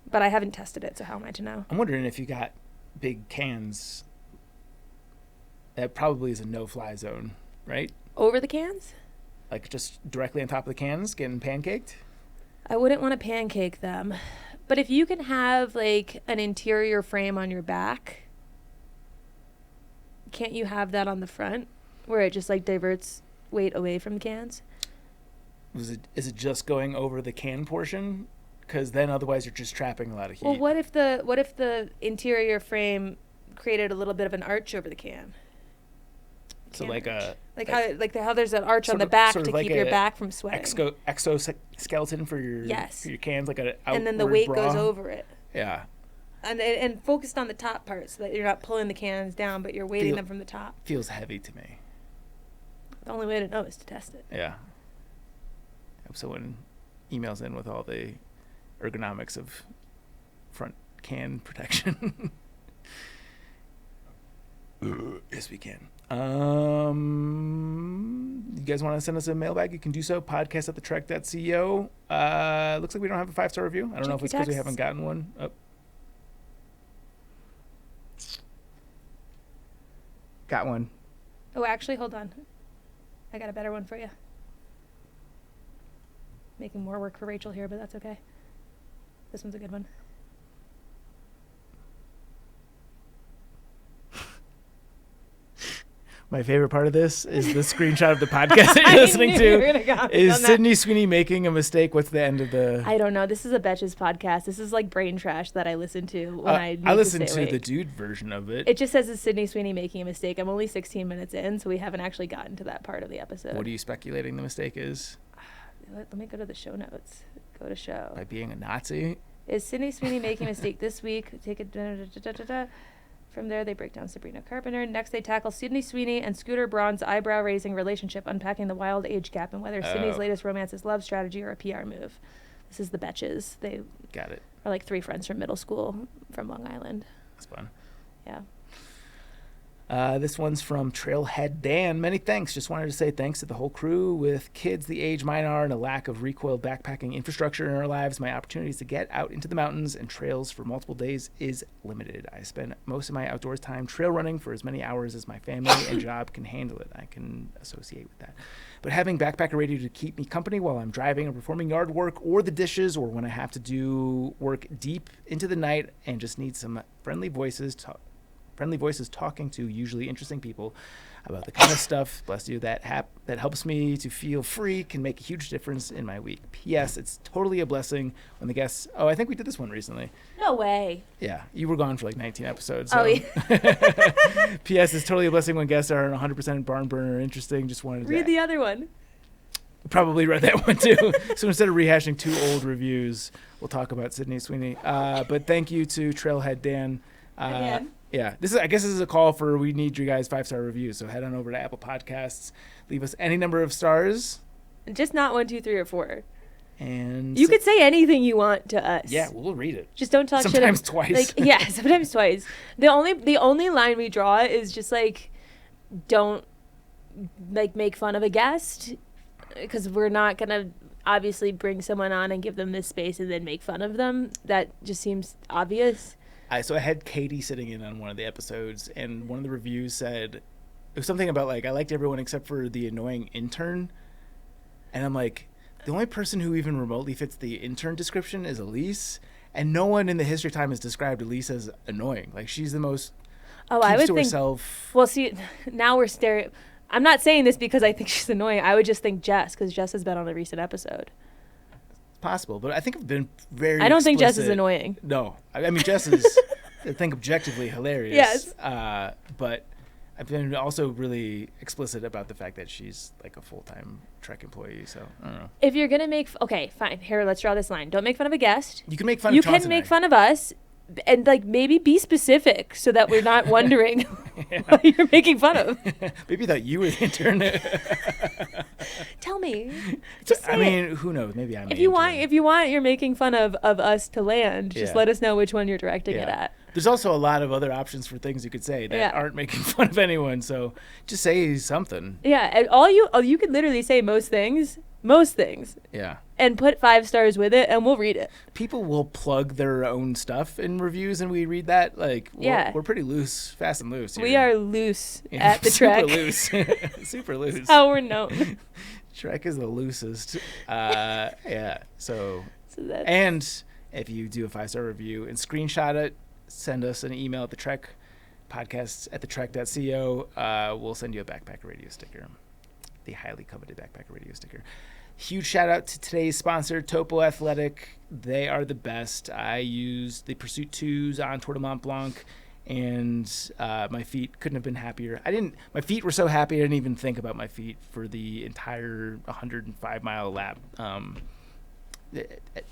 But I haven't tested it, so how am I to know? I'm wondering if you got big cans. That probably is a no-fly zone, right? Over the cans? Like just directly on top of the cans, getting pancaked? I wouldn't want to pancake them. But if you can have like an interior frame on your back, can't you have that on the front where it just like diverts weight away from the cans? Is it just going over the can portion? Because then otherwise you're just trapping a lot of heat. Well, what if the interior frame created a little bit of an arch over the can? So like a how there's an arch on the back to like keep your back from sweating. Exoskeleton for your for your cans, like an outward and then the weight bra. goes over it. Yeah. And focused on the top part so that you're not pulling the cans down, but you're weighting them from the top. Feels heavy to me. The only way to know is to test it. Yeah. I hope someone emails in with all the ergonomics of front can protection. Yes, we can. You guys want to send us a mailbag? You can do so. podcast@thetrek.co. Looks like we don't have a 5-star review. I don't know if it's because we haven't gotten one. Oh. Got one. Oh, actually, hold on. I got a better one for you. Making more work for Rachel here, but that's okay. This one's a good one. My favorite part of this is the screenshot of the podcast that you're listening to. Is Sydney Sweeney making a mistake? What's the end of the... I don't know. This is a Betches podcast. This is like brain trash that I listen to when I listen to the dude version of it. It just says, is Sydney Sweeney making a mistake? I'm only 16 minutes in, so we haven't actually gotten to that part of the episode. What are you speculating the mistake is? Let me go to the show notes. Go to show. By being a Nazi? Is Sydney Sweeney making a mistake this week? Take it... From there, they break down Sabrina Carpenter. Next, they tackle Sydney Sweeney and Scooter Braun's eyebrow-raising relationship, unpacking the wild age gap and whether Sydney's latest romance is love strategy or a PR move. This is the Betches. They got it. Are like 3 friends from middle school from Long Island. That's fun. Yeah. This one's from Trailhead Dan. Many thanks. Just wanted to say thanks to the whole crew. With kids the age mine are and a lack of recoil backpacking infrastructure in our lives, my opportunities to get out into the mountains and trails for multiple days is limited. I spend most of my outdoors time trail running for as many hours as my family and job can handle it. I can associate with that. But having backpacker radio to keep me company while I'm driving or performing yard work or the dishes or when I have to do work deep into the night and just need some friendly voices talking to usually interesting people about the kind of stuff, bless you, that helps me to feel free can make a huge difference in my week. P.S. It's totally a blessing when the guests... Oh, I think we did this one recently. No way. Yeah, you were gone for like 19 episodes. So. Oh, yeah. P.S. It's totally a blessing when guests are 100% barn burner interesting. Just wanted to... Read the other one. Probably read that one too. So instead of rehashing 2 old reviews, we'll talk about Sydney Sweeney. But thank you to Trailhead Dan. Again. Yeah, I guess this is a call for we need you guys 5-star reviews. So head on over to Apple Podcasts, leave us any number of stars. Just not 1, 2, 3, or 4. And you could say anything you want to us. Yeah, we'll read it. Just don't talk sometimes shit. Twice. Sometimes twice. The only line we draw is just like, don't like make fun of a guest, because we're not gonna obviously bring someone on and give them this space and then make fun of them. That just seems obvious. So I had Katie sitting in on one of the episodes, and one of the reviews said, it was something about like, I liked everyone except for the annoying intern. And I'm like, the only person who even remotely fits the intern description is Elise. And no one in the history of time has described Elise as annoying. Like, she's the most I would to think herself. Well, see, now we're I'm not saying this because I think she's annoying. I would just think Jess, because Jess has been on a recent episode. Possible, but I think I've been very I don't think Jess explicit. is annoying. No. I mean, Jess is, I think, objectively hilarious. Yes. But I've been also really explicit about the fact that she's like a full-time Trek employee, so I don't know. If you're gonna okay, fine. Here, let's draw this line. Don't make fun of a guest. You can make fun You of Chauncey can and make I. fun of us, and like maybe be specific so that we're not wondering what you're making fun of. Maybe thought you were the intern. Tell me. Just say I mean, it. who knows? Maybe I'm If the you intern. want, you're making fun of us to land. Just Yeah. let us know which one you're directing it Yeah. at. There's also a lot of other options for things you could say that Yeah. aren't making fun of anyone. So just say something. Yeah, and you could literally say most things, Yeah. and put 5 stars with it, and we'll read it. People will plug their own stuff in reviews, and we read that. Like, we're pretty loose, fast and loose. We here. are loose Yeah, at the super Trek. loose. Super loose. How we're known. Trek is the loosest. Yeah. So that's and if you do a 5-star review and screenshot it, send us an email at the Trek podcasts at thetrek.co. We'll send you a Backpacker Radio sticker, the highly coveted Backpacker Radio sticker. Huge shout out to today's sponsor, Topo Athletic. They are the best. I use the Pursuit 2s on Tour de Mont Blanc, and my feet couldn't have been happier. My feet were so happy I didn't even think about my feet for the entire 105-mile lap.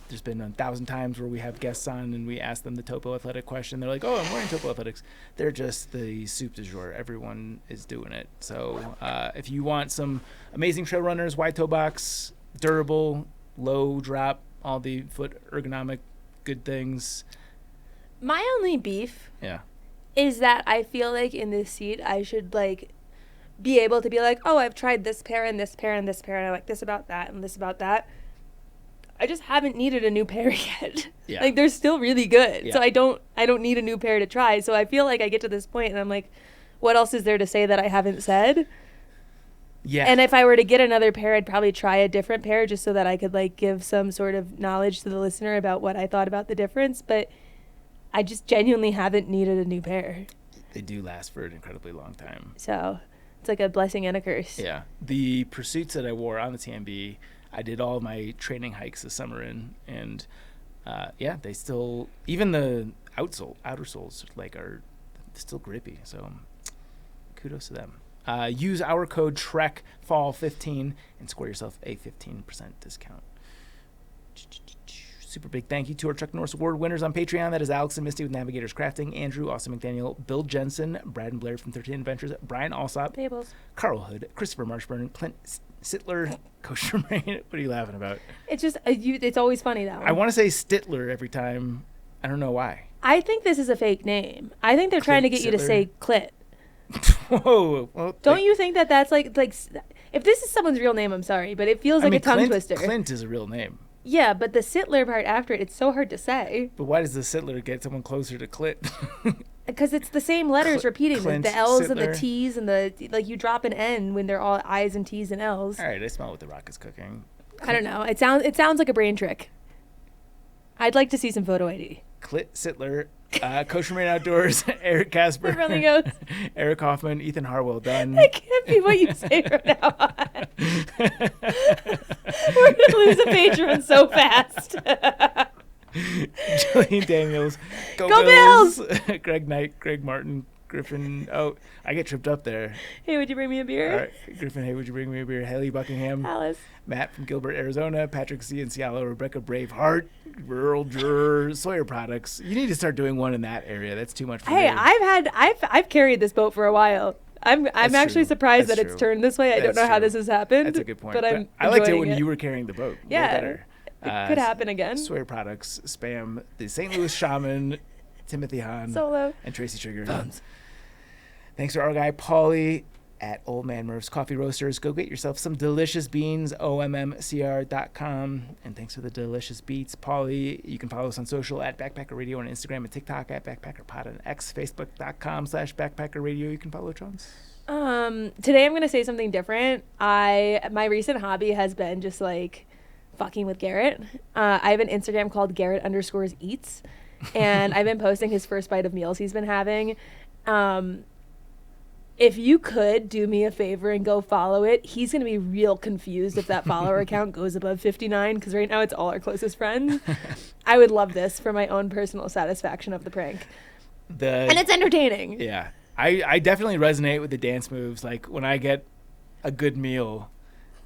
There's been 1,000 times where we have guests on and we ask them the Topo Athletic question. They're like, "Oh, I'm wearing Topo Athletics." They're just the soup du jour. Everyone is doing it. So if you want some amazing trail runners, wide toe box, durable, low drop, all the foot ergonomic good things. my only beef Yeah. is that I feel like in this seat I should like be able to be like, oh, I've tried this pair and this pair and this pair, and I like this about that and this about that. I just haven't needed a new pair yet. Yeah. Like they're still really good. Yeah. So I don't need a new pair to try. So I feel like I get to this point and I'm like, what else is there to say that I haven't said? Yeah. And if I were to get another pair, I'd probably try a different pair just so that I could like give some sort of knowledge to the listener about what I thought about the difference. But I just genuinely haven't needed a new pair. They do last for an incredibly long time. So it's like a blessing and a curse. Yeah. The Pursuits that I wore on the TMB, I did all my training hikes this summer in, and yeah, they still, even the outer soles like are still grippy. So kudos to them. Use our code TREKFALL15 and score yourself a 15% discount. Super big thank you to our Chuck Norris Award winners on Patreon. That is Alex and Misty with Navigators Crafting, Andrew, Austin McDaniel, Bill Jensen, Brad and Blair from 13 Adventures, Brian Alsop, Fables. Carl Hood, Christopher Marshburn, Clint Sittler, Kosher Rain. What are you laughing about? It's just, it's always funny that one. I want to say Stittler every time. I don't know why. I think this is a fake name. I think they're trying to Clint get you to Sittler? say clit. Whoa. Well, Don't you think that that's like, if this is someone's real name, I'm sorry, but it feels like a tongue twister. Clint is a real name. Yeah, but the Sittler part after it, it's so hard to say. But why does the Sittler get someone closer to Clit? Because it's the same letters repeating, like Clint the L's and the Sittler. T's and the, like you drop an N when they're all I's and T's and L's. All right, I smell what the Rock is cooking. I don't know. It sounds like a brain trick. I'd like to see some photo ID. Clit Sittler, Kosher Rain Outdoors, Eric Casper, It really goes. Eric Hoffman, Ethan Harwell Dunn. That can't be what you say from now on. We're going to lose a patron so fast. Jillian Daniels, Go Bills! Greg Knight, Greg Martin, Griffin. Oh, I get tripped up there. Hey, would you bring me a beer? All right, Griffin, hey, would you bring me a beer? Haley Buckingham, Alice. Matt from Gilbert, Arizona, Patrick C. in Seattle, Rebecca Braveheart, Rural Juror, Sawyer Products. You need to start doing one in that area. That's too much for Hey, me. I've carried this boat for a while. I'm That's actually true. surprised That's that it's true. turned this way. I don't That's know how true. this has happened. That's a good point. But I'm I liked it enjoying when you were carrying the boat. Way Yeah, better. it could happen again. Sawyer Products, Spam, the St. Louis Shaman, Timothy Hahn, Solo. and Tracy Trigger. Thanks to our guy Paulie at Old Man Murph's Coffee Roasters. Go get yourself some delicious beans, ommcr.com. And thanks for the delicious beats, Paulie. You can follow us on social at Backpacker Radio on Instagram and TikTok at BackpackerPod and X, Facebook.com/Backpacker Radio. You can follow Jones. Today I'm going to say something different. My recent hobby has been just like fucking with Garrett. I have an Instagram called Garrett_eats, and I've been posting his first bite of meals he's been having. If you could do me a favor and go follow it, he's going to be real confused if that follower account goes above 59, because right now it's all our closest friends. I would love this for my own personal satisfaction of the prank. And it's entertaining. Yeah. I definitely resonate with the dance moves. Like when I get a good meal,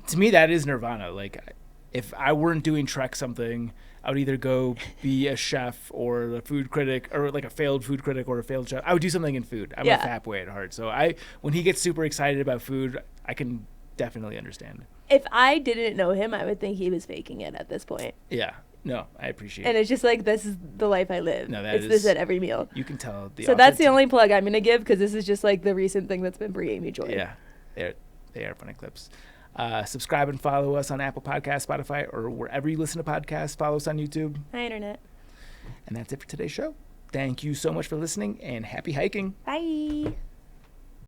to me that is nirvana. Like if I weren't doing Trek something, I would either go be a chef or a food critic, or like a failed food critic or a failed chef. I would do something in food. I'm a fat boy at heart. So when he gets super excited about food, I can definitely understand. If I didn't know him, I would think he was faking it at this point. Yeah. No, I appreciate And it. it's just like, this is the life I live. No, it's this at every meal. You can tell. So that's the only plug I'm going to give, because this is just like the recent thing that's been bringing me joy. Yeah, they are funny clips. Subscribe and follow us on Apple Podcasts, Spotify, or wherever you listen to podcasts. Follow us on YouTube. Hi, Internet. And that's it for today's show. Thank you so much for listening, and happy hiking. Bye.